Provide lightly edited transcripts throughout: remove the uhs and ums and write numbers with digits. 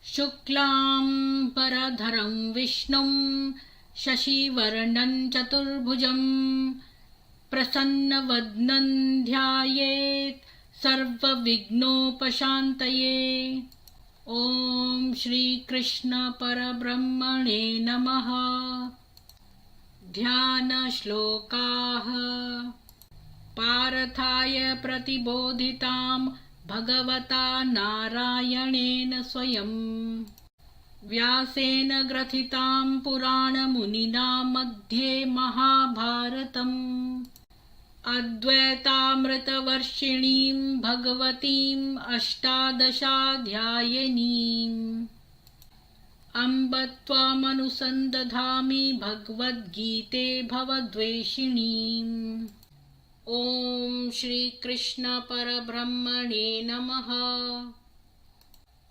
शुक्लांबरधरं विष्णुं शशिवर्णं चतुर्भुजं प्रसन्नवदनं ध्यायेत् सर्वविघ्नोपशान्तये। ॐ श्रीकृष्ण परब्रह्मणे नमः। ध्यानश्लोकाः। पार्थाय प्रतिबोधितां भगवता नारायणेन स्वयं व्यासेन ग्रथितां पुराणमुनिना मध्ये महाभारतम् अद्वैतामृतवर्षिणीं भगवतीम् अष्टादशाध्यायिनीम् अम्ब त्वामनुसन्दधामि भगवद्गीते भवद्वेषिणीम्। ॐ श्रीकृष्ण परब्रह्मणे नमः।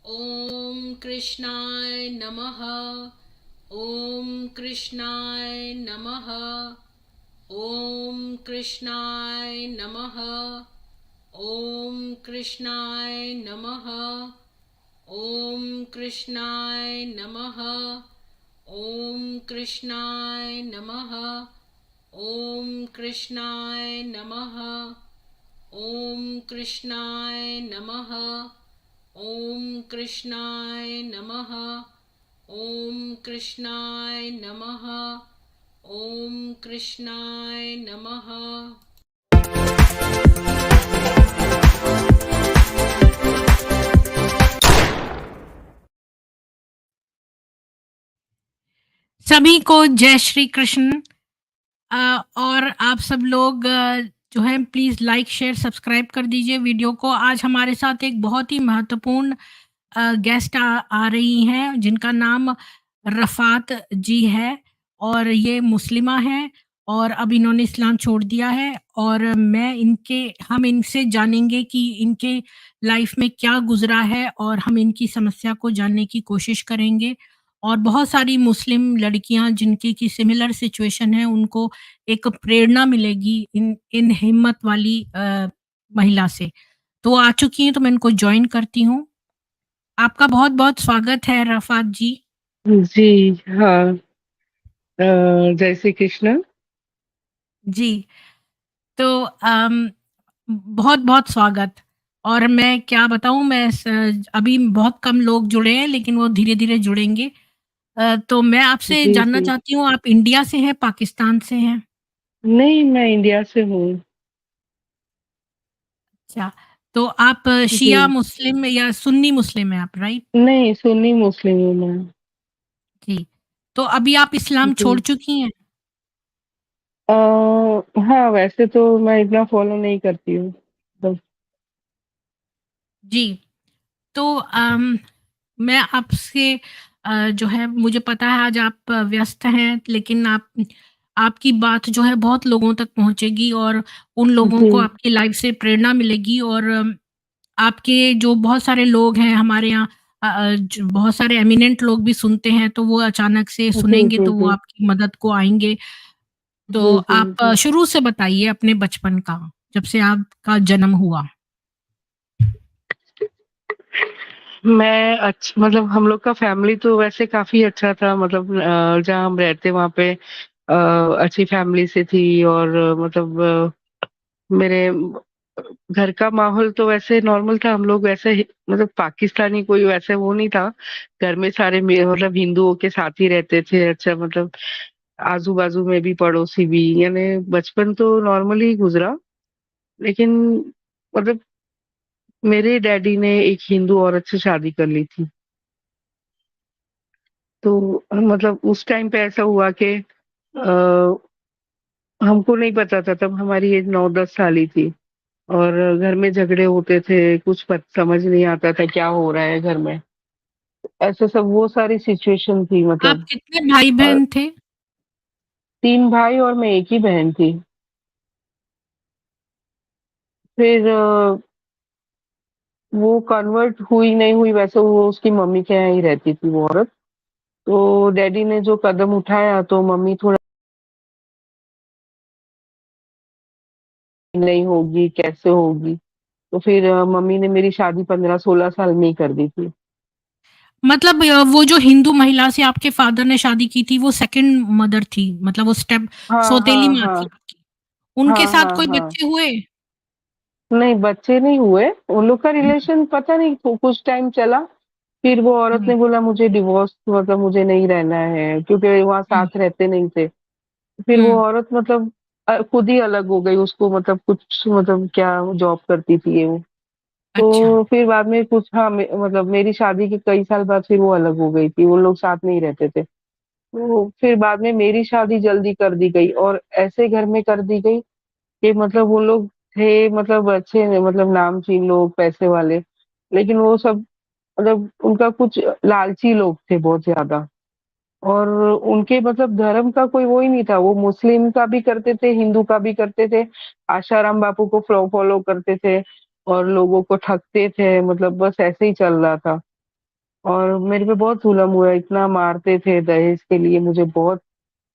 ॐ कृष्णाय नमः। ॐ कृष्णाय नमः। ॐ कृष्णाय नमः। ॐ कृष्णाय नमः। ॐ कृष्णाय नमः। ॐ कृष्णाय नमः। ॐ कृष्णाय नमः। ॐ कृष्णाय नमः। ॐ कृष्णाय नमः। ॐ कृष्णाय नमः। ॐ कृष्णाय नमः। सभी को जय श्री कृष्ण। और आप सब लोग जो है प्लीज़ लाइक शेयर सब्सक्राइब कर दीजिए वीडियो को। आज हमारे साथ एक बहुत ही महत्वपूर्ण गेस्ट आ रही हैं जिनका नाम रफ़ात जी है और ये मुस्लिमा हैं और अब इन्होंने इस्लाम छोड़ दिया है और हम इनसे जानेंगे कि इनके लाइफ में क्या गुज़रा है और हम इनकी समस्या को जानने की कोशिश करेंगे। और बहुत सारी मुस्लिम लड़कियां जिनकी की सिमिलर सिचुएशन है उनको एक प्रेरणा मिलेगी इन इन हिम्मत वाली महिला से। तो आ चुकी हैं तो मैं इनको जॉइन करती हूँ। आपका बहुत-बहुत स्वागत है रफ़ात जी। जी, हाँ। जय श्री कृष्ण। जी, तो बहुत-बहुत स्वागत। और मैं क्या बताऊँ अभी बहुत कम लोग जुड़े हैं लेकिन वो धीरे-धीरे जुड़ेंगे। तो मैं आपसे जी, जानना जी। चाहती हूँ आप इंडिया से हैं, पाकिस्तान से हैं? नहीं, मैं इंडिया से हूँ। अच्छा, तो आप शिया जी। मुस्लिम या सुन्नी मुस्लिम हैं आप, राइट? नहीं, सुन्नी मुस्लिम हूँ मैं। जी, तो अभी आप इस्लाम छोड़ जी। चुकी हैं? अ, हाँ, वैसे तो मैं इतना फ़ॉलो नहीं करती हूँ। बस। जी, तो मैं आपसे जो है मुझे पता है आज आप व्यस्त हैं लेकिन आपकी बात जो है बहुत लोगों तक पहुँचेगी और उन लोगों जी। को आपकी लाइफ से प्रेरणा मिलेगी और आपके जो बहुत सारे लोग हैं हमारे यहाँ जो बहुत सारे एमिनेंट लोग भी सुनते हैं तो वो अचानक से जी, सुनेंगे जी, तो वो जी। आपकी मदद को आएँगे। तो जी, जी, आप जी। शुरू से बताइए अपने बचपन का, जब से आपका जन्म हुआ? मैं मतलब हम लोग का फैमिली तो वैसे काफ़ी अच्छा था, मतलब जहाँ हम रहते वहाँ पे अच्छी फैमिली से थी और मतलब मेरे घर का माहौल तो वैसे नॉर्मल था। हम लोग वैसे ही मतलब पाकिस्तानी कोई वैसे वो नहीं था। घर में सारे मतलब हिंदुओं के साथ ही रहते थे। अच्छा, मतलब आजू-बाजू में भी पड़ोसी भी, यानी बचपन तो नॉर्मली ही गुज़रा। लेकिन मतलब मेरे डैडी ने एक हिंदू औरत से शादी कर ली थी। तो मतलब उस टाइम पे ऐसा हुआ कि हमको नहीं पता था, तब हमारी एज 9-10 साल ही थी। और घर में झगड़े होते थे, कुछ समझ नहीं आता था क्या हो रहा है घर में। ऐसे सब वो सारी सिचुएशन थी आप मतलब। कितने और भाई-बहन थे? 3 भाई और मैं एक ही बहन थी। फिर वो कन्वर्ट हुई नहीं हुई, वैसे वो उसकी मम्मी के यहाँ ही रहती थी वो औरत। तो डैडी ने जो कदम उठाया तो मम्मी थोड़ा नहीं होगी, कैसे होगी? तो फिर मम्मी ने मेरी शादी 15-16 साल में ही कर दी थी। मतलब वो जो हिंदू महिला से आपके फादर ने शादी की थी वो सेकंड मदर थी, मतलब वो स्टेप हाँ, सौतेली हाँ, माँ हाँ। थी आपकी। उनके हाँ, साथ हाँ, कोई हाँ। बच्चे हुए? नहीं, बच्चे नहीं हुए। उन लोग का हुँ, रिलेशन पता नहीं कुछ टाइम चला, फिर वो औरत हुँ, ने बोला मुझे डिवोर्स मतलब मुझे नहीं रहना है, क्योंकि वहाँ हुँ, साथ रहते नहीं थे। फिर वो हुँ, औरत मतलब खुद ही अलग हो गई, उसको मतलब कुछ मतलब क्या जॉब करती थी ये वो। अच्छा। तो फिर बाद में कुछ हाँ, मतलब मेरी शादी के कई साल बाद फिर वो अलग हो गई थी, वो लोग साथ नहीं रहते थे। तो फिर बाद में मेरी शादी जल्दी कर दी गई और ऐसे घर में कर दी गई कि मतलब वो लोग थे मतलब अच्छे मतलब नामचीन लोग, पैसे वाले, लेकिन वो सब मतलब उनका कुछ लालची लोग थे बहुत ज़्यादा। और उनके मतलब धर्म का कोई वो ही नहीं था, वो मुस्लिम का भी करते थे, हिंदू का भी करते थे, आशाराम बापू को फॉलो करते थे और लोगों को ठगते थे, मतलब बस ऐसे ही चल रहा था। और मेरे पे बहुत जुल्म हुआ, इतना मारते थे दहेज के लिए मुझे बहुत।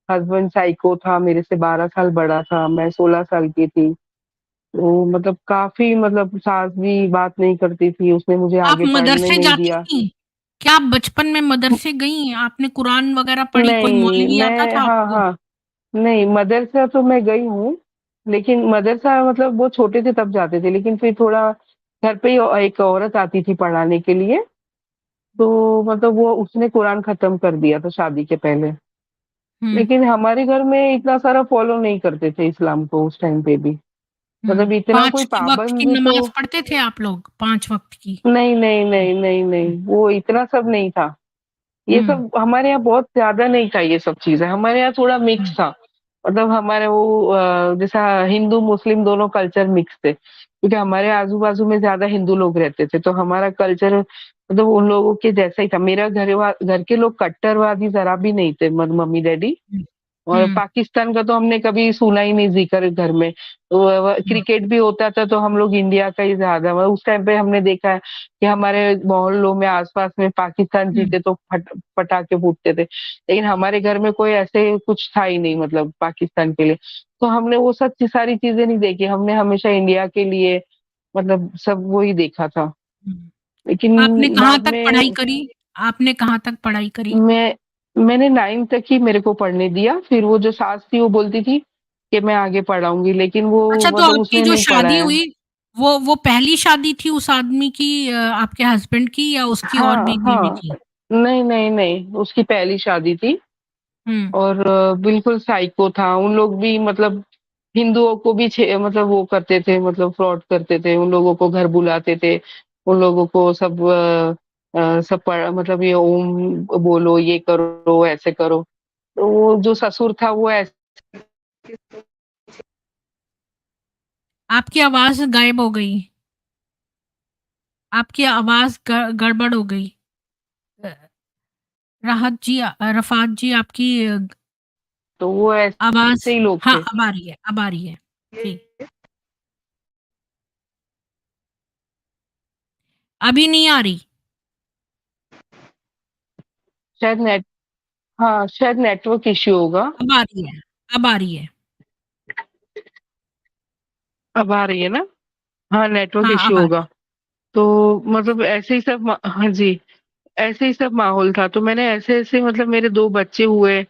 हस्बैंड साइको था, मेरे से 12 साल बड़ा था, मैं 16 साल की थी। तो मतलब काफ़ी मतलब सास भी बात नहीं करती थी, उसने मुझे आप आगे पढ़ने मदरसे नहीं जाती दिया। थीं? क्या आप बचपन में मदरसे गईं? आपने कुरान वग़ैरह पढ़ी? कोई नहीं, मौलवी आता मैं था हाँ, आपको? हाँ। नहीं, मदरसा तो मैं गई हूँ, लेकिन मदरसा मतलब वो छोटे थे तब जाते थे, लेकिन फिर थोड़ा घर पे ही एक औरत आती थी पढ़ाने के लिए, तो मतलब वो उसने कुरान खत्म कर दिया था शादी के पहले। हुँ, लेकिन हमारे घर में इतना सारा फॉलो नहीं करते थे इस्लाम को उस टाइम पे भी। हुँ। मतलब इतना 5 कोई वक़्त की पाबंद तो नमाज़ पढ़ते थे आप लोग? 5 वक़्त की? नहीं, नहीं, नहीं, नहीं, नहीं, वो इतना सब नहीं था। ये हुँ, सब हमारे यहाँ बहुत ज़्यादा नहीं था ये सब चीज़ें, हमारे यहाँ थोड़ा मिक्स हुँ, था। मतलब हमारे वो जैसा हिंदू मुस्लिम दोनों कल्चर मिक्स थे, क्योंकि हमारे आजू-बाजू में ज़्यादा हिंदू लोग रहते थे, तो हमारा कल्चर मतलब उन लोगों के जैसा ही था। मेरा घर के लोग कट्टरवादी ज़रा भी नहीं थे, मम्मी-डैडी। हुँ, और हुँ, पाकिस्तान का तो हमने कभी सुना ही नहीं ज़िक्र घर में। तो हुँ, क्रिकेट भी होता था तो हम लोग इंडिया का ही ज़्यादा उस टाइम पे हमने देखा है कि हमारे मोहल्लों में आस-पास में पाकिस्तान हुँ, जीते तो पटाखे फूटते थे। लेकिन हमारे घर में कोई ऐसे कुछ था ही नहीं मतलब पाकिस्तान के लिए। तो हमने वो सब सारी चीज़ें नहीं देखी, हमने हमेशा इंडिया के लिए मतलब सब वही देखा था। हुँ। आपने लेकिन कहाँ बाद तक पढ़ाई में करी? आपने कहाँ तक पढ़ाई करी? मैं मैंने 9th तक ही मेरे को पढ़ने दिया, फिर वो जो सास थी वो बोलती थी कि मैं आगे पढ़ाऊँगी, लेकिन वो अच्छा, तो मतलब आपकी उसने जो नहीं शादी पढ़ाया। हुई, वो पहली शादी थी उस आदमी की, आपके हस्बैंड की, या उसकी और हाँ, बीवी भी हाँ। थी? नहीं, नहीं, नहीं, उसकी पहली शादी थी हुँ, और बिल्कुल साइको था। उन लोग भी मतलब हिंदुओं को भी मतलब वो करते थे, मतलब फ्रॉड करते थे, उन लोगों को घर बुलाते थे, उन लोगों को सब सब मतलब ये ओम बोलो, ये करो, ऐसे करो। तो वो जो ससुर था वो ऐसे आपकी आवाज़ गायब हो गई। आपकी आवाज़ गड़बड़ हो गई। अ, राहत जी, रफ़ात जी, आपकी तो वो आवाज़, ऐसे ही लोग हाँ, थे। अब आ रही है, अब आ रही है। जी, अभी नहीं आ रही, शायद हाँ, शायद नेटवर्क इश्यू होगा। अब आ रही है, अब आ रही है। अब आ रही है ना? हाँ, नेटवर्क हाँ, इश्यू अब आ होगा। रही है। तो मतलब ऐसे ही सब हाँ जी, ऐसे ही सब माहौल था। तो मैंने ऐसे-ऐसे मतलब मेरे 2 बच्चे हुए।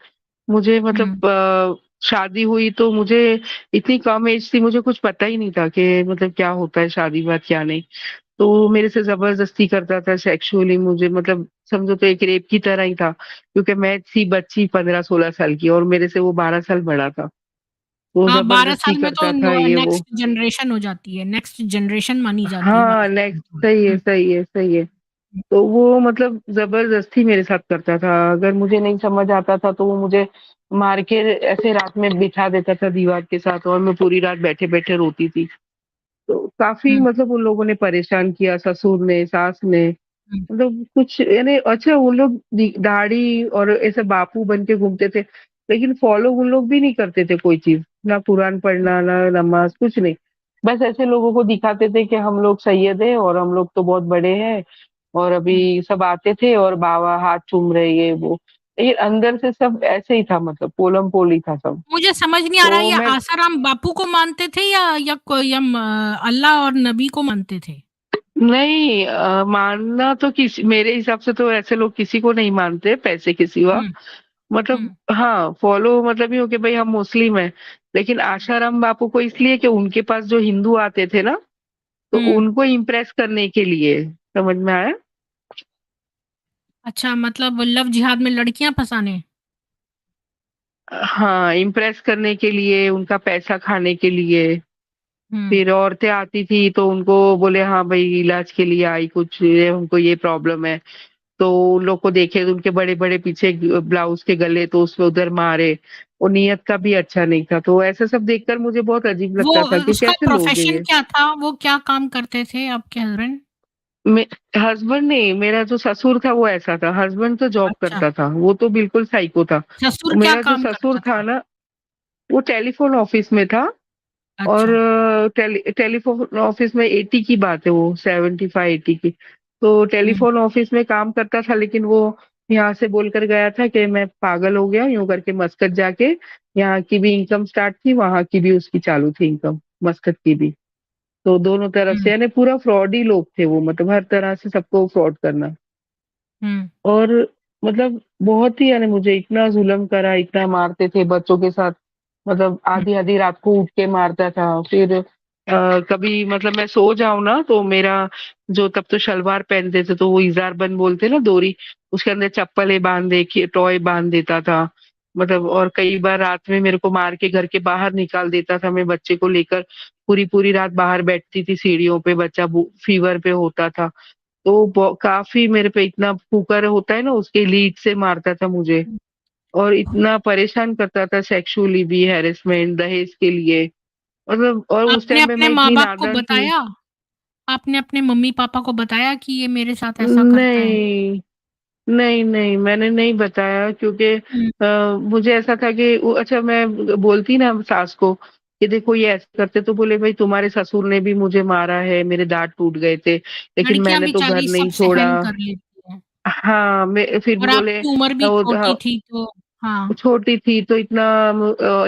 मुझे हुँ, मतलब शादी हुई तो मुझे इतनी कम एज थी, मुझे कुछ पता ही नहीं था कि मतलब क्या होता है शादी के बाद क्या नहीं। तो वो मेरे से ज़बरदस्ती करता था सेक्सुअली मुझे मतलब समझो तो एक रेप की तरह ही था, क्योंकि मैं थी बच्ची 15-16 साल की और मेरे से वो 12 साल बड़ा था। वो हाँ, 12 ज़बरदस्ती साल में तो करता था ये वो। नेक्स्ट जनरेशन हो जाती है, नेक्स्ट जनरेशन मानी जाती है हाँ, 12 नेक्स्ट साल में सही तो। है, हुँ, सही है, सही है। हुँ, तो वो मतलब ज़बरदस्ती मेरे साथ करता था। अगर मुझे नहीं समझ आता था तो वो मुझे मार के ऐसे रात में बिठा देता था दीवार के साथ और मैं पूरी रात बैठे-बैठे रोती थी। तो काफ़ी हुँ, मतलब उन लोगों ने परेशान किया, ससुर ने, सास ने। हुँ, मतलब कुछ यानी अच्छा वो लोग दाढ़ी और ऐसे बापू बन के घूमते थे, लेकिन फ़ॉलो उन लोग भी नहीं करते थे कोई चीज़, ना कुरान पढ़ना, ना नमाज़, कुछ नहीं। बस ऐसे लोगों को दिखाते थे कि हम लोग सैयद हैं और हम लोग तो बहुत बड़े हैं और हुँ। अभी सब आते थे और बाबा हाथ चूम रहे ये वो। लेकिन अंदर से सब ऐसे ही था मतलब पोलम-पोली था सब। मुझे समझ नहीं आ रहा, तो ये मैं आसाराम बापू को मानते थे या अल्लाह और नबी को मानते थे? नहीं मानना तो किसी मेरे हिसाब से तो ऐसे लोग किसी को नहीं मानते, पैसे के सिवा। हुँ, मतलब हुँ, हाँ, फॉलो मतलब ये हो कि भई हम मुस्लिम हैं, लेकिन आशाराम बापू को इसलिए कि उनके पास जो हिंदू आते थे ना, तो हुँ। उनको इम्प्रेस करने के लिए, समझ में आया? अच्छा, मतलब लव जिहाद में लड़कियाँ फँसाने? हाँ, इम्प्रेस करने के लिए, उनका पैसा खाने के लिए। हुँ, फिर औरतें आती थी तो उनको बोले हाँ भई इलाज के लिए आई कुछ ये उनको ये प्रॉब्लम है। तो उन लोग को देखे तो उनके बड़े-बड़े पीछे ब्लाउज़ के गले तो उसमें उधर मारे। वो नियत का भी अच्छा नहीं था। तो ऐसा सब देखकर मुझे बहुत अजीब वो लगता था कि उसका कैसे लोग हैं प्रोफ़ेशन ये? क्या था? वो क्या काम करते थे आपके हस्बैंड? मे हस्बैंड नहीं, मेरा जो ससुर था वो ऐसा था, हस्बैंड तो जॉब अच्छा, करता था, वो तो बिल्कुल साइको था। ससुर क्या मेरा जो काम ससुर करता था था? ना, वो टेलीफ़ोन ऑफ़िस में था और अच्छा, टेलीफ़ोन ऑफ़िस में 80 की बात है वो 75-80 की। तो हुँ, टेलीफ़ोन ऑफ़िस में काम करता था लेकिन वो यहाँ से बोलकर गया था कि मैं पागल हो गया, यूँ करके मस्कत जाके यहाँ की भी इनकम स्टार्ट थी, वहाँ की भी उसकी चालू थी इनकम, मस्कत की भी। तो दोनों तरफ से हुँ, यानी पूरा फ्रॉड ही लोग थे वो मतलब हर तरह से सबको फ्रॉड करना। हुँ, और मतलब बहुत ही यानी मुझे इतना ज़ुल्म करा, इतना मारते थे बच्चों के साथ, मतलब हुँ, आधी-आधी रात को उठ के मारता था। फिर कभी मतलब मैं सो जाऊँ ना तो मेरा जो तब तो शलवार पहनते थे तो वो इज़ार-बंद बोलते हैं ना डोरी, उसके अंदर चप्पलें बाँध दे के टॉय बाँध देता था। मतलब और कई बार रात में मेरे को मार के घर के बाहर निकाल देता था, मैं बच्चे को लेकर पूरी-पूरी रात बाहर बैठती थी सीढ़ियों पे, बच्चा फ़ीवर पे होता था। तो काफ़ी मेरे पे इतना कुकर होता है ना उसके लीड से मारता था मुझे हुँ। और इतना परेशान करता था सेक्सुअली भी हैरेसमेंट दहेज के लिए मतलब और उस आपने टाइम पे अपने मैं इतनी माँ-बाप को नादान थी। बताया? आपने अपने मम्मी-पापा को बताया कि ये मेरे साथ ऐसा करता है? नहीं, नहीं, मैंने नहीं बताया क्योंकि हुँ, मुझे ऐसा था कि वो अच्छा मैं बोलती ना सास को कि देखो ये ऐसे करते तो बोले भाई तुम्हारे ससुर ने भी मुझे मारा है, मेरे दाँत टूट गए थे, लेकिन लड़कियाँ मैंने तो घर बेचारी सब नहीं छोड़ा। सहन कर लेती हैं हाँ, मैं फिर और बोले आपकी उम्र भी वो छोटी थी तो हाँ, छोटी थी तो इतना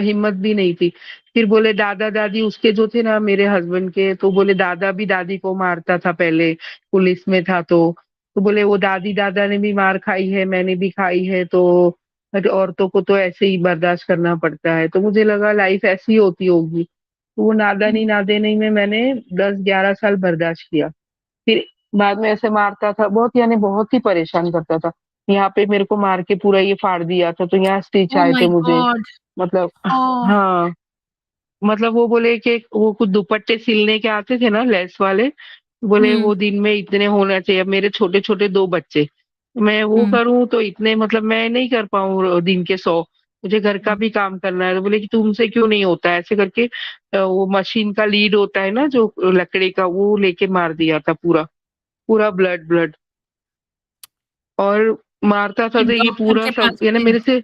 हिम्मत भी नहीं थी। फिर बोले दादा-दादी उसके जो थे ना मेरे हस्बैंड के, तो बोले दादा भी दादी को मारता था पहले, पुलिस में था तो। तो बोले वो दादी-दादा ने भी मार खाई है, मैंने भी खाई है तो औरतों को तो ऐसे ही बर्दाश्त करना पड़ता है। तो मुझे लगा लाइफ ऐसी होती होगी। तो वो हुँ, नादानी-नादानी में मैंने 10-11 साल बर्दाश्त किया। फिर बाद में ऐसे मारता था, बहुत यानी बहुत ही परेशान करता था। यहाँ पे मेरे को मार के पूरा ये फाड़ दिया था, तो यहाँ स्टिच ओह आए थे माय मुझे। गॉड! मतलब ओह! हाँ, मतलब वो बोले कि वो कुछ दुपट्टे सिलने के आते थे ना लेस वाले, बोले हुँ, वो दिन में इतने होना चाहिए। अब मेरे छोटे-छोटे 2 बच्चे, मैं वो हुँ, करूँ तो इतने मतलब मैं नहीं कर पाऊँ दिन के 100 मुझे घर का हुँ, भी काम करना है। तो बोले कि तुमसे क्यों नहीं होता है? ऐसे करके वो मशीन का लीड होता है ना जो लकड़ी का, वो लेके मार दिया था पूरा, पूरा ब्लड-ब्लड। और मारता था फिर तो ये डॉक्टर पूरा के सब पास यानी गए? मेरे से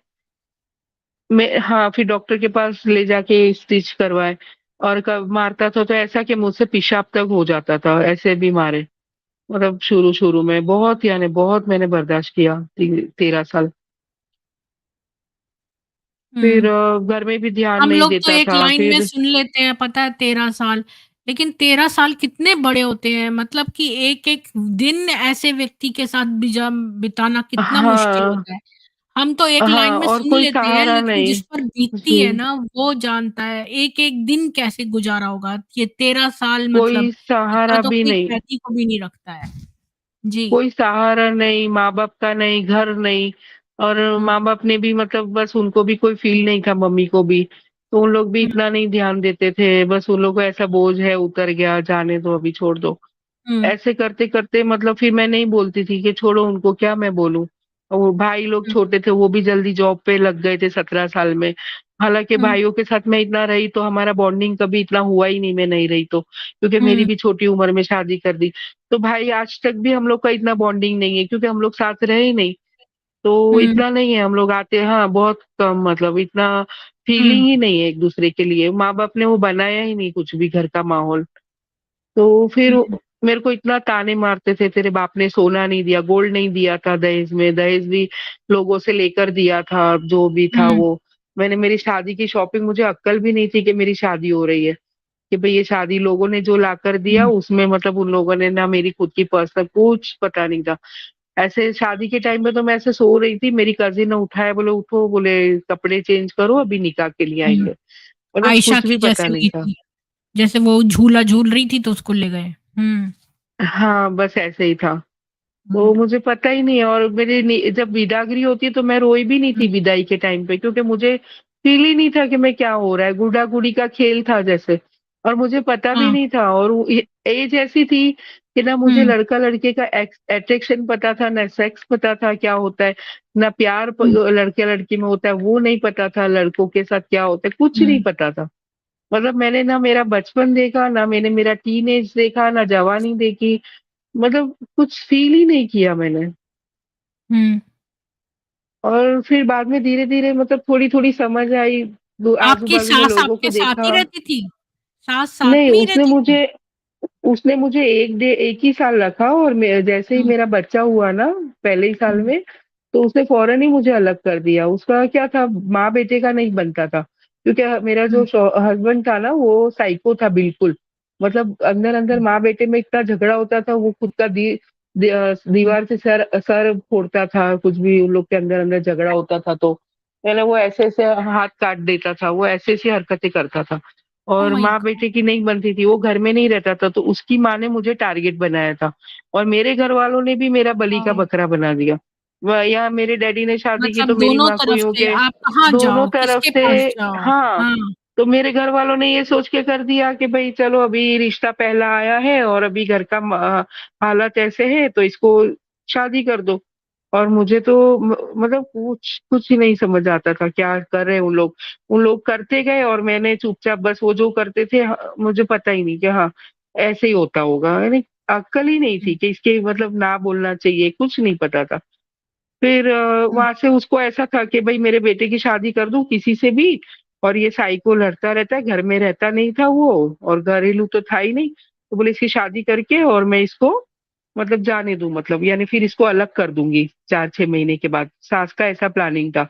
मैं हाँ, फिर डॉक्टर के पास ले जाके स्टिच करवाए और कब मारता था तो ऐसा कि मुझसे पेशाब तक हो जाता था, ऐसे भी मारे। मतलब शुरू-शुरू में बहुत यानी बहुत मैंने बर्दाश्त किया 13 साल। फिर हुँ। घर में भी ध्यान हम नहीं लोग तो देता एक था, लाइन में फिर सुन लेते हैं पता है 13 साल, लेकिन 13 साल कितने बड़े होते हैं मतलब कि एक-एक दिन ऐसे व्यक्ति के साथ बिताना कितना मुश्किल हाँ, होता है। हम तो एक लाइन हाँ में और सुन कोई लेते हैं सहारा लेकिन नहीं। जिस पर बीतती है जी, ना वो जानता है एक-एक दिन कैसे गुज़ारा होगा। ये 13 साल मतलब कोई सहारा इतना तो भी कोई नहीं। कैदी को भी नहीं रखता है। जी। कोई सहारा नहीं, माँ-बाप का नहीं, घर नहीं और हुँ, माँ-बाप ने भी मतलब बस उनको भी कोई फ़ील नहीं था मम्मी को भी, तो उन लोग भी हुँ, इतना नहीं ध्यान देते थे, बस उन लोग को ऐसा बोझ है उतर गया, जाने दो अभी छोड़ दो। हुँ, ऐसे करते-करते मतलब फिर मैं नहीं बोलती थी कि छोड़ो उनको क्या मैं बोलूँ। और वो भाई लोग हुँ, छोटे थे, वो भी जल्दी जॉब पे लग गए थे 17 साल में। हालाँकि हुँ, भाइयों के साथ मैं इतना रही तो हमारा बॉन्डिंग कभी इतना हुआ ही नहीं, मैं नहीं रही तो, क्योंकि मेरी हुँ, भी छोटी उम्र में शादी कर दी। तो भाई आज तक भी हम लोग का इतना बॉन्डिंग नहीं है क्योंकि हम लोग साथ रहे ही नहीं, तो हुँ, इतना नहीं है हम लोग आते हाँ, बहुत कम मतलब इतना हुँ, फीलिंग ही नहीं है एक-दूसरे के लिए। माँ-बाप ने वो बनाया ही नहीं कुछ भी घर का माहौल। तो फिर हुँ, मेरे को इतना ताने मारते थे, तेरे बाप ने सोना नहीं दिया, गोल्ड नहीं दिया था दहेज में, दहेज भी लोगों से लेकर दिया था, जो भी था हुँ, वो। मेरी शादी की शॉपिंग मुझे अक्ल भी नहीं थी कि मेरी शादी हो रही है। कि भई ये शादी लोगों ने जो लाकर दिया हुँ, उसमें मतलब उन लोगों ने ना मेरी खुद की पर्सनल कुछ पता नहीं था। ऐसे शादी के टाइम पे तो मैं ऐसे सो रही थी, मेरी कज़िन ने उठाया, बोले उठो, बोले कपड़े चेंज करो अभी निकाह के लिए हुँ। आएँगे। मतलब आयशा कुछ भी की पता जैसे नहीं हुई था। थी, जैसे वो झूला झूल रही थी तो उसको ले गए। हुँ, हाँ, बस ऐसे ही था। हुँ, तो मुझे पता ही नहीं है और मेरी नि जब विदागरी होती है तो मैं रोई भी नहीं हुँ, थी विदाई के टाइम पे क्योंकि मुझे फ़ील ही नहीं था कि मैं क्या हो रहा है, गुड्डा-गुड़ी का खेल था जैसे और मुझे पता भी हाँ, नहीं था और वो ए एज ऐसी थी कि ना मुझे हुँ, लड़का-लड़के का अट्रैक्शन पता था, ना सेक्स पता था क्या होता है, ना प्यार हुँ, लड़के-लड़की में होता है वो नहीं पता था, लड़कों के साथ क्या होता है, कुछ नहीं हुँ, पता था। मतलब मैंने ना मेरा बचपन देखा, ना मैंने मेरा टीनेज देखा, ना जवानी देखी, मतलब कुछ फ़ील ही नहीं किया मैंने। हुँ। और फिर बाद में धीरे-धीरे मतलब थोड़ी-थोड़ी समझ आई, दो आपकी आजू-बाजू में सास लोगों को आपके साथ ही देखा। रहती थी? सास साथ नहीं, में ही रहती थी? उसने मुझे 1 ही साल रखा और मैं जैसे ही हुँ, मेरा बच्चा हुआ ना, पहले ही साल हुँ, में, तो उसने फ़ौरन ही मुझे अलग कर दिया। उसका क्या था, माँ-बेटे का नहीं बनता था, क्योंकि मेरा जो हुँ, हस्बैंड था ना, वो साइको था बिल्कुल। मतलब अंदर-अंदर हुँ, माँ-बेटे में इतना झगड़ा होता था, वो खुद का हुँ। दीवार से सर सर फोड़ता था, कुछ भी उन लोग के अंदर-अंदर झगड़ा होता था तो। यानी वो ऐसे-ऐसे हाथ काट देता था, वो ऐसी-ऐसी हरकतें करता था। ओह और माय गॉड! माँ-बेटे की नहीं बनती थी, वो घर में नहीं रहता था, तो उसकी माँ ने मुझे टारगेट बनाया था और मेरे घरवालों ने भी मेरा बलि का ओह! बकरा बना दिया। व या मेरे डैडी ने शादी की मतलब तो मेरी दोनों माँ को तरफ यूँ से के आप कहाँ दोनों जाओ, तरफ किसके से पास जाओ? हाँ, हाँ, तो मेरे घरवालों ने ये सोच के कर दिया कि भई चलो अभी रिश्ता पहला आया है और अभी घर का हालात ऐसे हैं, तो इसको शादी कर दो। और मुझे तो मतलब कुछ कुछ ही नहीं समझ आता था क्या कर रहे हैं उन लोग। उन लोग करते गए और मैंने चुपचाप बस वो जो करते थे मुझे पता ही नहीं कि हाँ, ऐसे ही होता होगा। यानी अक्ल ही नहीं हुँ, थी कि इसके मतलब ना बोलना चाहिए, कुछ नहीं पता था। फिर हुँ, वहाँ से उसको ऐसा था कि भई मेरे बेटे की शादी कर दूँ किसी से भी और ये साइको लड़ता रहता है, घर में रहता नहीं था वो और घरेलू तो था ही नहीं। तो बोले इसकी शादी करके और मैं इसको मतलब जाने दूँ मतलब यानी फिर इसको अलग कर दूँगी 4-6 महीने के बाद। सास का ऐसा प्लानिंग था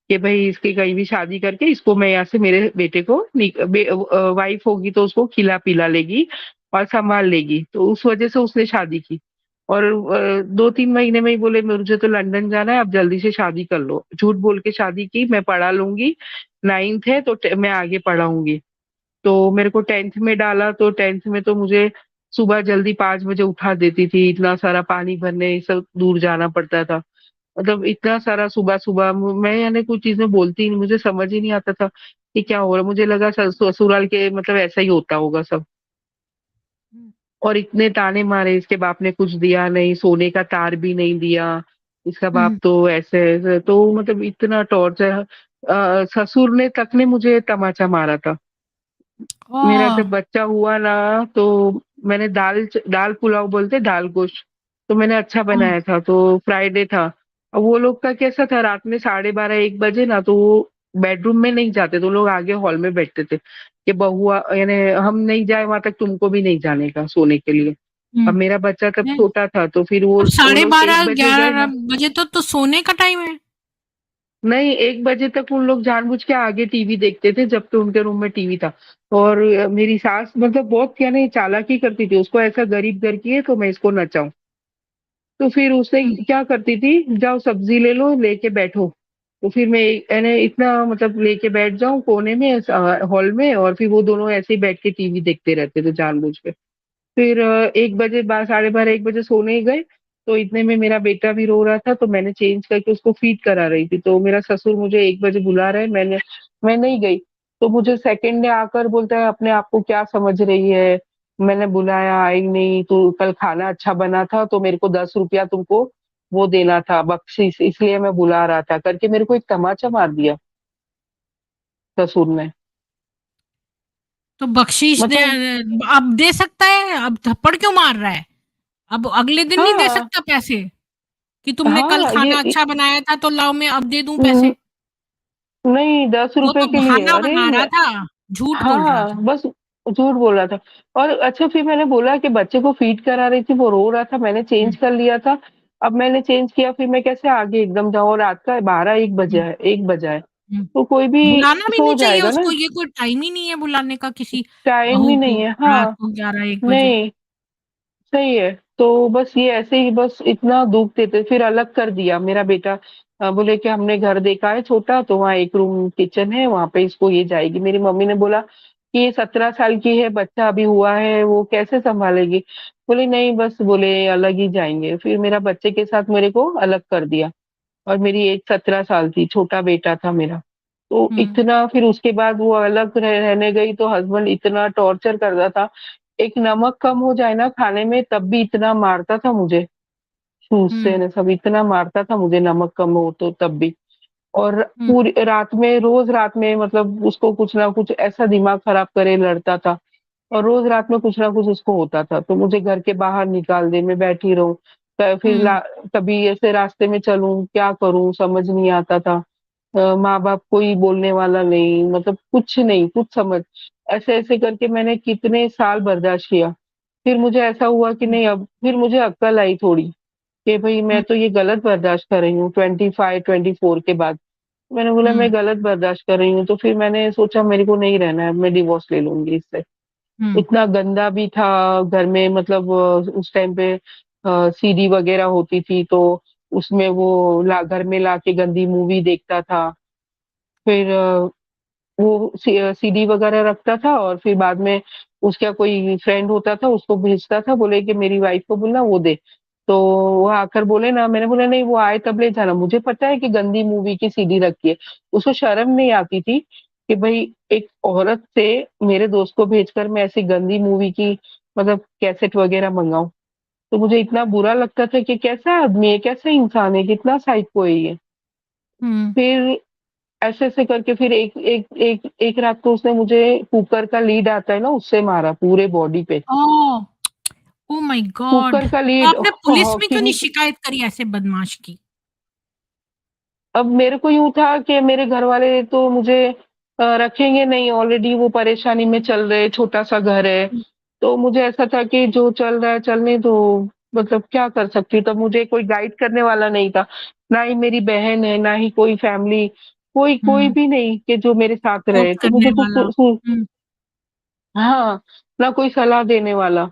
कि भई इसकी कहीं भी शादी करके इसको मैं यहाँ से मेरे बेटे को वाइफ होगी तो उसको खिला-पिला लेगी और सँभाल लेगी। तो उस वज़ह से उसने शादी की। और 2-3 महीने में ही बोले मुझे तो लंदन जाना है, आप जल्दी से शादी कर लो। झूठ बोल के शादी की, मैं पढ़ा लूँगी, 9th है तो मैं आगे पढ़ाऊँगी। तो मेरे को 10th में डाला तो 10th में तो मुझे सुबह जल्दी 5 बजे उठा देती थी, इतना सारा पानी भरने ये सब दूर जाना पड़ता था। मतलब इतना सारा सुबह-सुबह मैं यानी कुछ चीज़ें बोलती ही नहीं, मुझे समझ ही नहीं आता था कि क्या हो रहा है। मुझे लगा ससुराल के मतलब ऐसा ही होता होगा सब। हुँ, और इतने ताने मारे इसके बाप ने कुछ दिया नहीं, सोने का तार भी नहीं दिया, इसका बाप हुँ। तो ऐसे-ऐसे तो मतलब इतना टॉर्चर ससुर ने तक ने मुझे तमाचा मारा था। मेरा ओह! जब बच्चा हुआ ना तो मैंने दाल पुलाव बोलते हैं दाल गोश्त, तो मैंने अच्छा हाँ, बनाया था तो फ्राइडे था। अब वो लोग का कैसा था रात में 12:30 1 बजे ना तो वो बेडरूम में नहीं जाते थे, वो लोग आगे हॉल में बैठते थे, कि बहुआ यानी हम नहीं जाए वहाँ तक तुमको भी नहीं जाने का सोने के लिए। अब हुँ, मेरा बच्चा तब हैं? छोटा था तो फिर वो अब वो साढ़े लोग 1 12 बजे गए 11 ना बजे तो सोने का टाइम है। नहीं 1 बजे तक उन लोग जानबूझ के आगे टीवी देखते थे जब तो उनके रूम में टीवी था। और मेरी सास मतलब बहुत यानी चालाकी करती थी, उसको ऐसा गरीब घर की है तो मैं इसको नचाऊँ। तो फिर उसने हुँ, क्या करती थी, जाओ सब्ज़ी ले लो, लेके बैठो। तो फिर मैं यानी इतना मतलब लेके बैठ जाऊँ कोने में हॉल में और फिर वो दोनों ऐसे ही बैठ के टीवी देखते रहते थे जानबूझ के। फिर 1 बजे बा साढ़े 12 1 बजे सोने गए, तो इतने में मेरा बेटा भी रो रहा था, तो मैंने चेंज करके उसको फ़ीड करा रही थी। तो मेरा ससुर मुझे 1 बजे बुला रहे हैं, मैं नहीं गई। तो मुझे सेकंड डे आकर बोलता है, "अपने आप को क्या समझ रही है? मैंने बुलाया, आई नहीं, तो कल खाना अच्छा बना था, तो मेरे को ₹10 तुमको वो देना था बख्शीश, इसलिए मैं बुला रहा था।" करके मेरे को एक तमाचा मार दिया ससुर ने। तो बख्शीश दे मतलब अब दे सकता है, अब थप्पड़ क्यों मार रहा है? अब अगले दिन नहीं दे हाँ, सकता पैसे, कि तुमने कल हाँ, खाना अच्छा बनाया था तो लाओ मैं अब दे दूँ उम, पैसे? नहीं वो ₹10 तो के लिए बहाना अरे बना रहा म था, झूठ बोल रहा हाँ, था। बस झूठ बोल रहा था और अच्छा फिर मैंने बोला कि बच्चे को फ़ीड करा रही थी, वो रो रहा था, मैंने हुँ, चेंज कर लिया था। अब मैंने चेंज किया फिर मैं कैसे आगे एकदम जाऊँ और रात का 12-1 बजा हुँ, है 1 बजा है। हुँ। तो कोई भी बुलाना भी सो नहीं चाहिए जाएगा उसको, ना, ये कोई टाइम ही नहीं है बुलाने का किसी टाइम ही बहू नहीं को, है। रात हाँ, को 11-1 बजे। नहीं, सही है। तो बस ये ऐसे ही बस इतना दुःख देते, फिर अलग कर दिया मेरा बेटा। बोले कि हमने घर देखा है छोटा, तो वहाँ एक रूम किचन है, वहाँ पे इसको ये जाएगी। मेरी मम्मी ने बोला कि ये 17 साल की है, बच्चा अभी हुआ है, वो कैसे सँभालेगी? बोले नहीं, बस बोले अलग ही जाएँगे। फिर मेरा बच्चे के साथ मेरे को अलग कर दिया। और मेरी एज 17 साल थी, छोटा बेटा था मेरा। तो हुँ, इतना फिर उसके बाद वो अलग रहने गई, तो हस्बैंड इतना टॉर्चर करता था। एक नमक कम हो जाए ना खाने में, तब भी इतना मारता था मुझे, छूट से हुँ, न सब इतना मारता था मुझे, नमक कम हो तो तब भी। और हुँ, पूरी रात में, रोज़ रात में, मतलब उसको कुछ ना कुछ ऐसा दिमाग खराब करे लड़ता था। और रोज़ रात में कुछ ना कुछ उसको होता था, तो मुझे घर के बाहर निकाल दे, मैं बैठी रहूँ। फिर हुँ, कभी ऐसे रास्ते में चलूँ, क्या करूँ समझ नहीं आता था। माँ-बाप कोई बोलने वाला नहीं, मतलब कुछ नहीं, कुछ समझ, ऐसे-ऐसे करके मैंने कितने साल बर्दाश्त किया। फिर मुझे ऐसा हुआ कि हुँ, नहीं, अब फिर मुझे अक्ल आई थोड़ी, कि भई हुँ, मैं तो ये गलत बर्दाश्त कर रही हूँ 25-24 के बाद। मैंने बोला हुँ, मैं गलत बर्दाश्त कर रही हूँ, तो फिर मैंने सोचा मेरे को नहीं रहना है, मैं डिवोर्स ले लूँगी इससे। हुँ, इतना गंदा भी था घर में, मतलब उस टाइम पे सीडी वगैरह होती थी, तो उसमें वो ला घर में लाके गंदी मूवी देखता था। फिर वो सीडी वगैरह रखता था, और फिर बाद में उसका कोई फ्रेंड होता था, उसको भेजता था, बोले कि मेरी वाइफ को बोलना वो दे। तो वो आकर बोले ना, मैंने बोला नहीं, वो आए तब ले जाना। मुझे पता है कि गंदी मूवी की सीडी रखी है। उसको शर्म नहीं आती थी कि भई एक औरत से मेरे दोस्त को भेजकर मैं ऐसी गंदी मूवी की, मतलब कैसेट वगैरह मँगाऊँ। तो मुझे इतना बुरा लगता था कि कैसा आदमी है, कैसा इंसान है, कितना साइको है ये। हुँ। फिर ऐसे-ऐसे करके फिर एक एक एक एक रात को उसने मुझे कुकर का लीड आता है ना, उससे मारा पूरे बॉडी पे। Oh! Oh my God! Cooker का तो लीड, आपने पुलिस में क्यों नहीं हॉकिंग। शिकायत करी ऐसे बदमाश की? अब मेरे को यूँ था कि मेरे घरवाले तो मुझे रखेंगे नहीं, ऑलरेडी वो परेशानी में चल रहे, छोटा-सा घर है। हुँ, तो मुझे ऐसा था कि जो चल रहा है चलने दो, मतलब क्या कर सकती हूँ, तब मुझे कोई गाइड करने वाला नहीं था। ना ही मेरी बहन है, ना ही कोई फैमिली, कोई कोई हुँ, भी नहीं कि जो मेरे साथ सपोर्ट रहे। तो करने मुझे तो वाला। हुँ, हाँ, ना कोई सलाह देने वाला।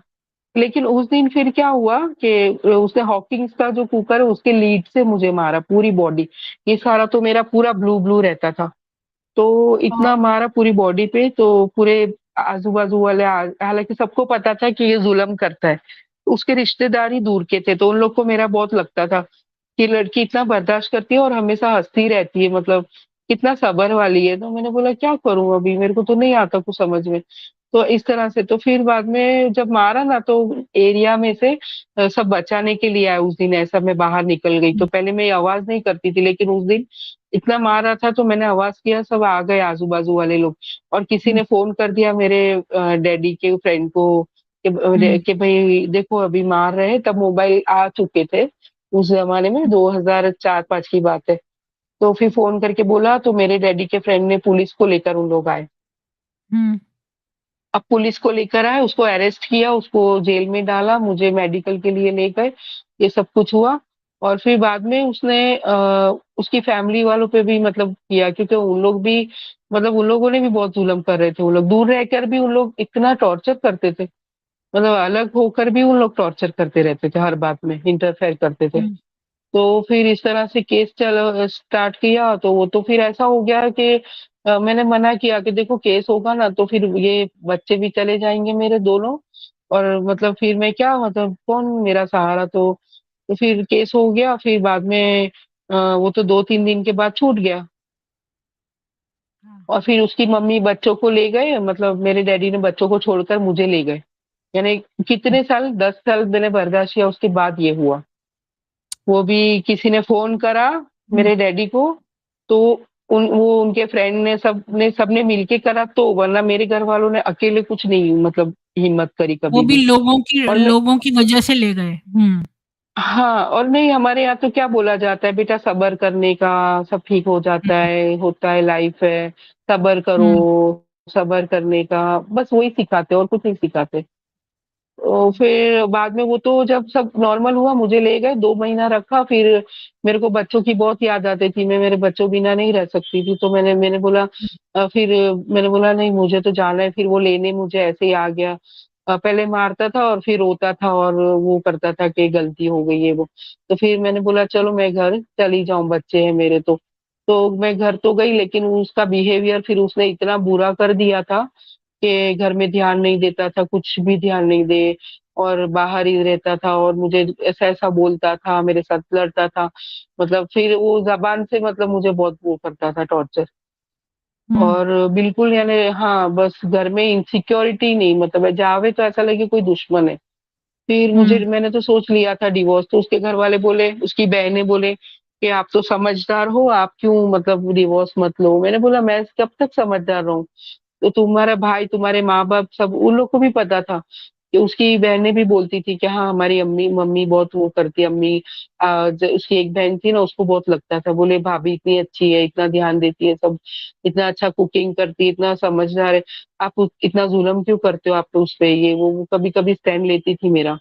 लेकिन उस दिन फिर क्या हुआ कि उसने हॉकिंस का जो कुकर है उसके लीड से मुझे मारा पूरी बॉडी। ये सारा तो मेरा पूरा ब्लू-ब्लू रहता था। तो ओह! इतना मारा पूरी बॉडी पे, तो पूरे आजू-बाजू वाले, हालाँकि सबको पता था कि ये ज़ुल्म करता है। उसके रिश्तेदार ही दूर के थे, तो उन लोग को मेरा बहुत लगता था कि लड़की इतना बर्दाश्त करती है और हमेशा हँसती रहती है, मतलब कितना सब्र वाली है। तो मैंने बोला क्या करूँ अभी, मेरे को तो नहीं आता कुछ समझ में। तो इस तरह से तो फिर बाद में जब मारा ना, तो एरिया में से सब बचाने के लिए आए उस दिन, ऐसा मैं बाहर निकल गई। तो हुँ, पहले मैं आवाज़ नहीं करती थी, लेकिन उस दिन इतना मार रहा था तो मैंने आवाज़ किया, सब आ गए आजू-बाजू वाले लोग। और किसी हुँ, ने फ़ोन कर दिया मेरे डैडी के फ्रेंड को हुँ, कि भई देखो अभी मार रहे हैं, तब मोबाइल आ चुके थे। उस ज़माने में 2004-5 की बात है। तो फिर फ़ोन करके बोला, तो मेरे डैडी के फ्रेंड ने पुलिस को लेकर उन लोग आए। हुँ, अब पुलिस को लेकर आए, उसको अरेस्ट किया, उसको जेल में डाला, मुझे मेडिकल के लिए ले गए, ये सब कुछ हुआ। और फिर बाद में उसने उसकी फैमिली वालों पे भी मतलब किया, क्योंकि उन लोग भी, मतलब उन लोगों ने भी बहुत ज़ुल्म कर रहे थे। वो लोग दूर रहकर भी उन लोग इतना टॉर्चर करते थे, मतलब अलग होकर भी उन लोग टॉर्चर करते रहते थे, हर बात में इंटरफेयर करते थे। हुँ, तो फिर इस तरह से केस स्टार्ट किया, तो वो तो फिर ऐसा हो गया कि मैंने मना किया कि देखो केस होगा ना, तो फिर ये बच्चे भी चले जाएँगे मेरे दोनों, और मतलब फिर मैं क्या, मतलब कौन मेरा सहारा। तो फिर केस हो गया, फिर बाद में वो तो 2-3 दिन के बाद छूट गया। हाँ, और फिर उसकी मम्मी बच्चों को ले गए, मतलब मेरे डैडी ने बच्चों को छोड़कर मुझे ले गए। यानी कितने साल, 10 साल मैंने बर्दाश्त किया, उसके बाद ये हुआ। वो भी किसी ने फ़ोन करा हुँ। मेरे डैडी को, तो वो उनके फ्रेंड ने, सबने मिलके करा, तो वरना मेरे घर वालों ने अकेले कुछ नहीं, मतलब हिम्मत करी वो कभी भी भी। और मैं, लोगों की वजह से ले गए। हुँ, हाँ, और नहीं, हमारे यहाँ तो क्या बोला जाता है, बेटा सब्र करने का, सब ठीक हो हुँ, जाता है, होता है, लाइफ है, सब्र हुँ, करो, सब्र करने का, बस वही सिखाते हैं और कुछ नहीं सिखाते। फिर बाद में वो तो जब सब नॉर्मल हुआ मुझे ले गए, 2 महीना रखा, फिर मेरे को बच्चों की बहुत याद आती थी, मैं मेरे बच्चों बिना नहीं रह सकती थी, तो मैंने मैंने बोला फिर मैंने बोला नहीं मुझे तो जाना है, फिर वो लेने मुझे ऐसे ही आ गया। पहले मारता था और फिर रोता था और वो करता था कि गलती हो गई है वो। तो फिर मैंने बोला चलो मैं घर चली जाऊँ, बच्चे हैं मेरे तो मैं घर तो गई, लेकिन उसका बिहेवियर फिर उसने इतना बुरा कर दिया था कि घर में ध्यान नहीं देता था, कुछ भी ध्यान नहीं दे और बाहर ही रहता था और मुझे ऐसा-ऐसा बोलता था, मेरे साथ लड़ता था। मतलब फिर वो ज़बान से मतलब मुझे बहुत वो करता था टॉर्चर। हुँ, और बिल्कुल यानी हाँ, बस घर में इनसिक्योरिटी नहीं, मतलब जावे तो ऐसा लगे कोई दुश्मन है। फिर हुँ, मैंने तो सोच लिया था डिवोर्स, तो उसके घर वाले बोले, उसकी बहनें बोले कि आप तो समझदार हो, आप क्यों मतलब डिवोर्स मत लो। मैंने बोला मैं कब तक समझदार रहूँ? तो तुम्हारा भाई, तुम्हारे माँ-बाप सब उन लोग को भी पता था कि उसकी बहनें भी बोलती थी कि हाँ, हमारी अम्मी मम्मी बहुत वो करती है, अम्मी ज उसकी एक बहन थी ना, उसको बहुत लगता था, बोले भाभी इतनी अच्छी है, इतना ध्यान देती है सब, इतना अच्छा कुकिंग करती है, इतना समझदार है, आप इतना जुल्म क्यों करते हो आप तो उस पे, ये वो कभी-कभी स्टैंड लेती थी मेरा।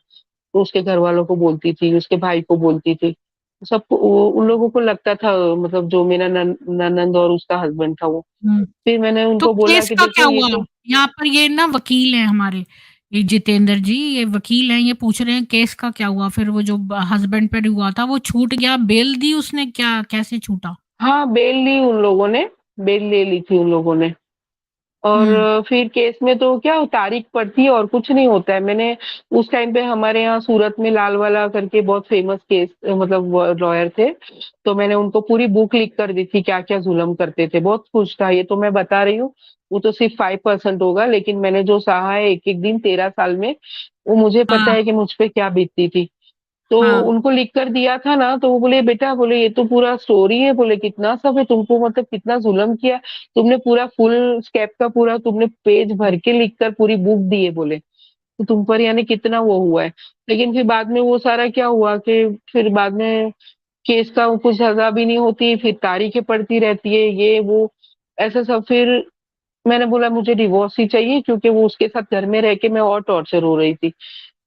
तो उसके घरवालों को बोलती थी, उसके भाई को बोलती थी। सबको वो उन लोगों को लगता था, मतलब जो मेरा ननंद और उसका हस्बैंड था वो। हुँ। फिर मैंने तो उनको बोला केस कि का क्या देखो ये हुआ? तो यहाँ पर ये ना वकील हैं हमारे, ये जितेंद्र जी, ये वकील हैं, ये पूछ रहे हैं केस का क्या हुआ? फिर वो जो ब हस्बैंड पे हुआ था वो छूट गया, बेल दी उसने, क्या कैसे छूटा? हाँ, बेल ली उन लोगों ने, बेल ले ली थी उन लोगों ने। और हुँ, फिर केस में तो क्या तारीख पड़ती है और कुछ नहीं होता है। मैंने उस टाइम पे हमारे यहाँ सूरत में लालवाला करके बहुत फेमस केस मतलब लॉयर थे, तो मैंने उनको पूरी बुक लिख कर दी थी क्या-क्या ज़ुल्म करते थे। बहुत कुछ था, ये तो मैं बता रही हूँ, वो तो सिर्फ़ 5% होगा, लेकिन मैंने जो सहा है एक-एक दिन 13 साल में, वो मुझे पता हाँ, है कि मुझ पे क्या बीतती थी। तो हाँ, उनको लिख कर दिया था ना, तो वो बोले बेटा बोले ये तो पूरा स्टोरी है, बोले कितना सब है, तुमको मतलब कितना जुल्म किया, तुमने पूरा फुल स्केप का पूरा तुमने पेज भर के लिख कर पूरी बुक दी है बोले, तो तुम पर यानी कितना वो हुआ है। लेकिन फिर बाद में वो सारा क्या हुआ कि फिर बाद में केस का कुछ सजा भी नहीं होती, फिर तारीखें पड़ती रहती है, ये वो ऐसा सब। फिर मैंने बोला मुझे डिवोर्स ही चाहिए, क्योंकि वो उसके साथ घर में रह के मैं और टॉर्चर हो रही थी।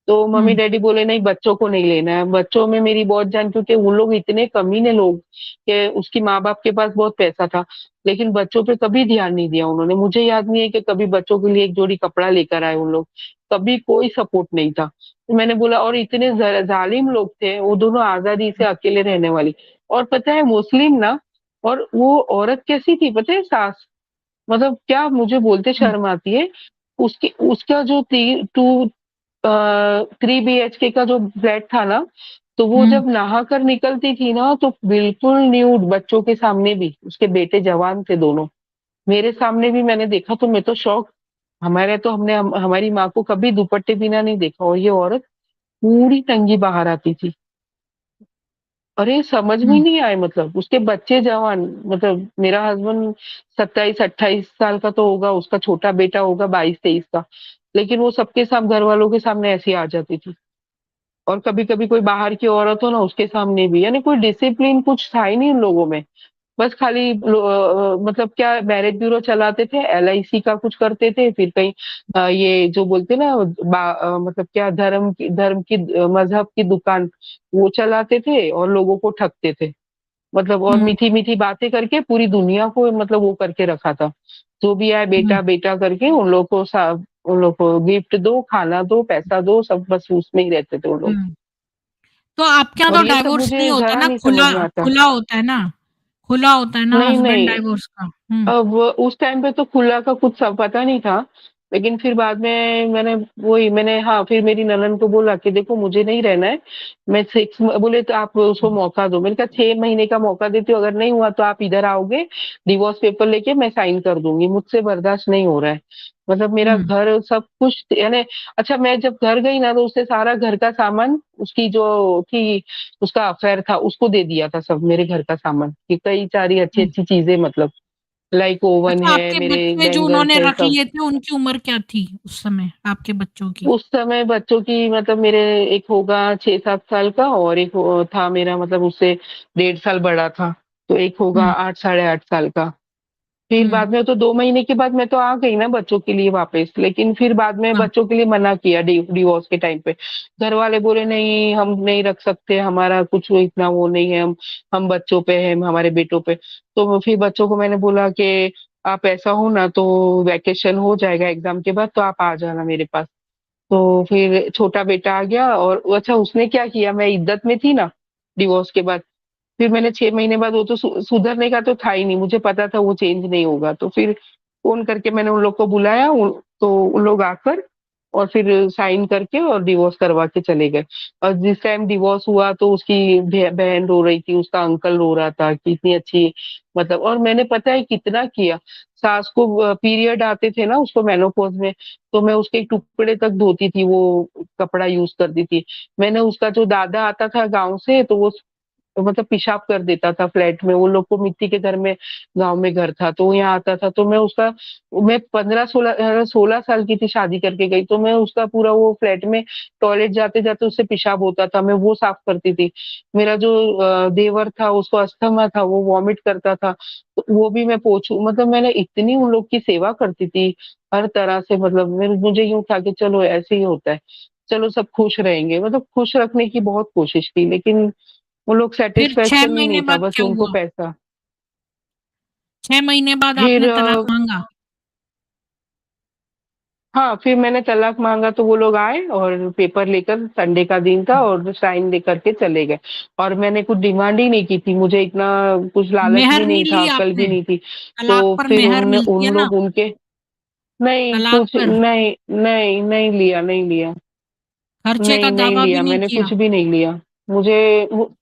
तो हुँ, मम्मी-डैडी बोले नहीं बच्चों को नहीं लेना है। बच्चों में मेरी बहुत जान, क्योंकि वो लोग इतने कमीने लोग कि उसकी माँ-बाप के पास बहुत पैसा था, लेकिन बच्चों पे कभी ध्यान नहीं दिया उन्होंने। मुझे याद नहीं है कि कभी बच्चों के लिए एक जोड़ी कपड़ा लेकर आए उन लोग, कभी कोई सपोर्ट नहीं था। तो मैंने बोला और इतने ज़ ज़ालिम लोग थे, वो दोनों आज़ादी से अकेले रहने वाली। और पता है मुस्लिम ना, और वो औरत कैसी थी पता है सास, मतलब क्या मुझे बोलते हुँ, शर्म आती है। उसके उसका जो 3 बीएचके का जो फ्लैट था ना, तो वो हुँ, जब नहा कर निकलती थी ना, तो बिल्कुल न्यूड बच्चों के सामने भी, उसके बेटे जवान थे दोनों। मेरे सामने भी मैंने देखा तो मैं तो शॉक। हमारी माँ को कभी दुपट्टे बिना नहीं देखा, और ये औरत पूरी टंगी बाहर आती थी। अरे समझ में ही हुँ, नहीं आए, मतलब उसके बच्चे जवान, मतलब मेरा हस्बैंड 27-28 साल का तो होगा, उसका छोटा बेटा होगा 22-23 का। लेकिन वो सबके घर वालों के सामने ऐसी आ जाती थी। और कभी-कभी कोई बाहर की औरत हो ना उसके सामने भी, यानी कोई डिसिप्लिन कुछ था ही नहीं उन लोगों में। बस खाली मतलब क्या मैरिज ब्यूरो चलाते थे, एलआईसी का कुछ करते थे, फिर कहीं ये जो बोलते हैं ना मतलब क्या धर्म की मज़हब की दुकान, वो चलाते थे और लोगों को ठगते थे। मतलब और हुँ, मीठी-मीठी बातें करके पूरी दुनिया को मतलब वो करके रखा था। जो भी आए हुँ, बेटा, बेटा करके उन लोग को गिफ्ट दो, खाना दो, पैसा दो, सब बस उसमें ही रहते थे वो लोग। हुँ। तो आपके यहाँ और तो ये सब डाइवोर्स नहीं मुझे होता ज़रा ना, नहीं समझ खुला में आता। खुला होता है ना? खुला होता है ना नहीं, हस्बैंड नहीं। डाइवोर्स का? हुँ, अब उस टाइम पे तो खुला का कुछ पता नहीं था, लेकिन फिर बाद में मैंने हाँ, फिर मेरी ननद को बोला कि देखो मुझे नहीं रहना है, मैं 6 बोले तो आप उसको मौका दो। मैंने कहा 6 महीने का मौका देती हूँ, अगर नहीं हुआ तो आप इधर आओगे, डिवोर्स पेपर लेके मैं साइन कर दूँगी, मुझसे बर्दाश्त नहीं हो रहा है। मतलब मेरा हुँ, घर सब कुछ यानी अच्छा, मैं जब घर गई ना तो उसने सारा घर का सामान, उसकी जो थी, उसका अफेयर था, उसको दे दिया था सब मेरे घर का सामान, कि कई सारी हुँ। अच्छी-अच्छी चीज़ें, मतलब लाइक ओवन अच्छा, है, आपके मेरे बच्चे जो बैंगल्स उन्होंने है रख सब। लिए थे, उनकी उम्र क्या थी उस समय, आपके बच्चों की? उस समय बच्चों की मतलब मेरे एक होगा 6-7 साल का, और एक था मेरा मतलब उससे 1.5 साल बड़ा था, तो एक होगा हुँ, 8 साढ़े 8 साल का। फिर हुँ, बाद में तो 2 महीने के बाद मैं तो आ गई ना बच्चों के लिए वापस, लेकिन फिर बाद में हाँ, बच्चों के लिए मना किया डिवोर्स के टाइम पे। घर वाले बोले नहीं हम नहीं रख सकते, हमारा कुछ वो इतना वो नहीं है, हम बच्चों पे हैं, हमारे बेटों पे। तो फिर बच्चों को मैंने बोला कि आप ऐसा हो ना तो वैकेशन हो जाएगा एग्ज़ाम के बाद तो आप आ जाना मेरे पास। तो फिर छोटा बेटा आ गया और अच्छा उसने क्या किया, मैं इद्दत में थी ना डिवोर्स के बाद, फिर मैंने 6 महीने बाद वो तो सुधरने का तो था ही नहीं, मुझे पता था वो चेंज नहीं होगा। तो फिर फ़ोन करके मैंने उन लोग को बुलाया तो उन लोग आकर और फिर साइन करके और डिवोर्स करवा के चले गए। और जिस टाइम डिवोर्स हुआ तो उसकी बहन रो रही थी, उसका अंकल रो रहा था कि इतनी अच्छी मतलब, और मैंने पता है कितना किया। सास को पीरियड आते थे ना उसको मेनोपॉज़ में, तो मैं उसके टुकड़े तक धोती थी, वो कपड़ा यूज़ करती थी। मैंने उसका जो दादा आता था गाँव से तो वो मतलब पेशाब कर देता था फ्लैट में, वो लोग को मिट्टी के घर में गाँव में घर था, तो वो यहाँ आता था तो मैं 16 साल की थी शादी करके गई, तो मैं उसका पूरा वो फ्लैट में टॉयलेट जाते-जाते उससे पेशाब होता था, मैं वो साफ करती थी। मेरा जो देवर था उसको अस्थमा था, वो वॉमिट करता था, तो वो भी मैं पोंछूँ मतलब मैंने इतनी उन लोग की सेवा करती थी, हर तरह से मतलब मुझे यूँ था कि चलो ऐसे ही होता है, चलो सब खुश रहेंगे, मतलब खुश रखने की बहुत कोशिश की, लेकिन वो लोग फिर 6 सैटिस्फैक्शन ही महीने नहीं था, बाद बस क्या उनको हुआ? पैसा। 6 महीने बाद फिर आपने तलाक माँगा? हाँ, फिर मैंने तलाक माँगा तो वो लोग आए और पेपर लेकर, संडे का दिन था और साइन लेकर के चले गए। और मैंने कुछ डिमांड ही नहीं की थी, मुझे इतना कुछ लालच मेहर भी नहीं नहीं था, ली अक्ल भी आपने? नहीं थी। तलाक तो पर फिर मेहर उन्होंने मिलती उन है ना, लोग उनके नहीं तलाक कुछ पर नहीं, नहीं, नहीं लिया, नहीं लिया। खर्चे नहीं, का नहीं दावा भी लिया, नहीं मैंने किया? कुछ भी नहीं लिया। मुझे वो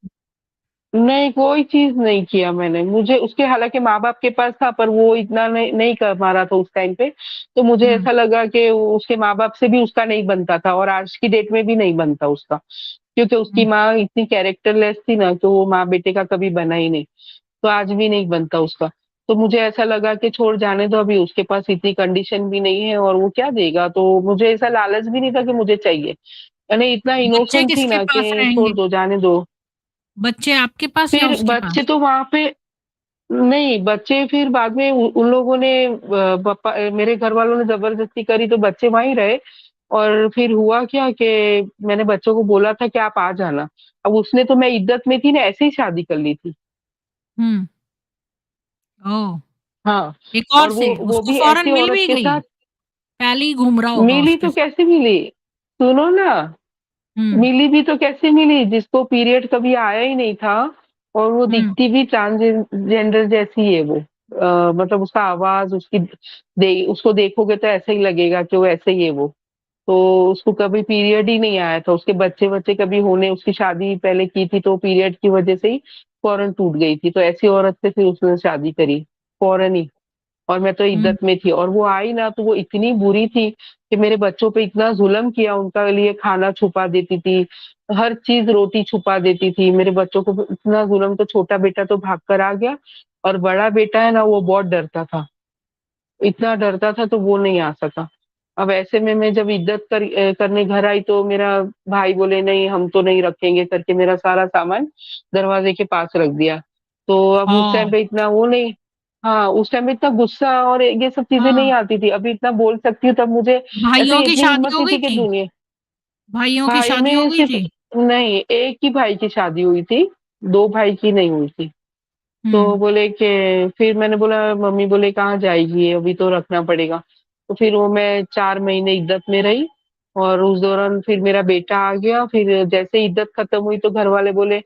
नहीं, कोई चीज़ नहीं किया मैंने। मुझे उसके हालाँकि माँ-बाप के पास था पर वो इतना नहीं नहीं कमा रहा था उस टाइम पे। तो मुझे हुँ, ऐसा लगा कि उसके माँ-बाप से भी उसका नहीं बनता था और आज की डेट में भी नहीं बनता उसका। क्योंकि उसकी हुँ। माँ इतनी कैरेक्टरलेस थी ना कि वो माँ-बेटे का कभी बना ही नहीं। तो आज भी नहीं बनता उसका। तो मुझे ऐसा लगा कि छोड़ जाने दो, अभी उसके पास इतनी कंडीशन भी नहीं है और वो क्या देगा? तो मुझे ऐसा लालच भी नहीं था कि मुझे चाहिए। मैंने इतना बच्चे इनोसेंट थी किसके ना पास कि छोड़ रहेंगे? दो, जाने दो। बच्चे आपके पास या फिर उसके बच्चे पास? तो वहाँ पे नहीं, बच्चे फिर बाद में उ उन लोगों ने मेरे घर वालों ने ज़बरदस्ती करी तो बच्चे वहीं रहे और फिर हुआ क्या कि मैंने बच्चों को बोला था कि आप आ जाना। अब उसने तो मैं इद्दत में थी ना, ऐसे ही शादी कर ली थी। हुँ, ओह! हाँ, एक और और से, वो उसको भी फ़ौरन ऐसी मिल औरत भी के गई? साथ पहले ही घूम रहा होगा मिली उसके तो साथ। कैसे मिली? सुनो ना, हुँ, मिली भी तो कैसे मिली जिसको पीरियड कभी आया ही नहीं था और वो हुँ, दिखती भी जेंडर जैसी है वो। मतलब उसका आवाज़ उसकी उसको देखोगे तो ऐसा ही लगेगा कि वो ऐसे ही है वो। तो उसको कभी पीरियड ही नहीं आया था, उसके बच्चे-वच्चे कभी होने उसकी शादी पहले की थी तो पीरियड की वज़ह से ही फ़ौरन टूट गई थी, तो ऐसी औरत से फिर उसने शादी करी, फ़ौरन ही। और मैं तो हुँ, इद्दत में थी और वो आई ना तो वो इतनी बुरी थी कि मेरे बच्चों पे इतना ज़ुल्म किया, उनका लिए खाना छुपा देती थी, हर चीज़ रोटी छुपा देती थी। मेरे बच्चों को इतना ज़ुल्म, तो छोटा बेटा तो भाग कर आ गया और बड़ा बेटा है ना वो बहुत डरता था। इतना डरता था तो वो नहीं आ सका। अब ऐसे में मैं जब करने घर आई तो मेरा भाई बोले नहीं हम तो नहीं रखेंगे करके मेरा सारा सामान दरवाज़े के पास रख दिया। तो अब उस हाँ, टाइम पे इतना वो नहीं, हाँ, उस टाइम पे इतना गुस्सा और ये सब चीज़ें हाँ। नहीं आती थी। अभी इतना बोल सकती हूँ तब मुझे ऐसे भाइयों की इतनी शादी हिम्मत हो नहीं गई थी कि थी? दुनिया भाइयों की भाइयों शादी हो में गई सिर्फ़ थी? नहीं, एक ही भाई की शादी हुई थी, 2 भाई की नहीं हुई थी। तो हुँ, बोले कि फिर मैंने बोला मम्मी बोले कहाँ जाएगी अभी तो रखना पड़ेगा। तो फिर वो मैं 4 महीने इद्दत में रही और उस दौरान फिर मेरा बेटा आ गया। फिर जैसे इद्दत खत्म हुई तो घर वाले बोले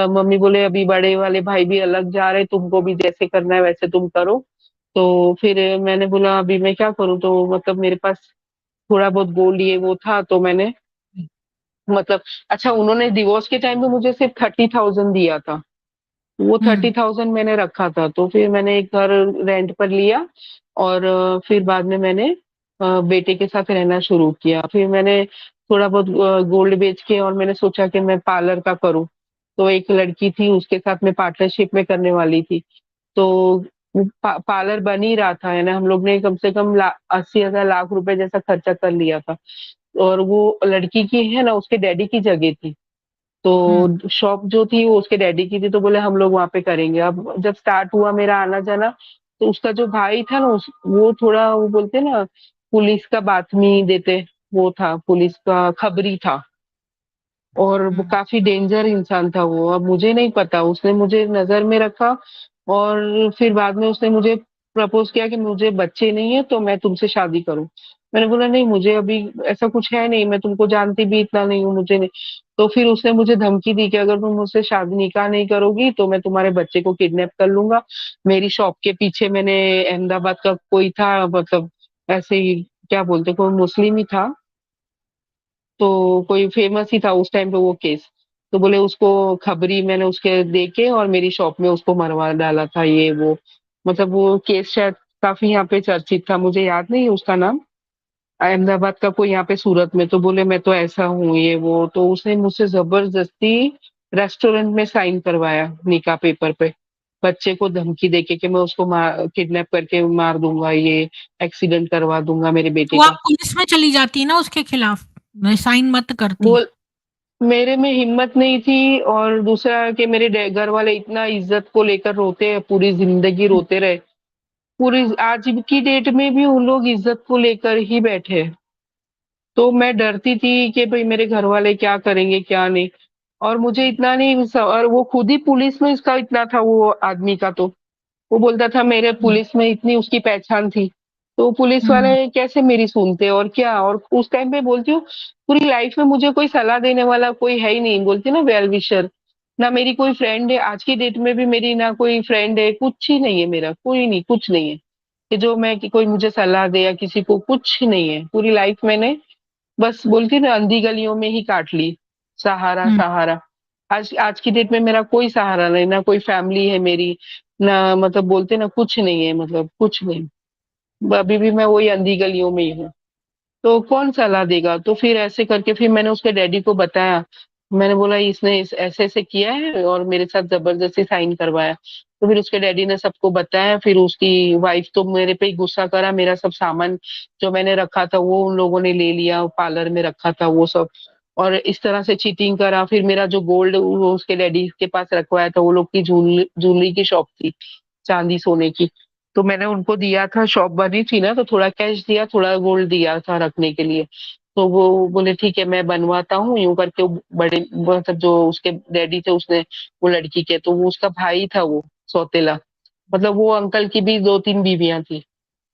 मम्मी बोले अभी बड़े वाले भाई भी अलग जा रहे, तुमको भी जैसे करना है वैसे तुम करो। तो फिर मैंने बोला अभी मैं क्या करूँ? तो मतलब मेरे पास थोड़ा बहुत गोल्ड ये वो था तो मैंने मतलब अच्छा उन्होंने डिवोर्स के टाइम पे मुझे सिर्फ़ 30,000 दिया था। वो हुँ, 30,000 मैंने रखा था, तो फिर मैंने एक घर रेंट पर लिया और फिर बाद में मैंने बेटे के साथ रहना शुरू किया। फिर मैंने थोड़ा बहुत गोल्ड बेच के और मैंने सोचा कि मैं पार्लर का करूँ। तो एक लड़की थी, उसके साथ मैं पार्टनरशिप में करने वाली थी। तो वो पार्लर बन ही रहा था, है ना? हम लोग ने कम से कम 80,000 लाख रुपए जैसा खर्चा कर लिया था और वो लड़की की है ना, उसके डैडी की जगह थी। हुँ, तो शॉप जो थी वो उसके डैडी की थी तो बोले हम लोग वहाँ पे करेंगे। अब जब स्टार्ट हुआ मेरा आना-जाना तो उसका जो भाई था ना वो थोड़ा वो बोलते हैं ना पुलिस का बातमी देते, वो था पुलिस का खबरी था। और वो हुँ। काफ़ी डेंजर इंसान था वो, अब मुझे नहीं पता, उसने मुझे नज़र में रखा और फिर बाद में उसने मुझे प्रपोज़ किया कि मुझे बच्चे नहीं है तो मैं तुमसे शादी करूँ। मैंने बोला नहीं मुझे अभी ऐसा कुछ है नहीं, मैं तुमको जानती भी इतना नहीं हूँ, मुझे नहीं। तो फिर उसने मुझे धमकी दी कि अगर तुम मुझसे शादी निकाह नहीं करोगी तो मैं तुम्हारे बच्चे को किडनैप कर लूँगा। मेरी शॉप के पीछे मैंने अहमदाबाद का कोई था मतलब ऐसे ही क्या बोलते कोई मुस्लिम ही था तो कोई फेमस ही था उस टाइम पे वो केस। तो बोले उसको खबरी मैंने उसके देके और मेरी शॉप में उसको मरवा डाला था ये वो। मतलब वो केस शायद काफ़ी यहाँ पे चर्चित था, मुझे याद नहीं है उसका नाम। अहमदाबाद का कोई यहाँ पे सूरत में, तो बोले मैं तो ऐसा हूँ ये वो, तो उसने मुझसे ज़बरदस्ती रेस्टोरेंट में साइन करवाया निकाह पेपर पे। बच्चे को धमकी देके कि मैं उसको किडनैप करके मार दूँगा, ये एक्सीडेंट करवा दूँगा मेरे बेटे तो आप का। पुलिस में चली जाती ना उसके खिलाफ, मैं साइन मत करती। बोल मेरे में हिम्मत नहीं थी और दूसरा कि मेरे घर वाले इतना इज्जत को लेकर रोते हैं, पूरी जिंदगी हुँ, रोते रहे। पूरी आज की डेट में भी उन लोग इज्जत को लेकर ही बैठे हैं। तो मैं डरती थी कि भाई मेरे घर वाले क्या करेंगे क्या नहीं। और मुझे इतना नहीं और वो खुद ही पुलिस में इसका इतना था वो आदमी का, तो वो बोलता था मेरे हुँ, पुलिस में इतनी उसकी पहचान थी। तो पुलिस हुँ, वाले कैसे मेरी सुनते और क्या, और उस टाइम पे बोलती हूँ पूरी लाइफ में मुझे कोई सलाह देने वाला कोई है ही नहीं, बोलती ना वेल विशर। ना मेरी कोई फ्रेंड है, आज की डेट में भी मेरी ना कोई फ्रेंड है, कुछ ही नहीं है मेरा, कोई नहीं, कुछ नहीं है। कि जो मैं कि कोई मुझे सलाह दे या किसी को, कुछ नहीं है। पूरी लाइफ मैंने बस बोलती ना अंधी गलियों में ही काट ली, सहारा हुँ। सहारा। आज आज की डेट में मेरा कोई सहारा नहीं, ना कोई फैमिली है मेरी, ना मतलब बोलते ना कुछ नहीं है, मतलब कुछ नहीं। अभी भी मैं वही अंधी गलियों में ही हूँ। तो कौन सलाह देगा? तो फिर ऐसे करके फिर मैंने उसके डैडी को बताया। मैंने बोला इसने ऐसे-ऐसे किया है और मेरे साथ ज़बरदस्ती साइन करवाया। तो फिर उसके डैडी ने सबको बताया, फिर उसकी वाइफ तो मेरे पे ही गुस्सा करा, मेरा सब सामान जो मैंने रखा था वो उन लोगों ने ले लिया, पार्लर में रखा था वो सब। और इस तरह से चीटिंग करा, फिर मेरा जो गोल्ड वो उसके डैडी के पास रखवाया था, वो लोग की ज्वेलरी की शॉप थी, चांदी सोने की। तो मैंने उनको दिया था, शॉप बनी थी ना, तो थोड़ा कैश दिया, थोड़ा गोल्ड दिया था रखने के लिए। तो वो बोले ठीक है मैं बनवाता हूँ, यूँ करके वो बड़े मतलब जो उसके डैडी थे उसने वो लड़की के, तो वो उसका भाई था वो सौतेला। मतलब वो अंकल की भी 2-3 बीवियाँ थी,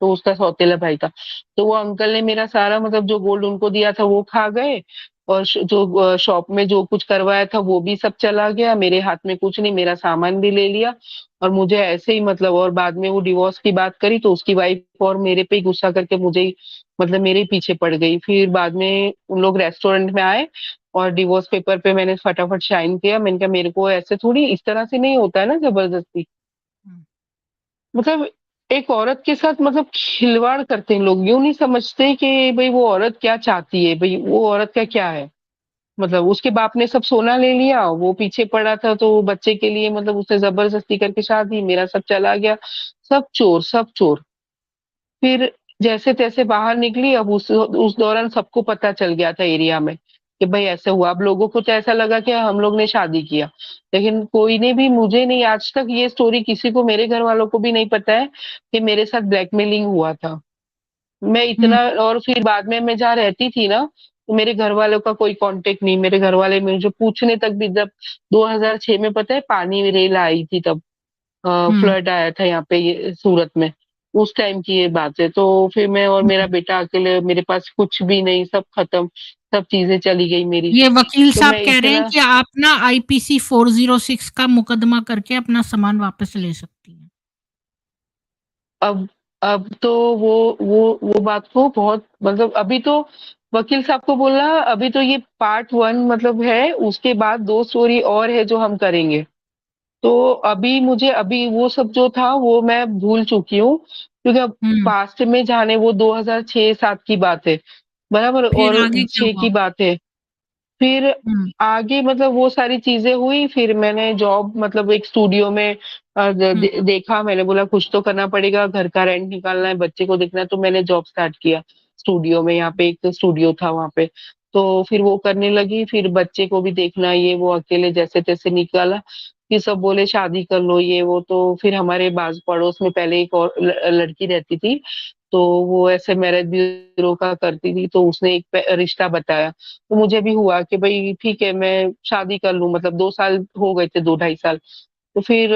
तो उसका सौतेला भाई था। तो वो अंकल ने मेरा सारा मतलब जो गोल्ड उनको दिया था वो खा गए और जो शॉप में जो कुछ करवाया था वो भी सब चला गया, मेरे हाथ में कुछ नहीं, मेरा सामान भी ले लिया। और मुझे ऐसे ही मतलब और बाद में वो डिवोर्स की बात करी तो उसकी वाइफ और मेरे पे ही गुस्सा करके मुझे ही मतलब मेरे ही पीछे पड़ गई। फिर बाद में उन लोग रेस्टोरेंट में आए और डिवोर्स पेपर पे मैंने फटाफट साइन किया। मैंने कहा मेरे को ऐसे थोड़ी इस तरह से नहीं होता है ना ज़बरदस्ती। हुँ। मतलब एक औरत के साथ मतलब खिलवाड़ करते हैं लोग, यूँ नहीं समझते कि भई वो औरत क्या चाहती है, भई वो औरत का क्या है? मतलब उसके बाप ने सब सोना ले लिया, वो पीछे पड़ा था तो बच्चे के लिए मतलब उसने ज़बरदस्ती करके शादी, मेरा सब चला गया। सब चोर, सब चोर। फिर जैसे-तैसे बाहर निकली, अब उस दौरान सबको पता चल गया था एरिया में, कि भई ऐसा हुआ। अब लोगों को तो ऐसा लगा कि हम लोग ने शादी किया, लेकिन कोई ने भी मुझे नहीं आज तक ये स्टोरी किसी को मेरे घरवालों को भी नहीं पता है कि मेरे साथ ब्लैकमेलिंग हुआ था। मैं हुँ, इतना और फिर बाद में मैं जहाँ रहती थी ना, तो मेरे घरवालों का कोई कॉन्टैक्ट नहीं, मेरे घरवाले मुझे पूछने तक भी जब 2006 में पता है पानी रेल आई थी तब हुँ, फ्लड आया था यहाँ पे ये सूरत में, उस टाइम की ये बात है। तो फिर मैं और मेरा हुँ। बेटा अकेले, मेरे पास कुछ भी नहीं, सब खत्म, सब चीज़ें चली गई मेरी। ये वकील तो साहब मैं कह रहे हैं इतना कि आप ना आईपीसी 406 का मुकदमा करके अपना सामान वापस ले सकती हैं। अब अब तो वो बात को बहुत मतलब अभी तो वकील साहब को बोला अभी तो ये पार्ट 1 मतलब है, उसके बाद 2 स्टोरी और है जो हम करेंगे। तो अभी मुझे अभी वो सब जो था वो मैं भूल चुकी हूँ, क्योंकि अब हुँ, पास्ट में जाने वो 2006-7 की बात है, बराबर? फिर और आगे क्या 6 हुआ? की बात है। फिर हुँ, आगे मतलब वो सारी चीज़ें हुई, फिर मैंने जॉब मतलब एक स्टूडियो में हुँ, देखा, मैंने बोला कुछ तो करना पड़ेगा, घर का रेंट निकालना है, बच्चे को देखना है, तो मैंने जॉब स्टार्ट किया स्टूडियो में, यहाँ पे एक स्टूडियो था वहाँ पे। तो फिर वो करने लगी, फिर बच्चे को भी देखना ये वो अकेले जैसे-तैसे निकाला। फिर सब बोले शादी कर लो ये वो, तो फिर हमारे बाजू पड़ोस में पहले एक और लड़की रहती थी, तो वो ऐसे मैरिज ब्यूरो का करती थी, तो उसने एक रिश्ता बताया, तो मुझे भी हुआ कि भाई ठीक है मैं शादी कर लूं, मतलब 2 साल हो गए थे, 2 ढाई साल। तो फिर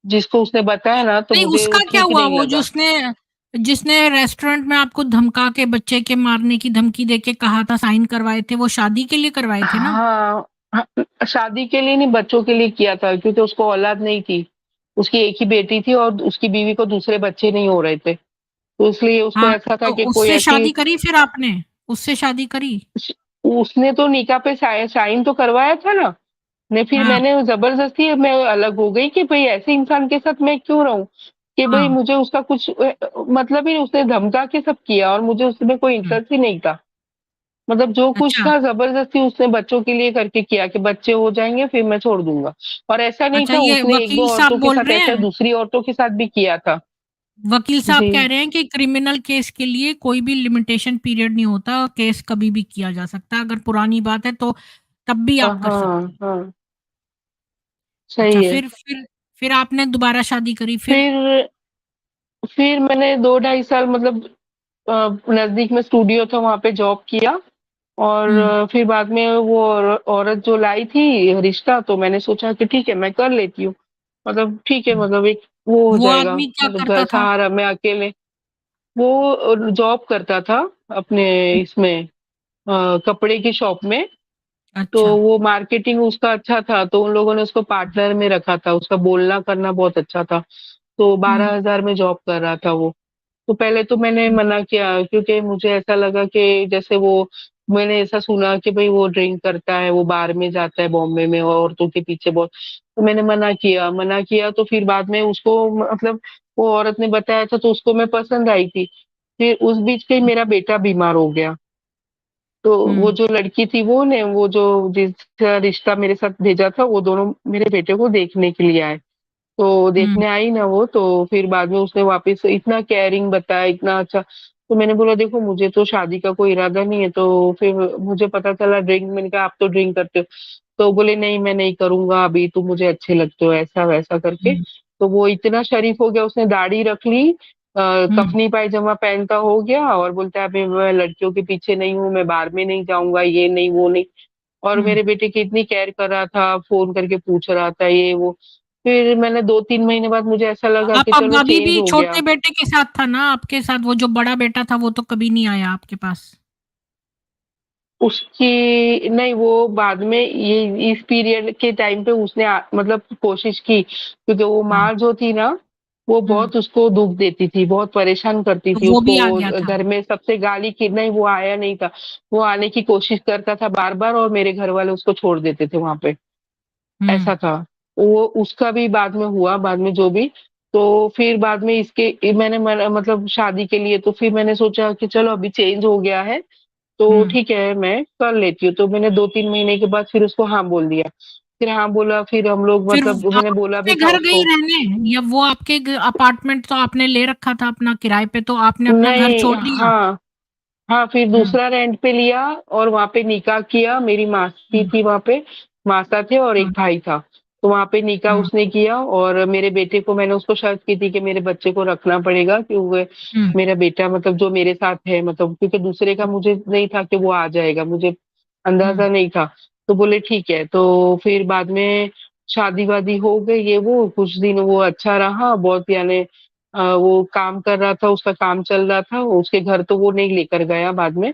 जिसको उसने बताया ना, तो नहीं, मुझे वो उसका क्या ठीक हुआ, नहीं वो लगा। जिसने जिसने रेस्टोरेंट में आपको धमका के बच्चे के मारने की धमकी देके कहा था साइन करवाए थे, वो शादी के लिए करवाए थे ना? हाँ, शादी के लिए नहीं, बच्चों के लिए किया था, क्योंकि उसको औलाद नहीं थी। उसकी एक ही बेटी थी और उसकी बीवी को दूसरे बच्चे नहीं हो रहे थे। तो इसलिए उसको हाँ, ऐसा था तो कि कोई उससे ऐसी, शादी करी फिर आपने? उससे शादी करी? उसने तो निकाह पे साइन तो करवाया था ना। ने फिर हाँ, मैंने जबरदस्ती मैं अलग हो गई कि भाई ऐसे इंसान के साथ मैं क्यों रहूं, कि भाई हाँ। मुझे उसका कुछ मतलब ही, उसने धमका के सब किया और मुझे उसमें कोई हुँ, इंटरेस्ट ही नहीं था। मतलब जो कुछ अच्छा, था जबरदस्ती उसने बच्चों के लिए करके किया कि बच्चे हो जाएंगे फिर मैं छोड़ दूंगा। और ऐसा नहीं अच्छा, था, ये उसने एक दो वकील औरतों साहब के बोल साथ रहे ऐसा हैं, दूसरी औरतों के साथ भी किया था। वकील साहब कह जी। रहे हैं कि क्रिमिनल केस के लिए कोई भी लिमिटेशन पीरियड नहीं होता, केस कभी भी किया जा सकता है, अगर पुरानी बात है तो तब भी आप कर सकते हाँ हैं। हाँ, अच्छा, सही है। फिर आपने दोबारा शादी करी फिर? फिर फिर मैंने 2 ढाई साल मतलब नजदीक में स्टूडियो था वहां पे जॉब किया। और हुँ, फिर बाद में वो औरत जो लाई थी रिश्ता, तो मैंने सोचा कि ठीक है मैं कर लेती हूँ, मतलब ठीक है, हुँ। मतलब एक वो हो वो जाएगा, आदमी क्या मतलब घर करता था? सहारा मैं अकेले। वो जॉब करता था अपने हुँ, इसमें कपड़े की शॉप में। तो अच्छा। वो मार्केटिंग उसका अच्छा था, तो उन लोगों ने उसको पार्टनर में रखा था, उसका बोलना करना बहुत अच्छा था। तो हुँ, 12,000 में जॉब कर रहा था वो। तो पहले तो मैंने हुँ, मना किया, क्योंकि मुझे ऐसा लगा कि जैसे वो, मैंने ऐसा सुना कि भाई वो ड्रिंक करता है, वो बार में जाता है बॉम्बे में और औरतों के पीछे बहुत। तो मैंने मना किया तो फिर बाद में उसको मतलब वो औरत ने बताया था, तो उसको मैं पसंद आई थी। फिर उस बीच के हुँ, मेरा बेटा बीमार हो गया। तो वो हुँ, जो लड़की थी वो ने वो जो जिसका रिश्ता मेरे साथ भेजा था, वो दोनों मेरे बेटे को देखने के लिए आए। तो हुँ, देखने आई ना वो, तो फिर बाद में उसने वापस इतना केयरिंग बताया, इतना अच्छा। तो मैंने बोला देखो मुझे तो शादी का कोई इरादा नहीं है, तो फिर मुझे पता चला ड्रिंक, मैंने कहा आप तो ड्रिंक करते हो। तो बोले नहीं मैं नहीं करूंगा अभी, तुम मुझे अच्छे लगते हो, ऐसा वैसा करके। हुँ, तो वो इतना शरीफ हो गया, उसने दाढ़ी रख ली, हुँ, कफनी पायजामा पहनता हो गया और बोलता है अभी मैं लड़कियों के पीछे नहीं हूँ, मैं बार में नहीं जाऊंगा, ये नहीं वो नहीं। और हुँ। मेरे बेटे की इतनी केयर कर रहा था, फ़ोन करके पूछ रहा था ये वो। फिर मैंने 2-3 महीने बाद मुझे ऐसा लगा कि आप अब चलो अभी चेंज भी हो छोटे गया। बेटे के साथ था ना आपके साथ? वो जो बड़ा बेटा था वो तो कभी नहीं आया आपके पास? उसकी नहीं, वो बाद में ये इस पीरियड के टाइम पे उसने मतलब कोशिश की, क्योंकि वो हाँ, माँ जो थी ना, वो हुँ, बहुत उसको दुःख देती थी, बहुत परेशान करती तो थी वो उसको, भी आ गया वो था? घर में सबसे गाली की नहीं, वो आया नहीं था। वो आने की कोशिश करता था बार-बार और मेरे घर वाले उसको छोड़ देते थे वहाँ पे। हुँ, ऐसा था। वो उसका भी बाद में हुआ, बाद में जो भी। तो फिर बाद में मैंने मतलब शादी के लिए, तो फिर मैंने सोचा कि चलो अभी चेंज हो गया है, तो हुँ। ठीक है मैं कर लेती हूँ। तो मैंने 2-3 महीने के बाद फिर उसको हाँ बोल दिया। फिर हाँ बोला, फिर हम लोग फिर मतलब मैंने आप बोला उसके भी था घर गई उसको। रहने, या वो आपके अपार्टमेंट तो आपने ले रखा था अपना किराए पे, तो आपने अपना घर नहीं, छोड़ दिया? हाँ, हाँ, फिर हुँ, दूसरा रेंट पे लिया और वहाँ पे निकाह किया। मेरी मासी हुँ, थी वहाँ पे, मासा थे और एक हुँ, भाई था। तो वहाँ पे निकाह हुँ, उसने किया और मेरे बेटे को मैंने उसको शर्त की थी कि मेरे बच्चे को रखना पड़ेगा, क्योंकि हुँ, मेरा बेटा मतलब जो मेरे साथ है, मतलब क्योंकि दूसरे का मुझे नहीं था कि वो आ जाएगा, मुझे हुँ, अंदाज़ा नहीं था। तो बोले ठीक है, तो फिर बाद में शादी-वादी हो गई ये वो, कुछ दिन वो अच्छा रहा बहुत, यानी वो काम कर रहा था, उसका काम चल रहा था, उसके घर तो वो नहीं लेकर गया बाद में,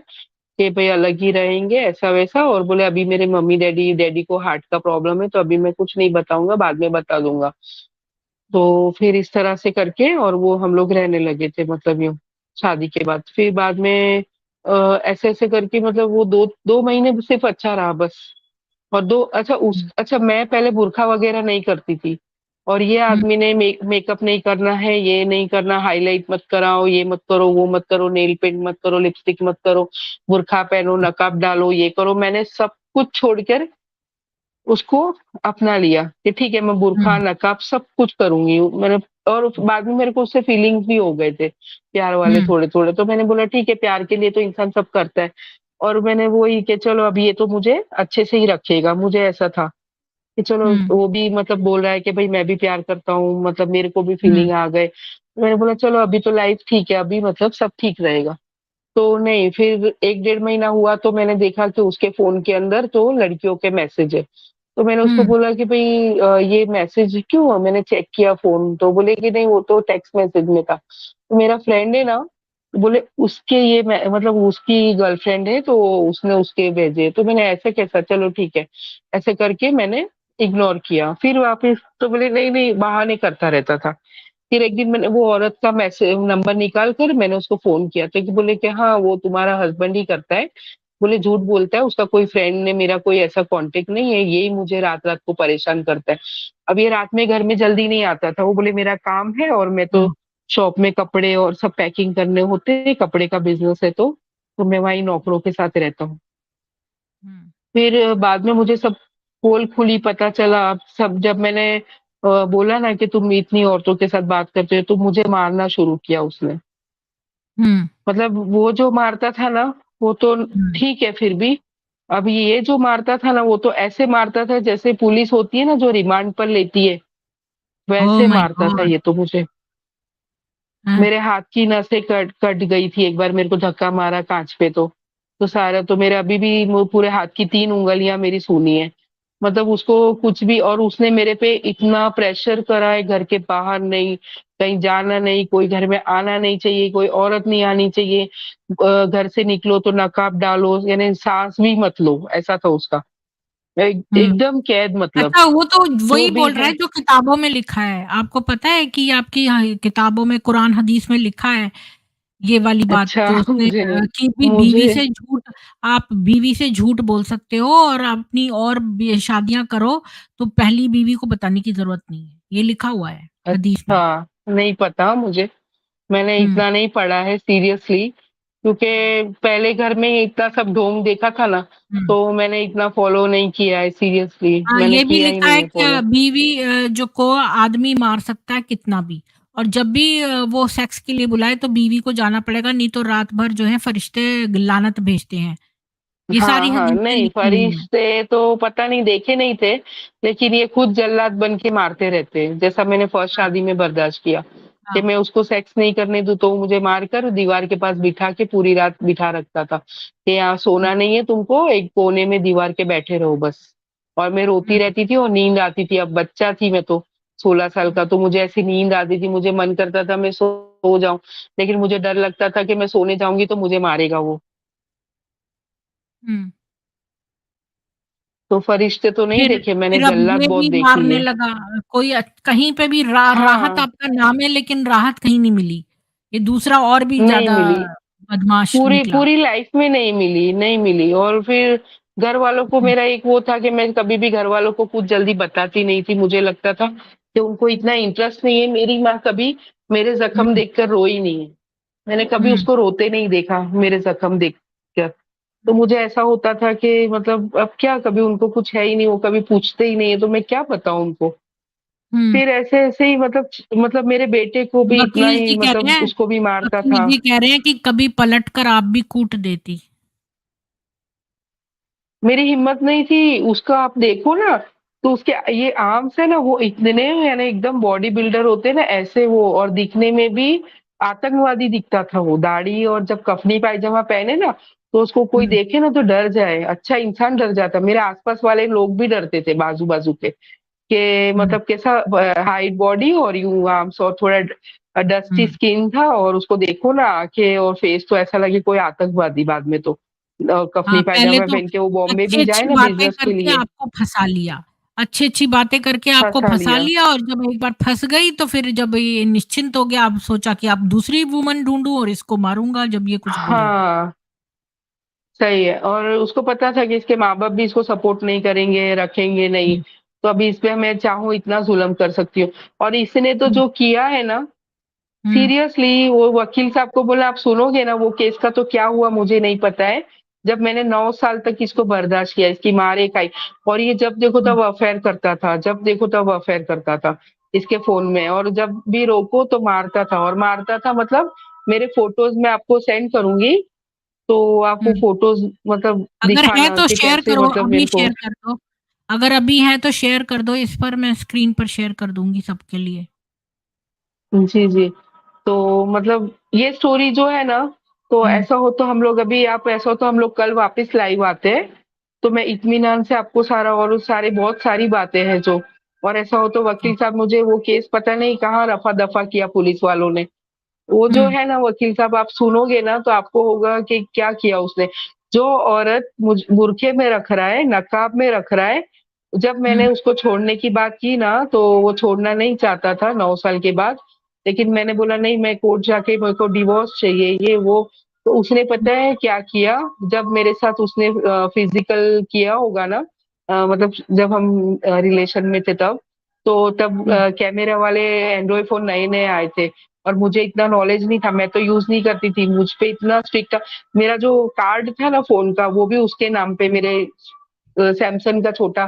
कि भई अलग ही रहेंगे ऐसा-वैसा, और बोले अभी मेरे मम्मी-डैडी डैडी को हार्ट का प्रॉब्लम है, तो अभी मैं कुछ नहीं बताऊँगा, बाद में बता दूँगा। तो फिर इस तरह से करके और वो हम लोग रहने लगे थे, मतलब यूँ, शादी के बाद। फिर बाद में ऐसे-ऐसे करके मतलब वो 2 महीने सिर्फ़ अच्छा रहा बस। और 2 अच्छा हुँ, अच्छा मैं पहले बुर्का वग़ैरह नहीं करती थी, और ये हुँ, आदमी ने मेकअप नहीं करना है, ये नहीं करना, हाइलाइट मत कराओ, ये मत करो, वो मत करो, नेल पेंट मत करो, लिपस्टिक मत करो, बुर्का पहनो, नकाब डालो, ये करो। मैंने सब कुछ छोड़कर उसको अपना लिया कि ठीक है मैं बुर्का, हुँ, नकाब सब कुछ करूँगी। मैंने और बाद में मेरे को उससे फीलिंग्स भी हो गए थे, प्यार वाले हुँ। थोड़े-थोड़े। तो मैंने बोला ठीक है प्यार के लिए तो इंसान सब करता है। और मैंने वही कि चलो अब ये तो मुझे अच्छे से ही रखेगा, मुझे ऐसा था। कि चलो हुँ, वो भी मतलब बोल रहा है कि भई मैं भी प्यार करता हूँ, मतलब मेरे को भी हुँ, फीलिंग आ गए। मैंने बोला चलो अभी तो लाइफ ठीक है, अभी मतलब सब ठीक रहेगा। तो नहीं, फिर 1 डेढ़ महीना हुआ तो मैंने देखा कि उसके फ़ोन के अंदर तो लड़कियों के मैसेज है। तो मैंने उसको हुँ, बोला कि भई ये मैसेज क्यों? मैंने चेक किया फ़ोन तो बोले कि नहीं वो तो टेक्स्ट मैसेज में था। तो मेरा फ्रेंड है ना, बोले उसके ये मैं मतलब उसकी गर्लफ्रेंड है तो उसने उसके भेजे। तो मैंने ऐसे कैसा? चलो ठीक है। ऐसे करके मैंने इग्नोर किया। फिर वापस तो बोले नहीं-नहीं बहाने करता रहता था। फिर एक दिन मैंने वो औरत का नंबर निकाल कर मैंने उसको फ़ोन किया तो कि बोले कि हाँ, वो तुम्हारा हस्बैंड ही करता है। बोले झूठ बोलता है, उसका कोई फ्रेंड ने मेरा कोई ऐसा कॉन्टैक्ट नहीं है, यही मुझे रात-रात को परेशान करता है। अब ये रात में घर में जल्दी नहीं आता था, वो बोले मेरा काम है और मैं तो हुँ, शॉप शॉप में कपड़े और सब पैकिंग करने होते हैं, कपड़े का बिज़नेस है तो मैं वहीं नौकरों के साथ रहता हूँ। हुँ, फिर बाद में मुझे सब पोल-खुली पता चला, सब जब मैंने बोला ना कि तुम इतनी औरतों के साथ बात करते हो, तो मुझे मारना शुरू किया उसने। हुँ, मतलब वो जो मारता था ना, वो तो हुँ। ठीक है फिर भी, अब ये जो मारता था ना, वो तो ऐसे मारता था जैसे पुलिस होती है ना जो रिमांड पर लेती है, ओह वैसे माय मारता था गॉड! ये तो मुझे। हैं? मेरे हाथ की नसें कट कट गई थी, एक बार मेरे को धक्का मारा काँच पे तो सारा तो मेरे अभी भी वो पूरे हाथ की 3 उँगलियाँ मेरी सूनी हैं। मतलब उसको कुछ भी और उसने मेरे पे इतना प्रेशर करा है घर के बाहर नहीं, कहीं जाना नहीं, कोई घर में आना नहीं चाहिए, कोई औरत नहीं आनी चाहिए। घर से निकलो तो नकाब डालो, यानी साँस भी मत लो, ऐसा था उसका। हुँ। एकदम कैद मतलब, अच्छा वो तो जो वही भी बोल रहा है है जो किताबों में लिखा है। आपको पता है कि आपकी किताबों में कुरान हदीस में लिखा है ये वाली बात अच्छा जो उसने मुझे नहीं कि भी बीवी मुझे से झूठ आप बीवी से झूठ बोल सकते हो और अपनी और बे शादियाँ करो तो पहली बीवी को बताने की ज़रूरत नहीं है। ये लिखा हुआ है हदीस में। अच्छा, नहीं पता मुझे। मैंने हुँ, इतना नहीं पढ़ा है सीरियसली क्योंकि पहले घर में इतना सब ढोंग देखा था ना, हुँ। तो मैंने इतना फ़ॉलो नहीं किया है सीरियसली, हाँ, मैंने ये भी किया ही लिखा नहीं है है कि फ़ॉलो। बीवी जो को आदमी मार सकता है कितना भी और जब भी वो सेक्स के लिए बुलाए तो बीवी को जाना पड़ेगा नहीं तो रात भर जो है फरिश्ते लानत भेजते हैं। ये हाँ, सारी हाँ, हदीसें नहीं लिखी हुई हैं। फरिश्ते तो पता नहीं देखे नहीं थे, लेकिन ये खुद जल्लाद बन के मारते रहते हैं, जैसा मैंने फर्स्ट हाँ, शादी में बर्दाश्त किया, कि हाँ। मैं उसको सेक्स नहीं करने दूँ तो वो मुझे मारकर दीवार के पास बिठा के पूरी रात बिठा रखता था, कि यहाँ हुँ, सोना नहीं है तुमको, एक कोने में दीवार के बैठे रहो बस। और मैं रोती हुँ, रहती थी और नींद आती थी, अब बच्चा थी मैं तो, 16 साल का, हुँ, तो मुझे ऐसी नींद आती थी, मुझे मन करता था मैं सो जाऊँ, लेकिन मुझे डर लगता था कि मैं सोने जाऊँगी तो मुझे मारेगा वो। हुँ। तो फरिश्ते तो नहीं देखे, मैंने फिर अब जल्लाद ये बहुत भी देखी मारने है। लगा कोई कहीं पे भी राहत हाँ, आपका नाम है लेकिन राहत कहीं नहीं मिली। ये दूसरा और भी नहीं ज़्यादा मिली। बदमाश पूरी निकला। पूरी लाइफ में नहीं मिली, नहीं मिली और फिर घरवालों को हुँ, मेरा एक वो था कि मैं कभी भी घरवालों को कुछ जल्दी बताती नहीं थी। मुझे लगता था कि उनको इतना इंटरेस्ट नहीं है। मेरी माँ कभी मेरे ज़ख्म हुँ, देखकर रोई नहीं है। मैंने कभी हुँ, उसको रोते नहीं देखा मेरे ज़ख्म देख कर। तो हुँ, मुझे ऐसा होता था कि मतलब अब क्या कभी उनको कुछ है ही नहीं, वो कभी पूछते ही नहीं है, तो मैं क्या बताऊँ उनको? हुँ। फिर ऐसे-ऐसे ही मतलब मेरे बेटे को भी इतना वकील ही जी कह रहे मतलब हैं उसको भी मारता वकील था। जी कह रहे हैं कि कभी पलट कर आप भी कूट देती। मेरी हिम्मत नहीं थी, उसका आप देखो ना, तो उसके ये आर्म्स है ना वो इतने यानी एकदम बॉडी बिल्डर होते हैं ना ऐसे वो और दिखने में भी आतंकवादी दिखता था वो, दाढ़ी और जब कफनी पायजामा पहने ना, तो उसको कोई हुँ, देखे ना तो डर जाए, अच्छा इंसान डर जाता। मेरे आस-पास वाले लोग भी डरते थे बाजू-बाजू के, कि हुँ, मतलब कैसा हाइट बॉडी और यूँ आर्म्स और थोड़ा डस्टी हुँ। स्किन था और उसको देखो ना आँखें और फेस तो ऐसा लगे कोई आतंकवादी बाद में तो। हाँ, कफनी पहले पायजामा तो पहन के वो बॉम्बे भी जाए अच्छी-अच्छी ना बातें बिज़नेस के करके लिए, आपको फँसा लिया। अच्छी-अच्छी बातें करके आपको फँसा फँसा लिया। लिया और जब एक बार फँस गई तो फिर जब ये निश्चिंत हो गया, अब सोचा कि अब दूसरी वुमन ढूँढूँ और इसको मारूँगा जब ये कुछ बोलेगा। हाँ, सही है और उसको पता था कि इसके माँ-बाप भी इसको सपोर्ट नहीं करेंगे, रखेंगे नहीं, हुँ, तो अभी इस पे मैं चाहूँ इतना ज़ुल्म कर सकती हूँ और इसने तो हुँ, जो किया है ना हुँ, सीरियसली वो वकील साहब को बोला आप सुनोगे ना वो केस का तो क्या हुआ मुझे नहीं पता है। जब मैंने 9 साल तक इसको बर्दाश्त किया, इसकी मार खाई और ये जब देखो हुँ, तब अफ़ेयर करता था, जब देखो तब अफ़ेयर करता था, इसके फ़ोन में और जब भी रोको तो मारता था और मारता था मतलब मेरे फ़ोटोज़ मैं आपको सेंड करूँगी, तो आप वो हुँ। फ़ोटोज़ मतलब अगर है दिखाना तो कि शेयर कैसे करो, मतलब अभी मेरे को शेयर कर दो। अगर अभी है तो शेयर कर दो इस पर, मैं स्क्रीन पर शेयर कर दूँगी सबके लिए। जी, जी। तो मतलब ये स्टोरी जो है ना, तो हुँ, ऐसा हो तो हम लोग अभी आप ऐसा हो तो हम लोग कल वापस लाइव आते हैं, तो मैं इत्मीनान से आपको सारा और सारे बहुत सारी बातें हैं जो, और ऐसा हो तो जी। वकील साहब मुझे वो केस पता नहीं कहाँ रफ़ा-दफ़ा किया पुलिस वालों ने। वो जो हुँ, है ना वकील साहब आप सुनोगे ना तो आपको होगा कि क्या किया उसने। जो औरत बुरखे में रख रहा है, नकाब में रख रहा है, जब मैंने हुँ, उसको छोड़ने की बात की ना तो वो छोड़ना नहीं चाहता था 9 साल के बाद। लेकिन मैंने बोला नहीं मैं कोर्ट जाके मेरे को डिवोर्स चाहिए ये वो, तो उसने हुँ, पता है क्या किया, जब मेरे साथ उसने फिज़िकल किया होगा ना, मतलब जब हम रिलेशन में थे तब, तो तब हुँ, कैमरा वाले एंड्रॉइड फ़ोन नए-नए आए थे। और मुझे इतना नॉलेज नहीं था, मैं तो यूज़ नहीं करती थी, मुझ पे इतना स्ट्रिक्ट था। मेरा जो कार्ड था ना फ़ोन का, वो भी उसके नाम पे मेरे सैमसंग का छोटा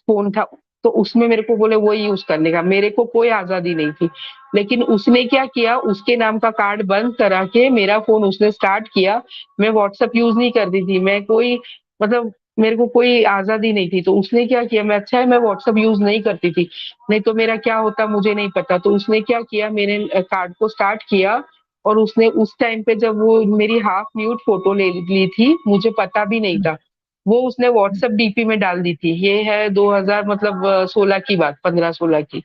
फ़ोन था, तो उसमें मेरे को बोले वही यूज़ करने का, मेरे को कोई आज़ादी नहीं थी। लेकिन उसने क्या किया, उसके नाम का कार्ड बंद करा के मेरा फ़ोन उसने स्टार्ट किया, मैं व्हाट्सएप यूज़ नहीं करती थी, मैं कोई मतलब मेरे को कोई आज़ादी नहीं थी, तो उसने क्या किया मैं अच्छा है मैं व्हाट्सएप यूज़ नहीं करती थी, नहीं तो मेरा क्या होता मुझे नहीं पता। तो उसने क्या किया मेरे कार्ड को स्टार्ट किया और उसने उस टाइम पे जब वो मेरी हाफ न्यूड फ़ोटो ले ली थी, मुझे पता भी नहीं हुँ, था। वो उसने हुँ, व्हाट्सएप डीपी में डाल दी थी। ये है 2000 मतलब 16 की बात, 15-16 की।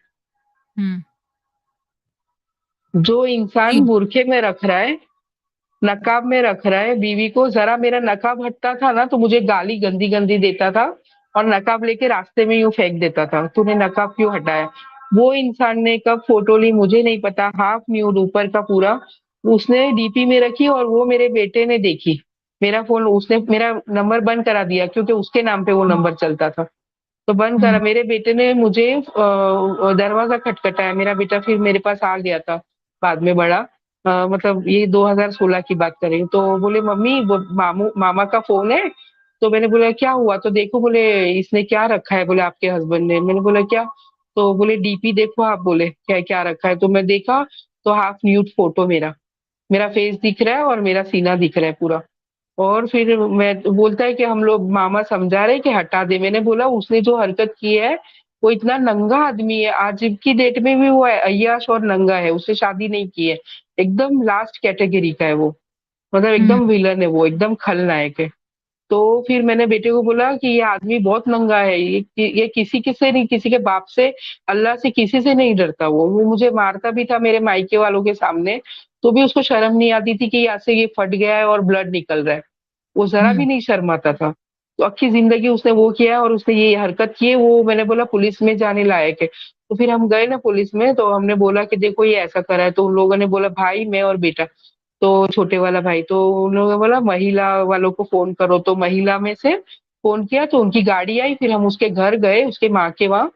हुँ, जो इंसान जी, बुरखे में रख रहा है, नकाब में रख रहा है बीवी को, ज़रा मेरा नकाब हटता था ना तो मुझे गाली गंदी-गंदी देता था और नकाब लेके रास्ते में यूँ फेंक देता था, तूने नकाब क्यों हटाया? वो इंसान ने कब फ़ोटो ली मुझे नहीं पता, हाफ न्यूड ऊपर का पूरा, उसने डीपी में रखी और वो मेरे बेटे ने देखी। मेरा फ़ोन उसने मेरा नंबर बंद करा दिया क्योंकि उसके नाम पे वो हुँ, नंबर चलता था। तो बंद करा, हुँ, मेरे बेटे ने मुझे दरवाज़ा खटखटाया, मेरा बेटा फिर मेरे पास आ गया था, बाद में बड़ा। मतलब ये 2016 की बात कर रही हूँ, तो बोले मम्मी वो मामा का फ़ोन है, तो मैंने बोला क्या हुआ? तो देखो बोले इसने क्या रखा है बोले आपके हस्बैंड ने, मैंने बोला क्या? तो बोले डीपी देखो आप बोले, क्या-क्या रखा है? तो मैं देखा, तो हाफ न्यूड फ़ोटो मेरा, मेरा फेस दिख रहा है और मेरा सीना दिख रहा है पूरा। और फिर मैं बोलता है कि हम लोग मामा समझा रहे हैं कि हटा दे। मैंने बोला उसने जो हरकत की है, वो इतना नंगा आदमी है, आज की डेट में भी वो अय्याश और नंगा है, उसने शादी नहीं की है। एकदम लास्ट कैटेगरी का है वो, मतलब हुँ, एकदम विलेन है वो, एकदम खलनायक है। तो फिर मैंने बेटे को बोला कि ये आदमी बहुत नंगा है, ये किसी के से नहीं, किसी के बाप से, अल्लाह से किसी से नहीं डरता वो मुझे मारता भी था मेरे मायके वालों के सामने, तो भी उसको शर्म नहीं आती थी कि यहाँ से ये फट गया है और ब्लड निकल रहा है। वो ज़रा भी हुँ, नहीं शर्माता था। तो आखिरी ज़िंदगी उसने वो किया और उसने ये हरकत की है, वो मैंने बोला पुलिस में जाने लायक है। तो फिर हम गए ना पुलिस में, तो हमने बोला कि देखो ये ऐसा करा है, तो उन लोगों ने बोला भाई, मैं और बेटा, तो छोटे वाला भाई, तो उन लोगों ने बोला महिला वालों को फ़ोन करो, तो महिला में से फ़ोन किया तो उनकी गाड़ी आई, फिर हम उसके घर गए, उसके माँ के वहाँ।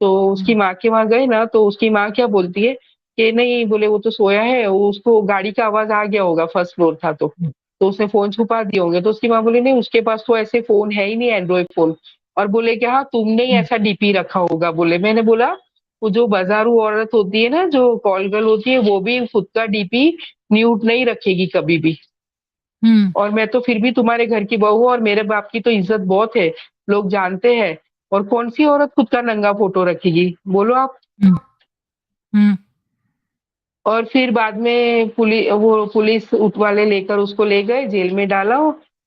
तो उसकी हुँ, माँ के वहाँ गए ना, तो उसकी माँ क्या बोलती है कि नहीं बोले वो तो सोया है, वो उसको गाड़ी का आवाज़ आ गया होगा, फर्स्ट फ्लोर था तो। हुँ, तो उसने फ़ोन छुपा दिए होंगे, तो उसकी माँ बोली नहीं उसके पास तो ऐसे फ़ोन है ही नहीं एंड्रॉइड फ़ोन। और बोले कि हाँ, तुमने ही हुँ, ऐसा डीपी रखा होगा बोले। मैंने बोला वो जो बाज़ारू औरत होती है ना, जो कॉल गर्ल होती है, वो भी खुद का डीपी न्यूड नहीं रखेगी कभी भी। हुँ, और मैं तो फिर भी तुम्हारे घर की बहू हूँ और मेरे बाप की तो इज़्ज़त बहुत है, लोग जानते हैं। और कौन-सी औरत खुद का नंगा फ़ोटो रखेगी? बोलो आप। हुँ, हुँ, और फिर बाद में वो पुलिस वाले लेकर उसको ले गए, जेल में डाला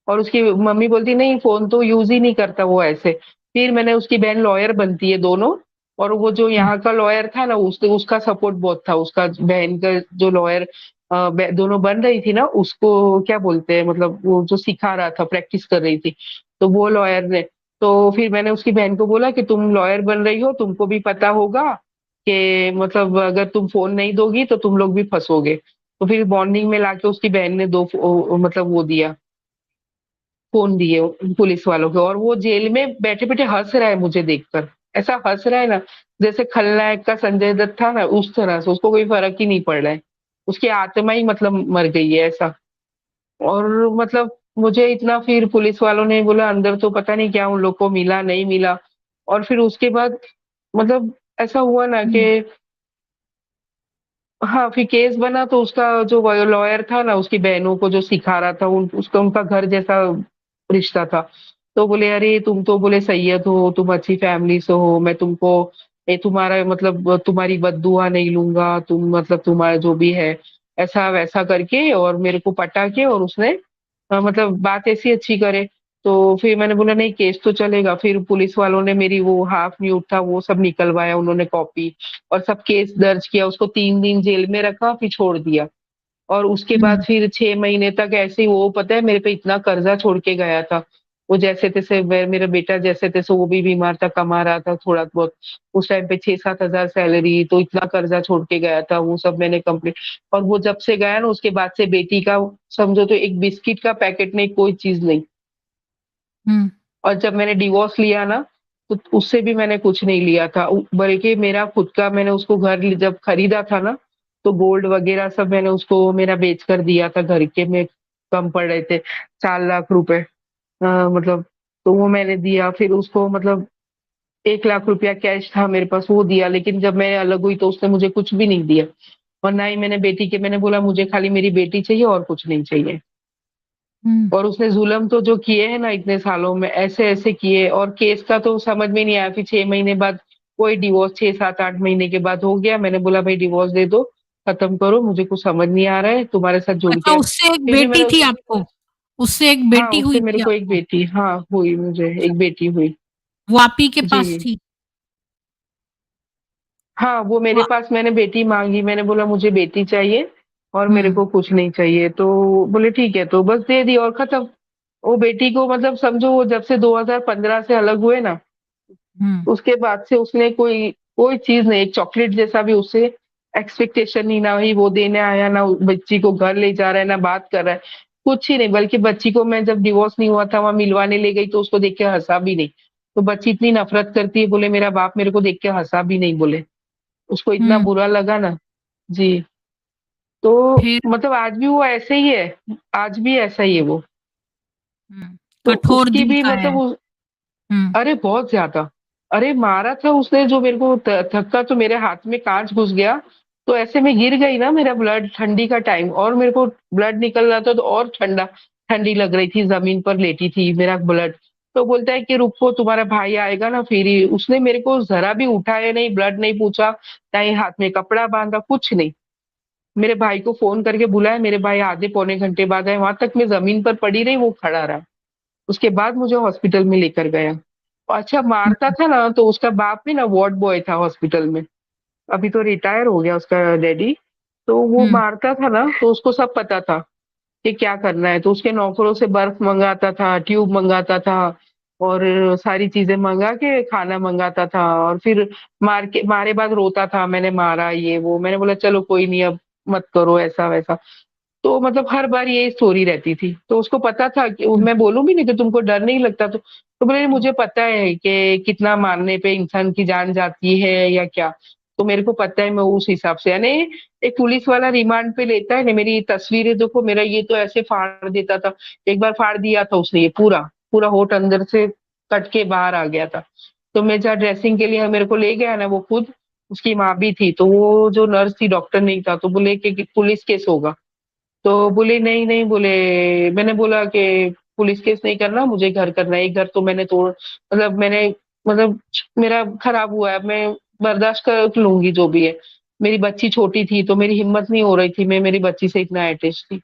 और उसकी मम्मी बोलती नहीं फ़ोन तो यूज़ ही नहीं करता वो ऐसे। फिर मैंने उसकी बहन लॉयर बनती है दोनों, और वो जो हुँ, यहाँ का लॉयर था ना उसका सपोर्ट बहुत था, उसका बहन का जो लॉयर दोनों बन रही थी ना, उसको क्या बोलते हैं मतलब वो जो सिखा रहा था, प्रैक्टिस कर रही थी, तो वो लॉयर ने। तो फिर मैंने उसकी बहन को बोला कि तुम लॉयर बन रही हो, तुमको भी पता होगा कि मतलब अगर तुम फ़ोन नहीं दोगी तो तुम लोग भी फँसोगे। तो फिर मॉर्निंग में लाके उसकी बहन ने 2 मतलब वो दिया, फ़ोन दिए पुलिस वालों को, और वो जेल में बैठे-बैठे हँस रहा है मुझे देखकर। ऐसा हँस रहा है ना, जैसे खलनायक का संजय दत्त था ना, उस तरह से उसको कोई फ़र्क ही नहीं पड़ रहा है। उसकी आत्मा ही मतलब मर गई है ऐसा। और मतलब मुझे इतना फिर पुलिस वालों ने बोला अंदर तो पता नहीं क्या उन लोग को मिला, नहीं मिला। और फिर उसके बाद मतलब ऐसा हुआ ना कि हुँ, हाँ, फिर केस बना तो उसका जो लॉयर था ना, उसकी बहनों को जो सिखा रहा था, उसका उनका घर जैसा रिश्ता था। तो बोले अरे तुम तो बोले सैयद हो, तुम अच्छी फैमिली से हो, मैं तुमको तुम्हारा मतलब तुम्हारी बददुआ नहीं लूंगा, तुम मतलब तुम्हारा जो भी है ऐसा वैसा करके और मेरे को पटा के और उसने मतलब बात ऐसी अच्छी करे। तो फिर मैंने बोला नहीं केस तो चलेगा। फिर पुलिस वालों ने मेरी वो हाफ म्यूट था वो सब निकलवाया उन्होंने कॉपी, और सब केस दर्ज किया, उसको 3 दिन जेल में रखा फिर छोड़ दिया। और उसके बाद हुँ, फिर 6 महीने तक ऐसे ही वो पता है मेरे पे इतना कर्जा छोड़ के गया था। वो जैसे तैसे मेरा बेटा जैसे तैसे वो भी बीमार था, कमा रहा था थोड़ा बहुत। उस टाइम पे 6-7 हजार सैलरी, तो इतना कर्जा छोड़ के गया था, वो सब मैंने कंप्लीट। और वो जब से गया ना उसके बाद से बेटी का समझो तो एक बिस्किट का पैकेट नहीं, कोई चीज नहीं। हुँ, और जब मैंने डिवोर्स लिया ना, तो उससे भी मैंने कुछ नहीं लिया था। बल्कि मेरा खुद का मैंने उसको जब खरीदा था ना, तो गोल्ड वगैरह सब मैंने उसको मेरा बेच कर दिया था, घर के में कम पड़ रहे थे 4 लाख रुपए। मतलब तो वो मैंने दिया फिर उसको, मतलब 1 लाख रुपया कैश था मेरे पास वो दिया। लेकिन जब मैं अलग हुई तो उसने मुझे कुछ भी नहीं दिया। और ना ही मैंने बेटी के, मैंने बोला मुझे खाली मेरी बेटी चाहिए और कुछ नहीं चाहिए। हुँ। और उसने जुल्म तो जो किए हैं ना इतने सालों में, ऐसे-ऐसे किए। और केस का तो समझ में नहीं आया। फिर 6 महीने बाद कोई डिवोर्स, 6, 7, 8 महीने के बाद हो गया। मैंने बोला भई डिवोर्स दे दो, खत्म करो, मुझे कुछ समझ नहीं आ रहा है, तुम्हारे साथ जुड़ अच्छा के उससे एक फिर भी मैंने बेटी थी उस आपको? उससे एक हाँ, बेटी उससे हुई मेरे थी को एक आपको? बेटी, हाँ, हुई, मुझे अच्छा, एक बेटी हुई। वो आप ही के पास जी। थी? हाँ, वो मेरे वो पास मैंने बेटी माँगी, मैंने बोला मुझे बेटी चाहिए और मेरे हुँ, को कुछ नहीं चाहिए। तो बोले ठीक है, तो बस दे दी और खत्म। वो बेटी को मतलब समझो वो जब से 2015 से अलग हुए ना, हुँ, उसके बाद से उसने कोई कोई चीज़ नहीं, एक चॉकलेट जैसा भी उससे एक्सपेक्टेशन नहीं, ना ही वो देने आया, ना बच्ची को घर ले जा रहा है, ना बात कर रहा है, कुछ ही नहीं। बल्कि बच्ची को मैं जब डिवोर्स नहीं हुआ था वहाँ मिलवाने ले गई तो उसको देख के हँसा भी नहीं। तो बच्ची इतनी नफ़रत करती है, बोले मेरा बाप मेरे को देख के हँसा भी नहीं बोले। उसको इतना हुँ, बुरा लगा ना। जी, तो फिर मतलब आज भी वो ऐसे ही है, आज भी ऐसा ही है वो। हुँ, तो कठोर उसकी दिल भी का है। मतलब हुँ, अरे बहुत ज़्यादा। अरे मारा था उसने जो मेरे को धक्का, तो मेरे हाथ में काँच घुस गया, तो ऐसे मैं गिर गई ना, मेरा ब्लड, ठंडी का टाइम और मेरे को ब्लड निकल रहा था तो और ठंडी लग रही थी, ज़मीन पर लेटी थी मेरा ब्लड। तो बोलता है कि रुको तुम्हारा भाई आएगा ना फिर ही। उसने मेरे को ज़रा भी उठाया नहीं, ब्लड नहीं पूछा, ना ही हाथ में कपड़ा बाँधा, कुछ नहीं। मेरे भाई को फ़ोन करके बुलाया, मेरे भाई आधे पौने घंटे बाद आए, वहाँ तक मैं ज़मीन पर पड़ी रही, वो खड़ा रहा। उसके बाद मुझे हॉस्पिटल में लेकर गया। अच्छा हुँ, मारता था ना तो उसका बाप भी ना वार्ड बॉय था हॉस्पिटल में। अभी तो रिटायर हो गया उसका डैडी। तो वो हुँ, मारता था ना तो उसको सब पता था कि क्या करना है। तो उसके नौकरों से बर्फ मंगाता था, ट्यूब मंगाता था और सारी चीज़ें मँगा के खाना मँगाता था। और फिर मारे बाद रोता था, मैंने मारा ये वो। मैंने बोला चलो कोई नहीं, अब मत करो ऐसा-वैसा। तो मतलब हर बार यही स्टोरी रहती थी। तो उसको पता था कि हुँ, मैं बोलूँ भी नहीं कि तुमको डर नहीं लगता, तो बोले हुँ, मुझे पता है कि कितना मारने पे इंसान की जान जाती है या क्या। तो मेरे को पता है, मैं उस हिसाब से यानी एक पुलिस वाला रिमांड पे लेता है ना, मेरी तस्वीरें देखो, मेरा ये तो ऐसे फाड़ देता था। एक बार फाड़ दिया था उसने ये पूरा, पूरा होंठ अंदर से कट के बाहर आ गया था। तो मैं जहाँ ड्रेसिंग के लिए मेरे को ले गया ना वो खुद, उसकी माँ भी थी, तो वो जो नर्स थी, डॉक्टर नहीं था, तो बोले कि पुलिस केस होगा। तो बोली नहीं, नहीं बोले। मैंने बोला कि पुलिस केस नहीं करना, मुझे घर करना है। एक घर तो मैंने तोड़ मतलब मैंने मतलब मेरा खराब हुआ है, अब मैं बर्दाश्त कर लूँगी जो भी है। मेरी बच्ची छोटी थी तो मेरी हिम्मत नहीं हो रही थी, मैं मेरी बच्ची से इतना अटैच थी।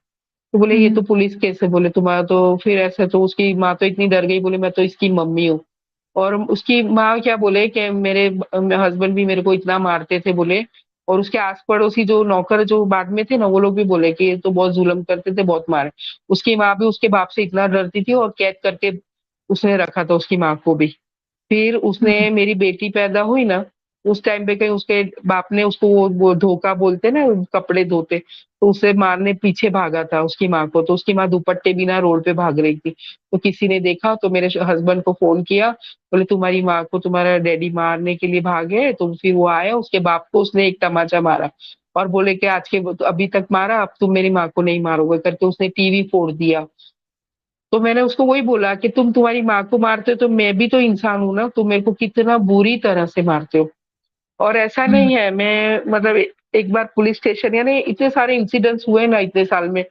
तो बोले ये तो हुँ, पुलिस केस है, बोले तुम्हारा तो फिर ऐसे। तो उसकी माँ तो इतनी डर गई, बोले मैं तो इसकी मम्मी हूँ। और उसकी माँ क्या बोले कि मेरे हस्बैंड भी मेरे को इतना मारते थे बोले। और उसके आस-पड़ोसी जो नौकर जो बाद में थे ना, वो लोग भी बोले कि ये तो बहुत जुल्म करते थे, बहुत मारे। उसकी माँ भी उसके बाप से इतना डरती थी और कैद करके उसने रखा था उसकी माँ को भी। फिर हुँ, उसने मेरी बेटी पैदा हुई ना, उस टाइम पे कहीं उसके बाप ने उसको वो धोखा बोलते हैं ना, कपड़े धोते, तो उसे मारने पीछे भागा था उसकी माँ को। तो उसकी माँ दुपट्टे बिना रोड पे भाग रही थी। तो किसी ने देखा तो मेरे हस्बैंड को फ़ोन किया, बोले तुम्हारी माँ को तुम्हारा डैडी मारने के लिए भागे हैं। तो फिर वो आया, उसके बाप को उसने एक तमाचा मारा और बोले कि आज के अभी तक मारा, अब तुम मेरी माँ को नहीं मारोगे करके उसने टीवी फोड़ दिया। तो मैंने उसको वही बोला कि तुम तुम्हारी माँ को मारते हो तो मैं भी तो इंसान हूँ ना, तुम मेरे को कितना बुरी तरह से मारते हो। और ऐसा हुँ, नहीं है, मैं मतलब एक बार पुलिस स्टेशन, यानी इतने सारे इंसिडेंट्स हुए ना इतने साल में,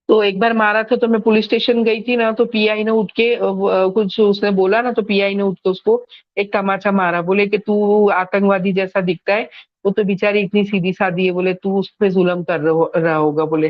तो एक बार मारा था तो मैं पुलिस स्टेशन गई थी ना, तो पीआई ने उठ के कुछ उसने बोला ना, तो पीआई ने उठ के उसको एक तमाचा मारा, बोले कि तू आतंकवादी जैसा दिखता है, वो तो बेचारी इतनी सीधी सादी है, बोले तू उस पे जुल्म कर रहा होगा, बोले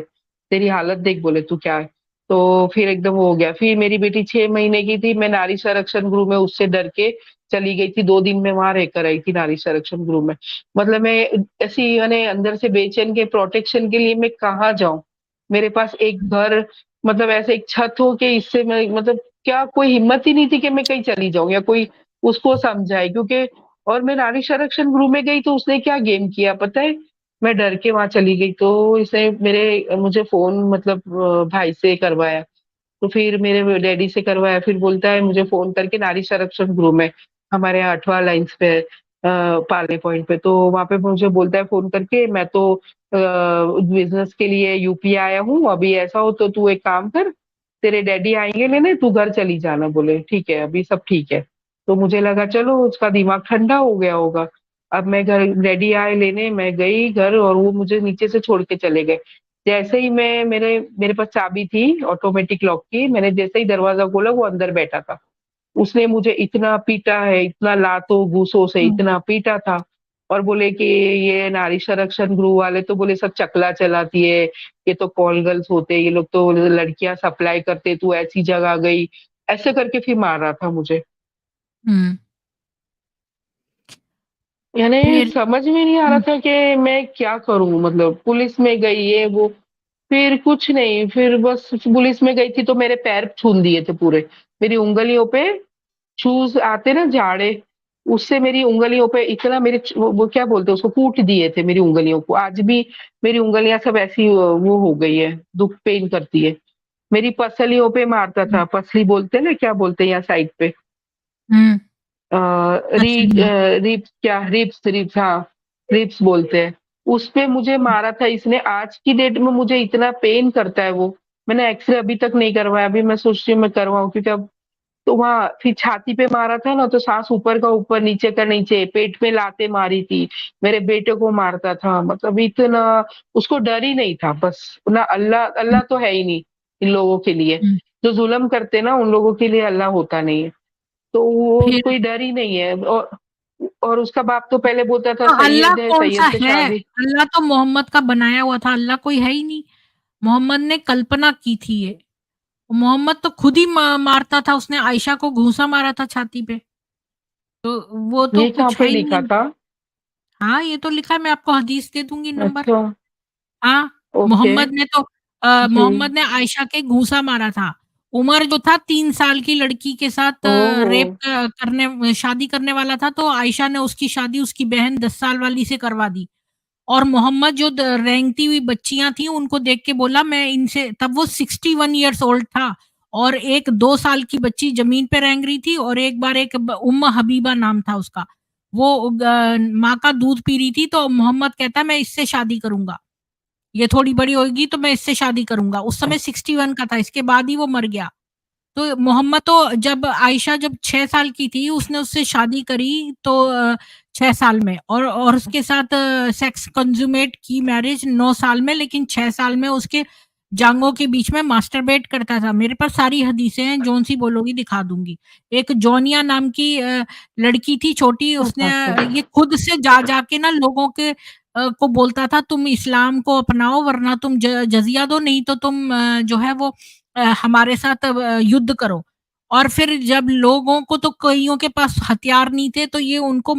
तेरी हालत देख, बोले तू क्या है। तो फिर एकदम वो हो गया। फिर मेरी बेटी 6 महीने की थी, मैं नारी संरक्षण गृह में उससे डर के चली गई थी, 2 दिन में वहां रहकर आई थी नारी संरक्षण गृह में। मतलब मैं ऐसी मैंने अंदर से बेचैन के प्रोटेक्शन के लिए मैं कहाँ जाऊं। मेरे पास एक घर, मतलब ऐसे एक छत हो के इससे मैं मतलब क्या कोई हिम्मत ही नहीं थी कि मैं कहीं चली जाऊं या कोई उसको समझाए, क्योंकि और मैं नारी संरक्षण गृह में गई तो उसने क्या गेम किया पता है। मैं डर के वहां चली गई तो इसने मेरे मुझे फोन मतलब भाई से करवाया, तो फिर मेरे डैडी से करवाया, फिर बोलता है मुझे फोन करके नारी संरक्षण गृह में, हमारे 8वां लाइन्स पे पार्ले पॉइंट पे, तो वहां पे मुझे बोलता है फोन करके, मैं तो बिजनेस के लिए यूपी आया हूँ, अभी ऐसा हो तो तू एक काम कर, तेरे डैडी आएंगे लेने, तू घर चली जाना, बोले ठीक है अभी सब ठीक है। तो मुझे लगा चलो उसका दिमाग ठंडा हो गया होगा। अब मैं घर डैडी आए लेने, मैं गई घर और वो मुझे नीचे से छोड़ के चले गए। जैसे ही मैं मेरे मेरे पास चाबी थी ऑटोमेटिक लॉक की, मैंने जैसे ही दरवाजा खोला वो अंदर बैठा था। उसने मुझे इतना पीटा है, इतना लातों घूसों से हुँ। इतना पीटा था। और बोले कि ये नारी संरक्षण गृह वाले तो बोले सब चकला चलाती है, ये तो कॉल गर्ल्स होते हैं, ये लोग तो लड़कियां सप्लाई करते, तू ऐसी जगह गई, ऐसे करके फिर मार रहा था मुझे। हुँ। यानी फिर समझ में नहीं आ रहा हुँ, था कि मैं क्या करूं, मतलब पुलिस में गई ये वो, फिर कुछ नहीं, फिर बस पुलिस में गई थी तो मेरे पैर छून दिए थे पूरे, मेरी उंगलियों पे शूज आते ना झाड़े, उससे मेरी उंगलियों पे इतना मेरे वो क्या बोलते हैं उसको, कूट दिए थे मेरी उंगलियों को, आज भी मेरी उंगलियां सब ऐसी वो हो गई है, दुख पेन करती है। मेरी पसलियों पे मारता हुँ, था, पसली बोलते हैं ना, क्या बोलते हैं यहाँ साइड पे, हुँ, मछलियों रिप्स, क्या रिप्स, रिप्स, हाँ रिप्स बोलते हैं। उस पे मुझे मारा था इसने, आज की डेट में मुझे इतना पेन करता है वो। मैंने एक्सरे अभी तक नहीं करवाया, अभी मैं सोच रही हूँ मैं करवाऊं, क्योंकि अब तो वहाँ फिर छाती पे मारा था ना, तो सांस ऊपर का ऊपर नीचे का नीचे, पेट में लाते मारी थी, मेरे बेटे को मारता था, मतलब इतना उसको डर ही नहीं था बस ना। अल्लाह हुँ, अल्लाह तो है ही नहीं इन लोगों के लिए, हुँ। जो जुल्म करते ना उन लोगों के लिए अल्लाह होता नहीं है। तो वो फिर कोई डर ही नहीं है। और उसका बाप तो पहले बोलता था तो अल्लाह सैयद है, कौन-सा सैयद से है? शादी। अल्लाह तो मोहम्मद का बनाया हुआ था, अल्लाह कोई है ही नहीं। मोहम्मद ने कल्पना की थी ये। मोहम्मद तो खुद ही मारता था, उसने आयशा को घूँसा मारा था छाती पे। तो वो तो ये कहाँ कुछ पे है ही लिखा नहीं। था? हाँ, ये तो लिखा है, मैं आपको हदीस दे दूँगी नंबर। अच्छा। हाँ, ओके। जी। मोहम्मद ने आयशा के घूँसा मारा था। उमर जो था 3 साल की लड़की के साथ ओहो। रेप करने शादी करने वाला था, तो आयशा ने उसकी शादी उसकी बहन 10 साल वाली से करवा दी। और मोहम्मद जो रेंगती हुई बच्चियां थी उनको देख के बोला मैं इनसे, तब वो 61 इयर्स ओल्ड था, और एक 2 साल की बच्ची जमीन पे रेंग रही थी, और एक बार एक उम्म हबीबा नाम था उसका, वो माँ का दूध पी रही थी, तो मोहम्मद कहता है मैं इससे शादी करूंगा, ये थोड़ी बड़ी होगी तो मैं इससे शादी करूंगा। उस समय 61 का था, इसके बाद ही वो मर गया। तो मोहम्मद तो जब आयशा जब 6 साल की थी, उसने उससे शादी करी, तो 6 साल में, और उसके साथ सेक्स कंज्यूमेट की मैरिज 9 साल में, लेकिन 6 साल में उसके जाँघों के बीच में मास्टरबेट करता था। मेरे पास सारी हदीसें हैं, जौन-सी बोलोगी दिखा दूँगी। एक जोनिया नाम की लड़की थी छोटी, उसने ये खुद से जा के ना लोगों के को बोलता था तुम इस्लाम को अपनाओ, वरना तुम जज़िया दो, नहीं तो तुम जो है वो हमारे साथ युद्ध करो। और फिर जब लोगों को तो कइयों के पास हथियार नहीं थे, तो ये उनको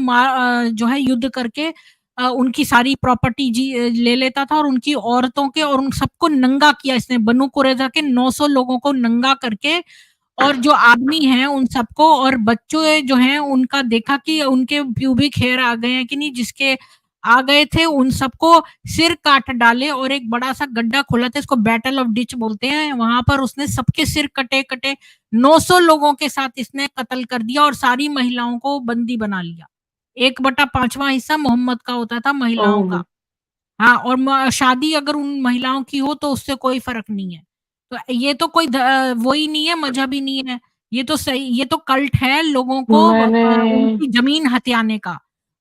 जो है युद्ध करके उनकी सारी प्रॉपर्टी ले लेता था, और उनकी औरतों के और उन सबको नंगा किया इसने। बनु कुरैज़ा के 900 लोगों को नंगा करके, और जो आदमी हैं उन सबको, और बच्चों जो हैं उनका देखा कि उनके प्यूबिक हेयर आ गए हैं कि नहीं, जिसके आ गए थे उन सबको सिर काट डाले, और एक बड़ा-सा गड्ढा खोला था, इसको बैटल ऑफ डिच बोलते हैं, वहाँ पर उसने सबके सिर कटे-कटे 900 लोगों के साथ इसने कत्ल कर दिया, और सारी महिलाओं को बंदी बना लिया। 1/5वाँ हिस्सा मोहम्मद का होता था महिलाओं ओह। का। हाँ, और शादी अगर उन महिलाओं की हो तो उससे कोई फ़र्क नहीं है। तो ये तो कोई वो ही नहीं है, मज़हब ही नहीं है। ये तो कल्ट है लोगों को मैंने उनकी ज़मीन हथियाने का।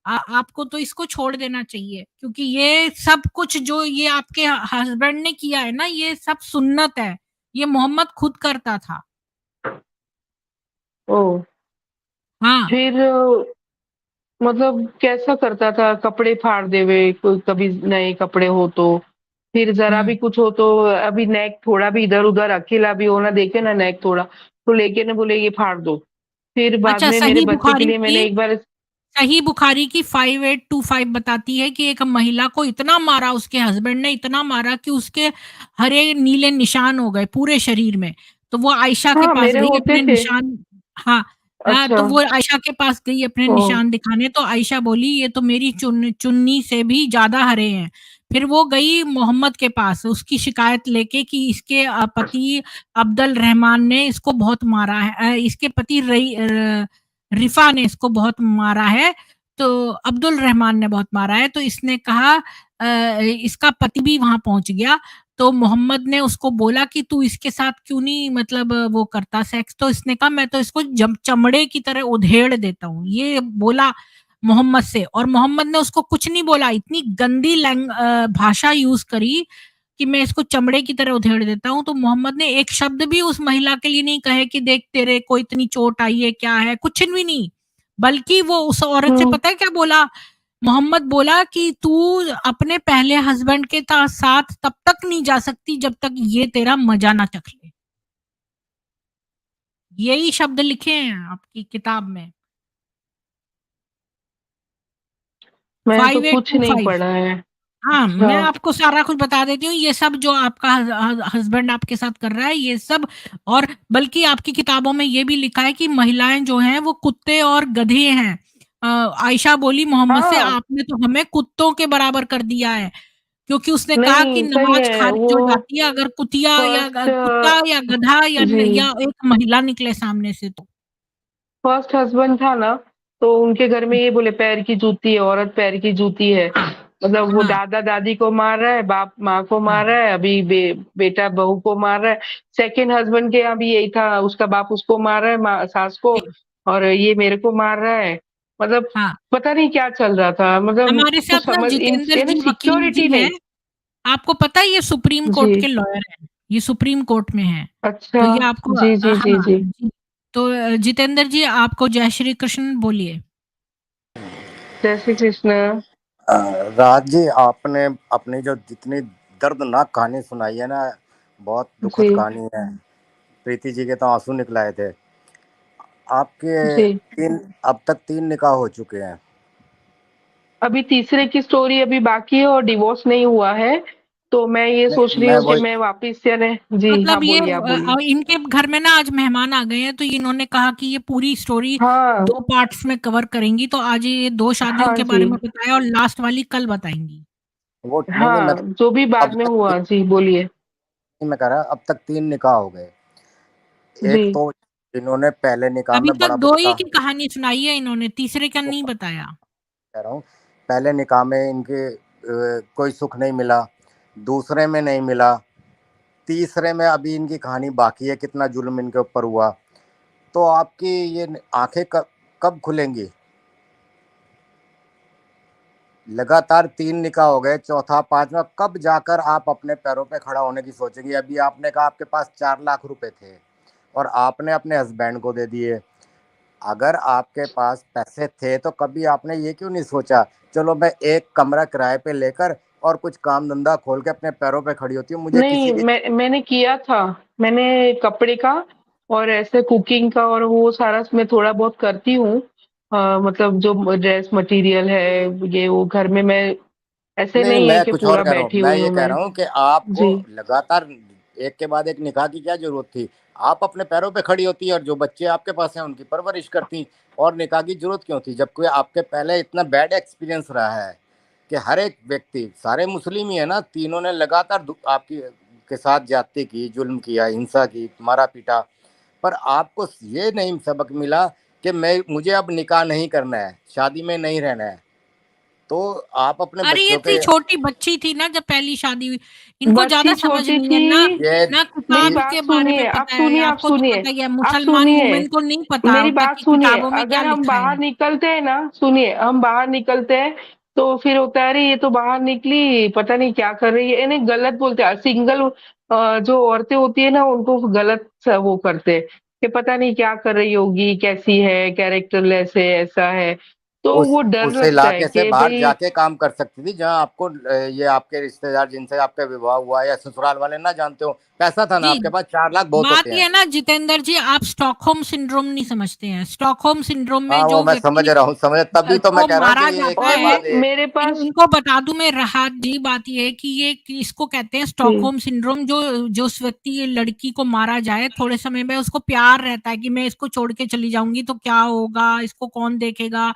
आपको तो इसको छोड़ देना चाहिए, क्योंकि ये सब कुछ जो ये आपके हस्बैंड ने किया है ना, ये सब सुन्नत है, ये मोहम्मद खुद करता था। ओह! हाँ। फिर मतलब कैसा करता था? कपड़े फाड़ देवे, कोई कभी नए कपड़े हो तो, फिर ज़रा हम्म। भी कुछ हो तो, अभी नेक थोड़ा भी इधर-उधर अकेला भी हो ना, देखे ना नेक थोड़ा, तो लेके ना बोले ये फाड़ दो। फिर बाद अच्छा, में मेरे बच्चे के लिए मैंने एक बार सही बुखारी की 5825 बताती है कि एक महिला को इतना मारा, उसके हस्बैंड ने इतना मारा कि उसके हरे नीले निशान हो गए पूरे शरीर में। तो वो आयशा के हाँ, पास मेरे गई होते अपने थे। निशान। हाँ। अच्छा, तो वो आयशा के पास गई अपने ओह! निशान दिखाने, तो आयशा बोली ये तो मेरी चुन्नी से भी ज़्यादा हरे हैं। फिर वो गई मोहम्मद के पास उसकी शिकायत लेके कि इसके पति अब्दुल रहमान ने इसको बहुत मारा है, इसके पति रिफ़ा ने इसको बहुत मारा है, तो अब्दुल रहमान ने बहुत मारा है। तो इसने कहा, इसका पति भी वहाँ पहुँच गया, तो मोहम्मद ने उसको बोला कि तू इसके साथ क्यों नहीं मतलब वो करता सेक्स? तो इसने कहा मैं तो इसको जम चमड़े की तरह उधेड़ देता हूँ, ये बोला मोहम्मद से। और मोहम्मद ने उसको कुछ नहीं बोला, इतनी गंदी भाषा यूज़ करी कि मैं इसको चमड़े की तरह उधेड़ देता हूँ। तो मोहम्मद ने एक शब्द भी उस महिला के लिए नहीं कहे कि देख तेरे को इतनी चोट आई है, क्या है? कुछ भी नहीं। बल्कि वो उस औरत से हुँ, पता है क्या बोला? मोहम्मद बोला कि तू अपने पहले हस्बैंड के साथ तब तक नहीं जा सकती जब तक ये तेरा मजा ना चख ले। यही शब्द लिखे हैं आपकी किताब में। मैंने तो कुछ नहीं 5825। पढ़ा है। हाँ, अच्छा, मैं आपको सारा कुछ बता देती हूँ, ये सब जो आपका हस्बैंड आपके साथ कर रहा है, ये सब। और बल्कि आपकी किताबों में ये भी लिखा है कि महिलाएँ जो हैं, वो कुत्ते और गधे हैं। आयशा बोली मोहम्मद से, हाँ, आपने तो हमें कुत्तों के बराबर कर दिया है, क्योंकि उसने कहा कि नहीं, सही नमाज़ है, खारिज वो हो जाती है अगर कुतिया या फर्स्ट कुत्ता या गधा जी। या एक महिला निकले सामने से तो। फर्स्ट हस्बैंड था ना, तो उनके घर में ये बोले पैर की जूती है, औरत पैर की जूती है। मतलब वो हाँ, दादा-दादी को मार रहा है, बाप माँ को हाँ, मार रहा है, अभी बेटा बहू को मार रहा है। सेकंड हस्बैंड के यहाँ भी यही था, उसका बाप उसको मार रहा है, सास को, जी, और ये मेरे को मार रहा है। मतलब हाँ। पता नहीं क्या चल रहा था, मतलब हमारे कुछ साथ ना समझ इन जितेंद्र यानी जी वकील जी सिक्योरिटी हैं, नहीं। आपको पता है ये सुप्रीम कोर्ट के जी, लॉयर हैं, ये सुप्रीम कोर्ट में हैं। अच्छा। तो ये आपको जी, जी, जी, हाँ, जी। जी। तो जितेंद्र जी आपको जय श्री कृष्ण बोलिए। जय श्री कृष्ण। अ, राज जी, आपने अपनी जो जितनी दर्दनाक कहानी सुनाई है ना, बहुत दुखद जी, कहानी है। प्रीति जी के तो आंसू निकल आए थे। आपके जी। तीन अब तक 3 निकाह हो चुके हैं। अभी तीसरे की स्टोरी अभी बाकी है और डिवोर्स नहीं हुआ है, तो मैं ये सोच नहीं, रही मैं हूँ कि वही मैं वापस से न जी, हाँ, मतलब ये बोलिए, आप बोलिए। इनके घर में ना आज मेहमान आ गए हैं, तो इन्होंने कहा कि ये पूरी स्टोरी हाँ, 2 पार्ट्स में कवर करेंगी, तो आज ये 2 शादियों हाँ के जी, बारे में बताया और लास्ट वाली कल बताएँगी। वो नहीं, मैं हाँ, जो भी बाद अब में तक हुआ, जी, बोलिए। मैं कह रहा अब तक 3 निकाह हो गए। जी, एक तो इन्होंने पहले निकाह अभी में तक बड़ा 2 ही बच्चा, की कहानी सुनाई है इन्होंने, तीसरे का नहीं बताया। कह रहा हूँ, पहले निकाह में इनके कोई सुख नहीं मिला, दूसरे में नहीं मिला, तीसरे में अभी इनकी कहानी बाकी है, कितना जुल्म इनके ऊपर हुआ। तो आपकी ये आंखें कब कब खुलेंगी? लगातार 3 निकाह हो गए, चौथा पांचवा कब जाकर आप अपने पैरों पे खड़ा होने की सोचेंगी? अभी आपने कहा आपके पास 4 लाख रुपए थे और आपने अपने हस्बैंड को दे दिए। अगर आपके पास पैसे थे तो कभी आपने ये क्यों नहीं सोचा, चलो मैं एक कमरा किराए पे लेकर और कुछ काम धंधा खोल के अपने पैरों पे खड़ी होती हूँ, मुझे नहीं, किसी की। मैंने किया था, मैंने कपड़े का और ऐसे कुकिंग का और वो सारा मैं थोड़ा बहुत करती हूँ। मतलब जो ड्रेस मटेरियल है, ये वो घर में मैं ऐसे नहीं, नहीं है मैं कि कुछ और पूरा कह रहा हूँ, बैठी मैं हुई ये हूँ कह मैं। रहा हूँ कि आपको जी, लगातार एक के बाद एक निकाह की क्या जरूरत थी? आप अपने पैरों पे खड़ी होती और जो बच्चे आपके पास हैं उनकी परवरिश करती, और निकाह की जरूरत क्यों थी? जबकि आपके पहले इतना बैड एक्सपीरियंस रहा है कि हर एक व्यक्ति, सारे मुस्लिम ही है ना, तीनों ने लगातार आपकी के साथ ज्यादती की, जुल्म किया, हिंसा की, मारा पीटा, पर आपको ये नहीं सबक मिला कि मैं मुझे अब निकाह नहीं करना है, शादी में नहीं रहना है। तो आप अपने अरे ये बच्चों इतनी के छोटी बच्ची थी ना जब पहली शादी हुई, इनको ज्यादा बच्ची समझ छोटी नहीं है थी। ना, ये ना मेरी किताब बात के बारे में सुनिए, आप पता है। सुनिए, आप आपको तो सुनिए, पता ही है, आप मुसलमान सुनिए, वुमेन को नहीं पता मेरी होता बात कि सुनिए। किताबों में क्या अगर हम लिखा है। बाहर निकलते हैं ना, सुनिए, हम बाहर निकलते हैं तो फिर होता है, अरे ये तो बाहर निकली, पता नहीं क्या कर रही है, इन्हें गलत बोलते हैं। सिंगल जो औरतें होती है ना, उनको गलत वो करते हैं कि पता नहीं क्या कर रही होगी, कैसी है, कैरेक्टरलेस है, ऐसा है। तो वो डर उस लगता है इलाके से कि बाहर भाई जाके काम कर सकती थी जहां आपको ये आपके रिश्तेदार जिनसे आपका विवाह हुआ या ससुराल वाले ना जानते हो, पैसा था ना जी, आपके पास, 4 लाख बहुत बात होते ये हैं। है ना जितेंद्र जी, आप स्टॉकहोम सिंड्रोम नहीं समझते हैं। स्टॉकहोम सिंड्रोम में हाँ वो जो मैं समझ व्यक्ति रहा हूँ, समझ, तभी तो मैं को कह रहा हूँ कि मारा ये एक जाता के और है, बाद एक। मेरे पास इनको बता दूं मैं राहत जी, बात ये है कि ये कि इसको कहते हैं जी, स्टॉकहोम सिंड्रोम। जो जो उस व्यक्ति ये लड़की को मारा जाए, थोड़े समय में उसको प्यार रहता है कि मैं इसको छोड़ के चली जाऊंगी तो क्या होगा, इसको कौन देखेगा,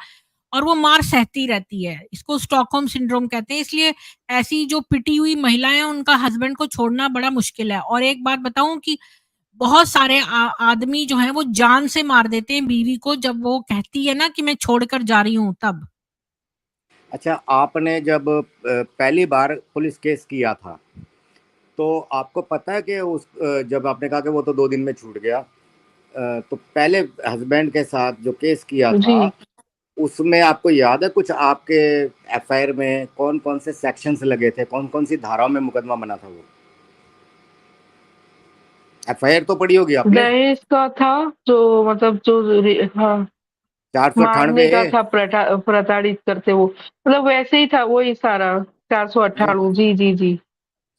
और वो मार सहती रहती है। इसको स्टॉकहोम सिंड्रोम कहते हैं। इसलिए ऐसी जो पिटी हुई महिलाएं हैं, उनका हस्बैंड को छोड़ना बड़ा मुश्किल है। और एक बात बताऊं कि बहुत सारे आदमी जो हैं वो जान से मार देते हैं बीवी को, जब वो कहती है ना कि मैं छोड़कर जा रही हूँ तब। अच्छा, आपने जब पहली बार पुलिस केस किया था, तो आपको पता है कि जब आपने कहा कि वो तो 2 दिन में छूट गया, तो पहले हस्बैंड के साथ जो केस किया जी। था, उसमें आपको याद है कुछ आपके एफआईआर में कौन कौन से सेक्शंस लगे थे, कौन कौन सी धाराओं में मुकदमा बना था? वो एफआईआर तो पढ़ी होगी आपने। दहेज का था, जो मतलब हाँ, 498 मारने का था, प्रताड़ित करते वो, मतलब वैसे ही था वही सारा। 498, जी जी जी।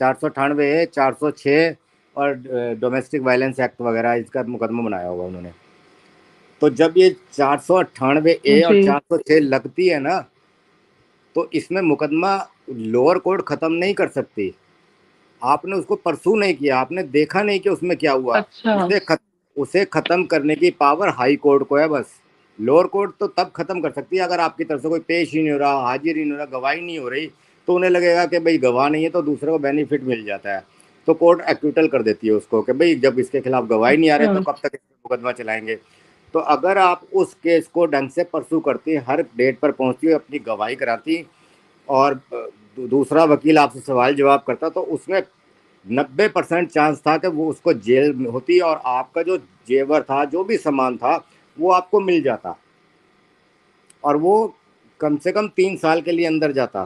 498, 406 और डोमेस्टिक वायलेंस एक्ट वगैरह, इसका मुकदमा बनाया होगा उन्होंने। तो जब ये 498 और जी। 406 लगती है ना, तो इसमें मुकदमा लोअर कोर्ट खत्म नहीं कर सकती। आपने उसको परसू नहीं किया, आपने देखा नहीं कि उसमें क्या हुआ। अच्छा। उसे खत्म करने की पावर हाई कोर्ट को है बस। लोअर कोर्ट तो तब खत्म कर सकती है अगर आपकी तरफ से कोई पेश ही नहीं हो रहा, हाजिर ही नहीं हो रहा, गवाही नहीं हो रही, तो उन्हें लगेगा कि भाई गवाह नहीं है तो दूसरे को बेनिफिट मिल जाता है, तो कोर्ट एक्विटल कर देती है उसको कि भाई जब इसके खिलाफ गवाही नहीं आ रहे अच्छा। तो कब तक इस पे मुकदमा चलाएंगे। तो अगर आप उस केस को ढंग से परसू करती, हर डेट पर पहुंचती, अपनी गवाही कराती, और दूसरा वकील आपसे सवाल जवाब करता, तो उसमें 90% चांस था कि वो उसको जेल में होती और आपका जो जेवर था, जो भी सामान था, वो आपको मिल जाता, और वो कम से कम 3 साल के लिए अंदर जाता।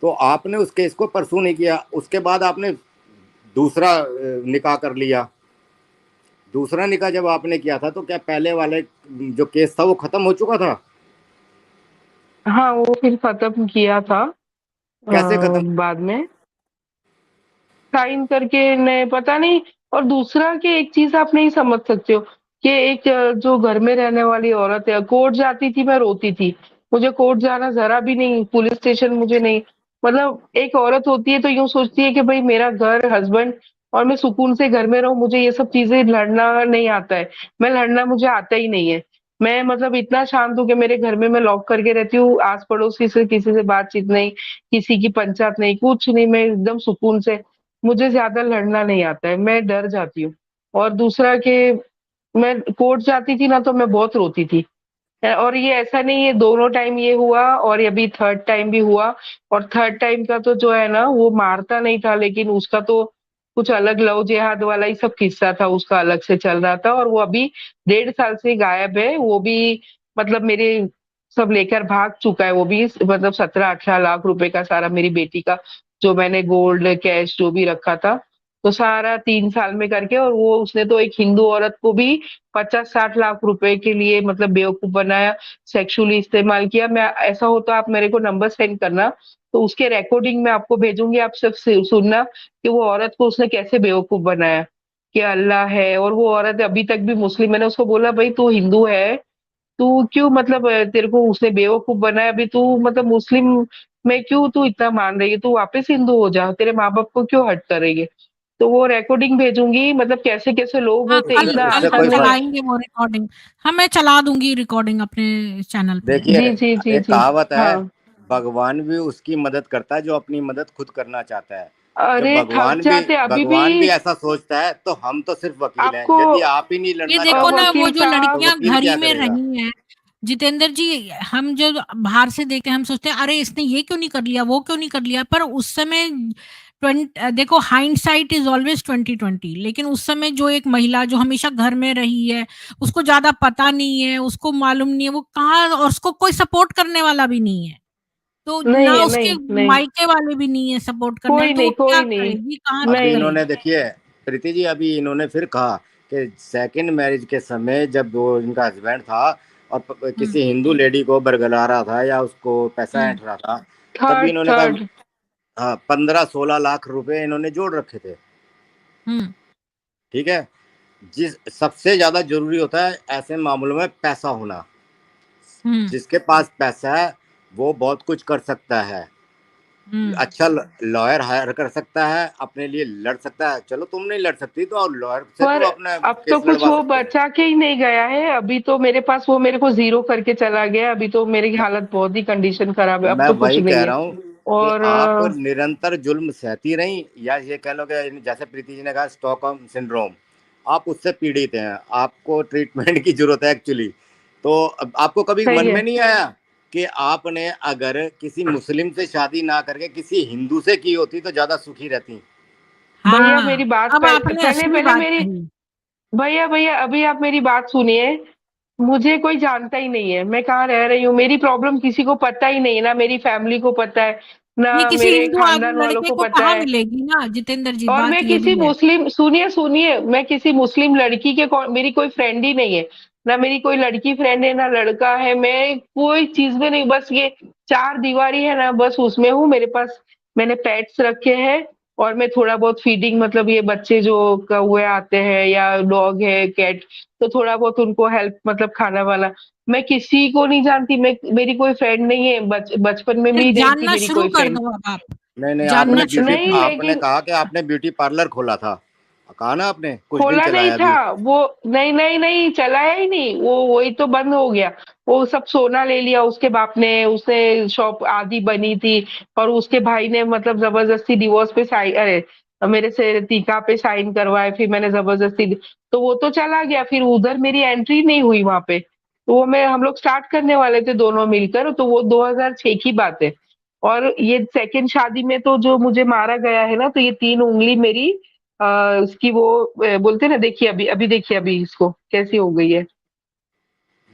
तो आपने उस केस को परसू नहीं किया, उसके बाद आपने दूसरा निकाह कर लिया। दूसरा निकाह जब आपने किया था, तो क्या पहले वाले जो केस था वो खत्म हो चुका था? हाँ, वो फिर खत्म किया था कैसे खत्म? बाद में साइन करके, ने पता नहीं। और दूसरा कि एक चीज आप नहीं समझ सकते हो कि एक जो घर में रहने वाली औरत है, कोर्ट जाती थी, मैं रोती थी। मुझे कोर्ट जाना जरा भी नहीं, पुलिस स्टेशन मुझे नहीं। मतलब एक औरत होती है तो यूं सोचती है कि भाई मेरा घर, हस्बैंड, और मैं सुकून से घर में रहूं। मुझे ये सब चीजें लड़ना नहीं आता है। मैं लड़ना मुझे आता ही नहीं है। मैं मतलब इतना शांत हूँ कि मेरे घर में मैं लॉक करके रहती हूँ, आस पड़ोसी से किसी से बातचीत नहीं, किसी की पंचायत नहीं, कुछ नहीं, मैं एकदम सुकून से। मुझे ज्यादा लड़ना नहीं आता है, मैं डर जाती हूँ। और दूसरा कि मैं कोर्ट जाती थी ना तो मैं बहुत रोती थी। और ये ऐसा नहीं है, दोनों टाइम ये हुआ और ये अभी थर्ड टाइम भी हुआ। और थर्ड टाइम का तो जो है ना, वो मारता नहीं था, लेकिन उसका तो कुछ अलग लव जिहाद वाला ही सब किस्सा था, उसका अलग से चल रहा था। और वो अभी 1.5 साल से गायब है वो भी। मतलब मेरे सब लेकर भाग चुका है वो भी। मतलब 17-18 लाख रुपए का सारा, मेरी बेटी का जो मैंने गोल्ड कैश जो भी रखा था, तो सारा 3 साल में करके। और वो उसने तो एक हिंदू औरत को भी 50-60 लाख रुपए के लिए मतलब बेवकूफ बनाया, सेक्सुअली इस्तेमाल किया। मैं, ऐसा हो तो आप मेरे को नंबर सेंड करना, तो उसके रिकॉर्डिंग मैं आपको भेजूंगी, आप सब सुनना कि वो औरत को उसने कैसे बेवकूफ बनाया कि अल्लाह है। और वो औरत अभी तक भी मुस्लिम। मैंने उसको बोला, भाई तू हिंदू है, तू क्यों मतलब तेरे को उसने बेवकूफ बनाया, अभी तू मतलब मुस्लिम में क्यों तू इतना मान रही है, तू वापस हिंदू हो जा, तेरे माँ बाप को क्यों हर्ट कर रही है। तो वो रिकॉर्डिंग भेजूंगी, मतलब कैसे कैसे लोग हाँ, होते हैं, कल इतना कल उससे हम कोई आसान है। फर्क। चलाएँगे वो रिकॉर्डिंग। हाँ, मैं चला दूँगी रिकॉर्डिंग अपने चैनल पे। देखिए, जी जी जी एक जी। कहावत है, हाँ। भगवान भी उसकी मदद करता है जो अपनी मदद खुद करना चाहता है। जब अरे थक जाते अभी भी। भगवान भी ऐसा सोचता है, तो हम तो सिर्फ वकील हैं। आपको यदि आप ही नहीं ये लड़ना देखो चाहते ना, वो वकील जो तो साहब, लड़कियाँ वकील घर ही क्या में करेगा? रही हैं, जितेंद्र जी, हम जो बाहर से देखते हैं हम सोचते हैं अरे इसने ये क्यों नहीं कर लिया, वो क्यों नहीं कर लिया, पर उस समय देखो हाइंडसाइट इज ऑलवेज 2020, लेकिन उस समय जो एक महिला जो हमेशा घर में रही है, उसको ज्यादा पता नहीं है, उसको मालूम नहीं है वो कहाँ, और उसको कोई सपोर्ट करने वाला भी नहीं है, तो नहीं ना है, उसके नहीं नहीं, मायके वाले भी नहीं है सपोर्ट करने वाले, कोई तो वो नहीं, क्या कोई नहीं, करेगी, कहाँ तक अभी नहीं। करेगी। इन्होंने देखिए प्रीति जी, अभी इन्होंने फिर कहा कि सेकंड मैरिज के समय जब वो इनका हस्बैंड था और हम्म। किसी हिंदू लेडी को बरगला रहा था या उसको पैसा हम्म। ऐंठ रहा था, तभी थर्ड इन्होंने कहा थर्ड। हाँ 15-16 लाख रुपए इन्होंने जोड़ रखे थे। हम्म। ठीक है, जिस सबसे ज्यादा जरूरी होता है ऐसे मामलों में पैसा होना। हम्म। जिसके पास पैसा है वो बहुत कुछ कर सकता है, हम्म। अच्छा लॉयर हायर कर सकता है, अपने लिए लड़ सकता है। चलो तुम नहीं लड़ सकती तो लॉयर से पर तो अपना अब तो केस कुछ लड़वा वो सकते हो। बचा के ही नहीं गया है, अभी तो मेरे पास वो मेरे को जीरो करके चला गया, अभी तो मेरी मैं, हालत बहुत ही कंडीशन खराब है, अब मैं तो कुछ वही नहीं कह है। रहा हूँ कि और आप निरंतर जुल्म सहती रही, या ये कह लो कि जैसे प्रीति जी ने कहा स्टॉकहोम सिंड्रोम, आप उससे पीड़ित हैं, आपको ट्रीटमेंट की जरूरत है एक्चुअली। तो आपको कभी सही मन है। में नहीं आया कि आपने अगर किसी मुस्लिम से शादी ना करके किसी हिंदू से की होती तो ज्यादा सुखी रहती। भैया हाँ, मेरी बात अब आपने पहले असली पहले बात मेरी, कही। भैया भैया अभी आप मेरी बात सुनिए। मुझे कोई जानता ही नहीं है मैं कहाँ रह रही हूँ, मेरी प्रॉब्लम किसी को पता ही नहीं है, ना मेरी फैमिली को पता है, ये ना किसी मेरे हिंदू खानदान वालों लड़के को को पता कहाँ है। मिलेगी ना जितेंद्र जी, और बात मैं ये किसी भी है। मुस्लिम, सुनिए सुनिए, मैं किसी मुस्लिम लड़की के मेरी कोई फ्रेंड ही नहीं है, ना मेरी कोई लड़की फ्रेंड है ना लड़का है, मैं कोई चीज में नहीं, बस ये चार दीवारी है ना, बस उसमें हूँ। मेरे पास मैंने पेट्स रखे हैं और मैं थोड़ा बहुत फीडिंग, मतलब ये बच्चे जो कौए आते हैं या डॉग है कैट, तो थोड़ा बहुत उनको हेल्प, मतलब खाना वाला। मैं किसी को नहीं जानती, मैं मेरी कोई फ्रेंड नहीं है, बचपन में अरे भी नहीं थी जानना मेरी शुरू कोई कर फ्रेंड। दो अब आप, नहीं नहीं, जानना शुरू नहीं, कर दो। आपने लेकिन कहा कि आपने ब्यूटी पार्लर खोला था, कहा ना आपने कुछ दिन खोला नहीं चलाया था अभी। वो, नहीं नहीं नहीं चलाया ही नहीं, वो वही तो बंद हो गया। वो सब सोना ले लिया उसके बाप ने, उसने शॉप आधी बनी थी, और उसके भाई ने मतलब जबरदस्ती डिवोर्स पे साइन, अरे मेरे से टीका पे साइन करवाए, फिर मैंने जबरदस्ती तो वो तो चला गया, फिर उधर मेरी एंट्री नहीं हुई वहां पे। तो वो मैं हम लोग स्टार्ट करने वाले थे दोनों मिलकर, तो वो 2006 की बात है। और ये सेकंड शादी में तो जो मुझे मारा गया है ना, तो ये तीन उंगली मेरी उसकी वो बोलते हैं ना, देखिए अभी अभी देखिए अभी इसको कैसी हो गई है,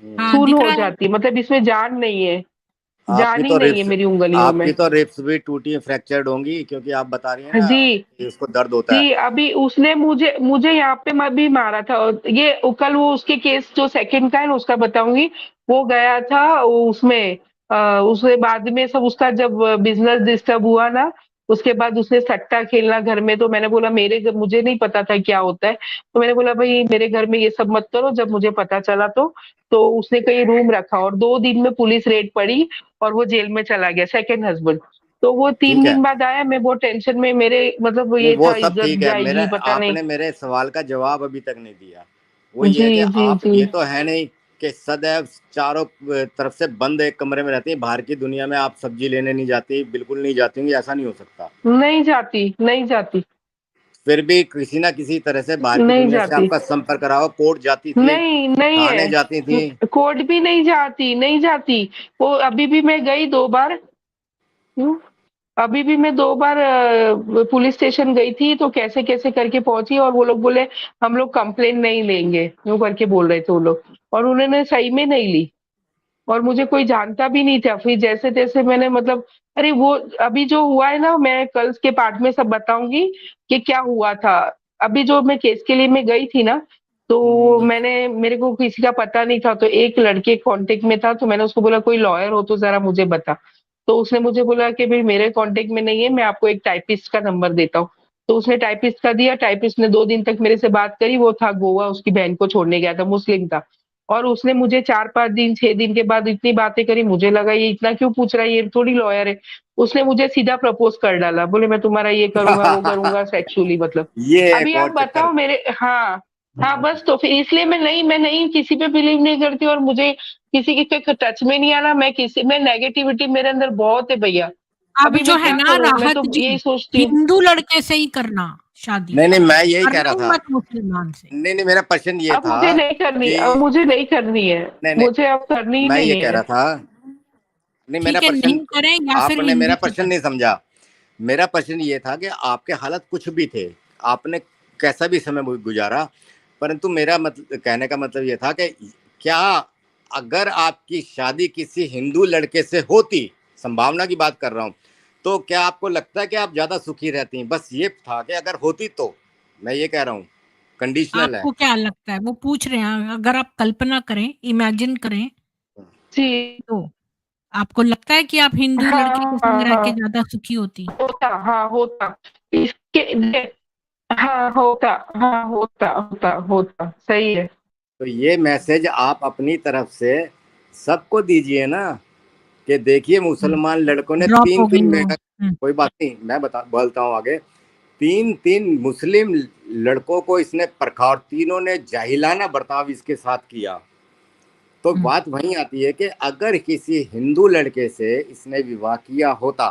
हाँ, सुन्न दिख हो रहा है। जाती है, मतलब इसमें जान नहीं है, आपकी जान ही तो नहीं है रिप्स मेरी उंगलियों में। आपकी तो रिप्स भी टूटी फ्रैक्चर्ड होंगी, क्योंकि आप बता रही है ना जी कि उसको दर्द होता है। जी, अभी उसने मुझे मुझे यहाँ पे भी मारा था, और ये कल वो उसके केस जो सेकंड का है ना उसका बताऊंगी। वो गया था उसमें, उसके बाद में सब उसका जब बिजनेस डिस्टर्ब हुआ ना, उसके बाद उसने सट्टा खेलना घर में, तो मैंने बोला मुझे नहीं पता था क्या होता है, तो मैंने बोला भाई मेरे घर में ये सब मत करो, जब मुझे पता चला तो उसने कहीं रूम रखा, और 2 दिन में पुलिस रेड पड़ी और वो जेल में चला गया, सेकंड हस्बैंड। तो वो तीन ठीक है, दिन बाद आया, मैं बहुत टेंशन में, मेरे मतलब नहीं ये वो था सब इज्जत ठीक है, मेरे जाएगी पता नहीं। आपने मेरे सवाल का जवाब अभी तक नहीं दिया। वो ये जी है कि जी आप जी। ये तो है नहीं कि सदैव चारों तरफ से बंद एक कमरे में रहती हैं, बाहर की दुनिया में आप सब्जी लेने नहीं जाती, बिल्कुल नहीं जाती होंगी, ऐसा नहीं हो सकता। नहीं जाती, नहीं जाती, फिर भी किसी ना किसी तरह से बाहर की नहीं दुनिया से जाती, आपका संपर्क रहा हो, कोर्ट जाती थी, नहीं नहीं थाने है। जाती थी। कोर्ट भी नहीं जाती, नहीं जाती। वो अभी भी मैं गई 2 बार। हम्म, अभी भी मैं 2 बार पुलिस स्टेशन गई थी, तो कैसे कैसे करके पहुंची, और वो लोग बोले हम लोग कंप्लेन नहीं लेंगे, यूं करके बोल रहे थे वो लोग, और उन्होंने सही में नहीं ली। और मुझे कोई जानता भी नहीं था, फिर जैसे तैसे मैंने मतलब, अरे वो अभी जो हुआ है ना, मैं कल के पार्ट में सब बताऊंगी कि क्या हुआ था। अभी जो मैं केस के लिए मैं गई थी ना, तो हम्म, मेरे को किसी का पता नहीं था, तो एक लड़के कांटेक्ट में था, तो मैंने उसको बोला कोई लॉयर हो तो जरा मुझे बता। तो उसने मुझे बोला कि भाई मेरे कांटेक्ट में नहीं है, मैं आपको एक टाइपिस्ट का नंबर देता हूँ। तो उसने टाइपिस्ट का दिया, टाइपिस्ट ने 2 दिन तक मेरे से बात करी, वो था गोवा, उसकी बहन को छोड़ने गया था, मुस्लिम था। और उसने मुझे 4-5 दिन 6 दिन के बाद इतनी बातें करी, मुझे लगा ये इतना क्यों पूछ रहा है, ये थोड़ी लॉयर है। उसने मुझे सीधा प्रपोज कर डाला, बोले मैं तुम्हारा ये करूंगा वो करूंगा सेक्सुअली, मतलब। ये अभी एक आप और चक्कर। बताओ मेरे, हाँ हाँ, बस तो फिर इसलिए मैं नहीं किसी पे बिलीव नहीं करती, और मुझे किसी के टच में नहीं आना, मैं नेगेटिविटी मेरे अंदर बहुत है भैया। अब अभी जो मैं है क्या ना करूं, मैं राहत तो जी, यही सोचती हूँ। हिंदू लड़के से ही करना, शादी, नहीं नहीं, मैं यही कह करना रहा ही था। मत मुसलमान से। नहीं नहीं, मेरा प्रश्न ये अब था मुझे नहीं करनी, कि अब मुझे नहीं करनी है, नहीं नहीं, मुझे अब करनी ही मैं ये नहीं कह है। रहा था, नहीं मेरा ठीक है, प्रश्न, नहीं करें या फिर आपने मेरा हिंदी से प्रश्न करें। नहीं समझा। मेरा प्रश्न ये था कि आपके हालात कुछ भी थे, आपने कैसा भी समय गुजारा, परंतु मेरा मतलब कहने का मतलब ये था कि क्या अगर आपकी शादी किसी हिंदू लड़के से होती, संभावना की बात कर रहा हूं, तो क्या आपको लगता है कि आप ज्यादा सुखी रहती? बस ये था कि अगर होती तो, मैं ये कह रहा हूं, कंडीशनल है। आपको क्या लगता है? वो पूछ रहे हैं, अगर आप कल्पना करें, इमेजिन करें, जी। तो आपको लगता है कि आप हिंदू हाँ, लड़के के संग हाँ, रह के हाँ। ज़्यादा सुखी होती? होता, हाँ, होता। इसके हाँ, होता, हाँ, होता, होता, होता, सही है। तो ये मैसेज आप अपनी तरफ से सबको दीजिए ना, कि देखिए हुँ, मुसलमान लड़कों ने ड्रॉप तीन हो गई तीन वो। मैं, हुँ, कोई बात नहीं, मैं बोलता हूँ आगे। तीन तीन मुस्लिम लड़कों को इसने परखा और तीनों ने जाहिलाना बर्ताव इसके साथ किया। तो हुँ, बात वहीं आती है कि अगर किसी हिंदू लड़के से इसने विवाह किया होता,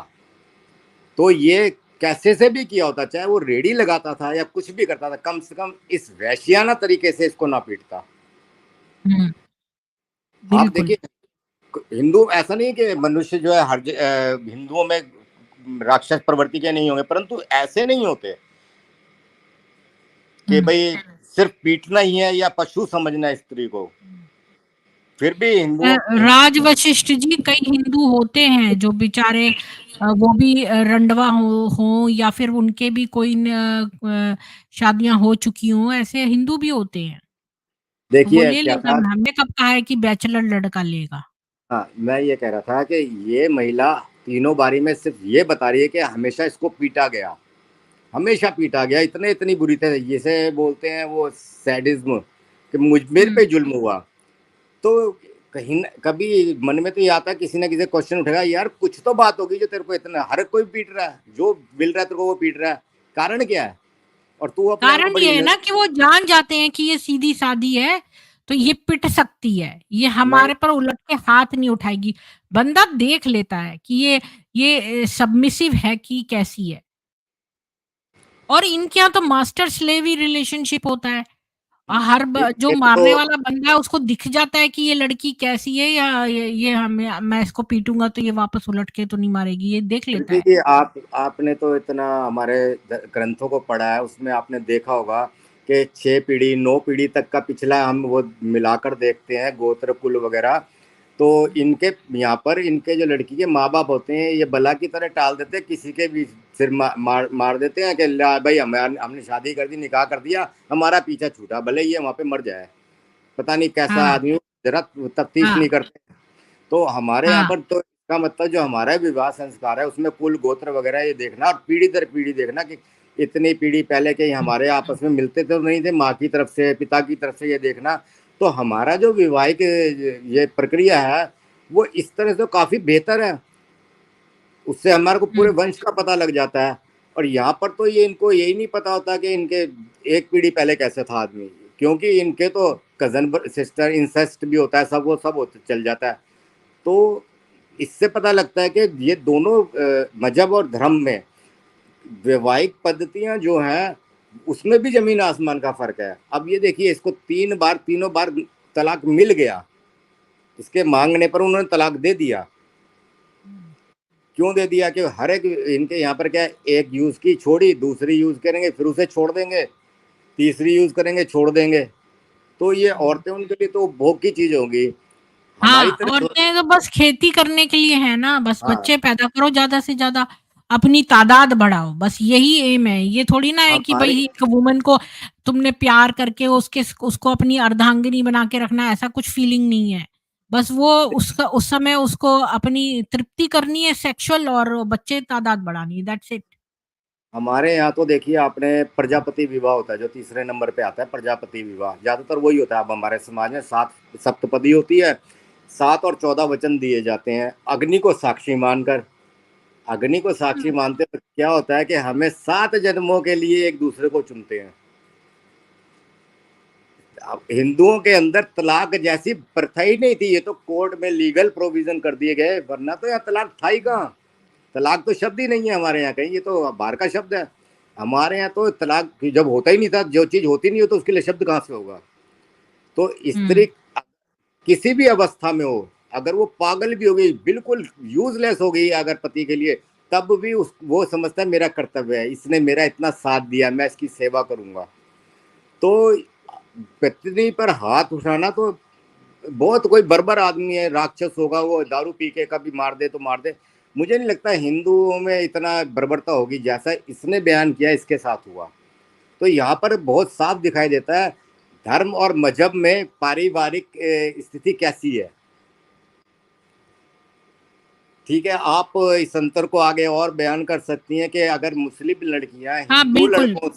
तो ये कैसे से भी किया होता, चाहे वो रेडी लगाता था या कुछ भी करता था, कम से कम इस वैश्याना तरीके से इसको ना पीटता। हुँ, आप बिल्कुल। देखिए, हिंदू ऐसा नहीं कि मनुष्य जो है हिंदुओं में राक्षस प्रवृत्ति के नहीं होंगे, परंतु ऐसे नहीं होते कि हुँ, भाई सिर्फ पीटना ही है या पशु समझना है स्त्री को। हुँ। फिर भी हिंदुओं राज वशिष्ठ जी, कई हिंदू होते हैं जो बेचारे वो भी रंडवा हो या फिर उनके भी कोई शादियाँ हो चुकी हों, ऐसे हिंदू भी होते हैं। वो देखिए ले क्या लेगा, था। हमने कब कहा है कि बैचलर लड़का लेगा? हाँ, मैं ये कह रहा था कि ये महिला तीनों बारी में सिर्फ ये बता रही है कि हमेशा इसको पीटा गया, हमेशा पीटा गया, इतने इतनी बुरी तरह, जिसे बोलते हैं वो सैडिज्म, कि मेरे हुँ, पे जुल्म हुआ। तो कहीं कभी मन में तो ये आता है, किसी ना किसी क्वेश्चन उठेगा, यार कुछ तो बात होगी जो तेरे को इतना हर कोई पीट रहा है, जो मिल रहा है तेरे को वो पीट रहा है, कारण क्या है? और तू अपने आप को कारण बड़ी ये है ना कि वो जान जाते हैं कि ये सीधी-सादी है, तो ये पिट सकती है। ये मैं हमारे पर उलट के हाथ नहीं उठाएगी। बंदा देख लेता है कि ये सबमिसिव है कि कैसी है। और इनके यहाँ तो मास्टर स्लेवी रिलेशनशिप होता है। हर ब जो ये मारने तो वाला बंदा है उसको दिख जाता है कि ये लड़की कैसी है, या ये हमें, मैं इसको पीटूँगा तो ये वापस उलट के तो नहीं मारेगी, ये देख फिर लेता है। भी आपने तो इतना हमारे ग्रंथों को पढ़ा है, उसमें आपने देखा होगा कि 6 पीढ़ी 9 पीढ़ी तक का पिछला हम वो मिलाकर देखते हैं, गोत्र कुल वगैरह। तो इनके यहाँ पर इनके जो लड़की के माँ बाप होते हैं, ये बला की तरह टाल देते हैं, किसी के भी सिर मार देते हैं कि ला भाई हमने शादी कर दी, निकाह कर दिया, हमारा पीछा छूटा, भले ही वहां पे मर जाए, पता नहीं कैसा हाँ, आदमी हो, जरा तफ्तीश हाँ, नहीं करते। तो हमारे यहाँ हाँ। पर तो इसका मतलब जो हमारा विवाह संस्कार है उसमें कुल गोत्र वगैरह ये देखना, और पीढ़ी दर पीढ़ी देखना कि इतनी पीढ़ी पहले के हुँ, हमारे आपस में मिलते तो नहीं थे, माँ की तरफ से पिता की तरफ से ये देखना। तो हमारा जो विवाहिक ये प्रक्रिया है वो इस तरह से काफी बेहतर है, उससे हमारे को पूरे हुँ। वंश का पता लग जाता है। और यहाँ पर तो ये इनको यही नहीं पता होता कि इनके एक पीढ़ी पहले कैसे था आदमी, क्योंकि इनके तो कजन सिस्टर इंसेस्ट भी होता है, सब वो सब चल जाता है। तो इससे पता लगता है कि ये दोनों मजहब और धर्म में वैवाहिक पद्धतियां जो हैं उसमें भी जमीन आसमान का फर्क है। अब ये देखिए, इसको 3 बार तीनों बार तलाक मिल गया, इसके मांगने पर उन्होंने तलाक दे दिया। हुँ। क्यों दे दिया? कि हर एक इनके यहाँ पर क्या है, एक यूज की छोड़ी, दूसरी यूज करेंगे फिर उसे छोड़ देंगे, तीसरी यूज करेंगे छोड़ देंगे। तो ये हुँ। औरतें उनके लिए तो भोग की चीज होगी, हमारी हाँ, तरह औरतें तो बस खेती करने के लिए है ना, बस हाँ। बच्चे पैदा करो ज़्यादा से ज़्यादा, अपनी तादाद बढ़ाओ, बस यही एम है। ये थोड़ी ना है कि हमारे भई एक वुमन को तुमने प्यार करके उसको अपनी अर्धांगिनी बना के रखना है, ऐसा कुछ फीलिंग नहीं है। बस वो उसका उस समय उसको अपनी तृप्ति करनी है सेक्सुअल, और बच्चे तादाद बढ़ानी है, दैट्स इट। हमारे यहाँ तो देखिए, आपने प्रजापति विवाह होता है जो तीसरे नंबर पे आता है, प्रजापति विवाह ज्यादातर वही होता है। अब हमारे समाज में 7 सप्तपदी होती है, 7 और 14 वचन दिए जाते हैं अग्नि को साक्षी मानकर। अग्नि को साक्षी हुँ। मानते तो क्या होता है कि हमें 7 जन्मों के लिए एक दूसरे को चुनते हैं। अब हिंदुओं के अंदर तलाक जैसी प्रथा ही नहीं थी, ये तो कोर्ट में लीगल प्रोविजन कर दिए गए, वरना तो यहाँ तलाक था ही कहाँ। तलाक तो शब्द ही नहीं है हमारे यहाँ कहीं, ये तो बाहर का शब्द है। हमारे यहाँ तो तलाक जब होता ही नहीं था, जो चीज होती नहीं हो तो उसके लिए शब्द कहाँ से होगा। तो स्त्री किसी भी अवस्था में हो, अगर वो पागल भी हो गई, बिल्कुल यूजलेस हो गई अगर पति के लिए, तब भी वो समझता है मेरा कर्तव्य है, इसने मेरा इतना साथ दिया, मैं इसकी सेवा करूंगा। तो पत्नी पर हाथ उठाना तो बहुत, कोई बर्बर आदमी है, राक्षस होगा, वो दारू पी के कभी मार दे तो मार दे। मुझे नहीं लगता हिंदुओं में इतना बर्बरता होगी जैसा इसने बयान किया इसके साथ हुआ। तो यहाँ पर बहुत साफ दिखाई देता है धर्म और मजहब में पारिवारिक स्थिति कैसी है। ठीक है, आप इस अंतर को आगे और बयान कर सकती हैं कि अगर मुस्लिम लड़कियां हाँ, हिंदू बिल्कुल। लड़कों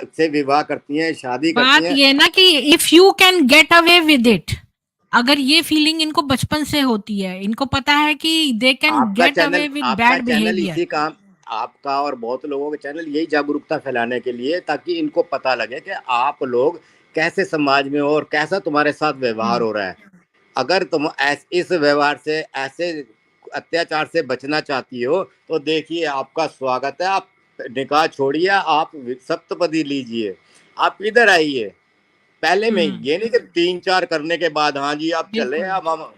से विवाह करती हैं, शादी करती बात हैं, ये ना कि if you can get away with it, अगर ये फीलिंग इनको बचपन से होती है, इनको पता है कि they can get away with आपका बैड चैनल बिहेवियर। इसी काम, आपका और बहुत लोगों के चैनल यही जागरूकता फैलाने के लिए, ताकि इनको पता लगे कि आप लोग कैसे समाज में हो और कैसा तुम्हारे साथ व्यवहार हो रहा है। अगर तुम इस व्यवहार से, ऐसे अत्याचार से बचना चाहती हो तो देखिए आपका स्वागत है, आप निकाह छोड़िए, आप सप्तपदी लीजिए, आप इधर आइए पहले में। ये नहीं कि 3-4 करने के बाद हाँ जी आप चले, अब हम।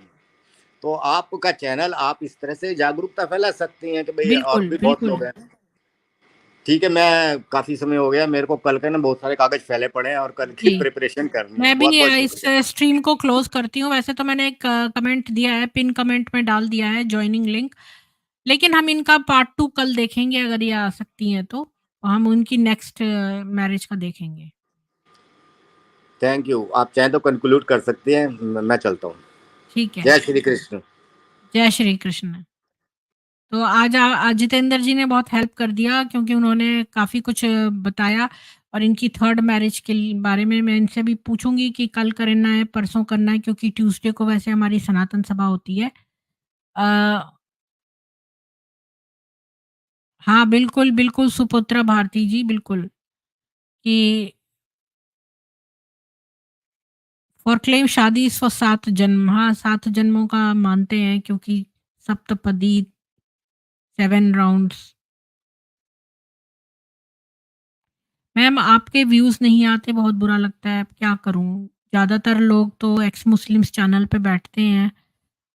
तो आपका चैनल, आप इस तरह से जागरूकता फैला सकती हैं कि भाई और बिल्कुल, भी बहुत बिल्कुल। लोग हैं। ठीक है, मैं काफी समय हो गया, मेरे को कल के ना बहुत सारे कागज फैले पड़े हैं और कल की जी, प्रिपरेशन करनी है। मैं भी बहुत बहुत इस शुक्रिया। स्ट्रीम को क्लोज करती हूँ। वैसे तो मैंने एक कमेंट दिया है, पिन कमेंट में डाल दिया है जॉइनिंग लिंक, लेकिन हम इनका पार्ट 2 कल देखेंगे अगर ये आ सकती हैं तो। हम उनकी नेक्स्ट मैरिज का देखेंगे। थैंक यू, आप चाहें तो कंक्लूड कर सकते हैं, मैं चलता हूँ। ठीक है। जय श्री कृष्ण। जय श्री कृष्ण। तो आज जितेंद्र जी ने बहुत हेल्प कर दिया क्योंकि उन्होंने काफ़ी कुछ बताया, और इनकी थर्ड मैरिज के बारे में मैं इनसे भी पूछूंगी कि कल करना है, परसों करना है, क्योंकि ट्यूसडे को वैसे हमारी सनातन सभा होती है। हाँ, बिल्कुल, बिल्कुल सुपुत्रा भारती जी, बिल्कुल, कि फॉर क्लेम शादी फॉर 7 जन्म। हाँ, 7 जन्मों का मानते हैं क्योंकि सप्तपदी, 7 राउंड्स। मैम आपके व्यूज़ नहीं आते, बहुत बुरा लगता है, अब क्या करूँ? ज़्यादातर लोग तो एक्स मुस्लिम्स चैनल पे बैठते हैं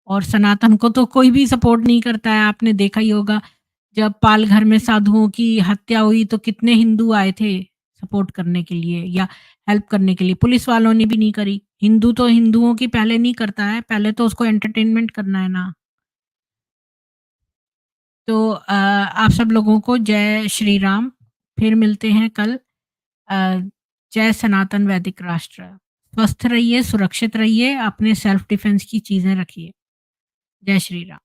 और सनातन को तो कोई भी सपोर्ट नहीं करता है। आपने देखा ही होगा, जब पालघर में साधुओं की हत्या हुई तो कितने हिंदू आए थे सपोर्ट करने के लिए या हेल्प करने के लिए, पुलिस वालों ने भी नहीं करी। हिंदू तो हिंदुओं की पहले नहीं करता है, पहले तो उसको एंटरटेनमेंट करना है ना। तो आप सब लोगों को जय श्री राम। फिर मिलते हैं कल। अ, जय सनातन वैदिक राष्ट्र। स्वस्थ रहिए, सुरक्षित रहिए, अपने सेल्फ डिफेंस की चीज़ें रखिए। जय श्री राम।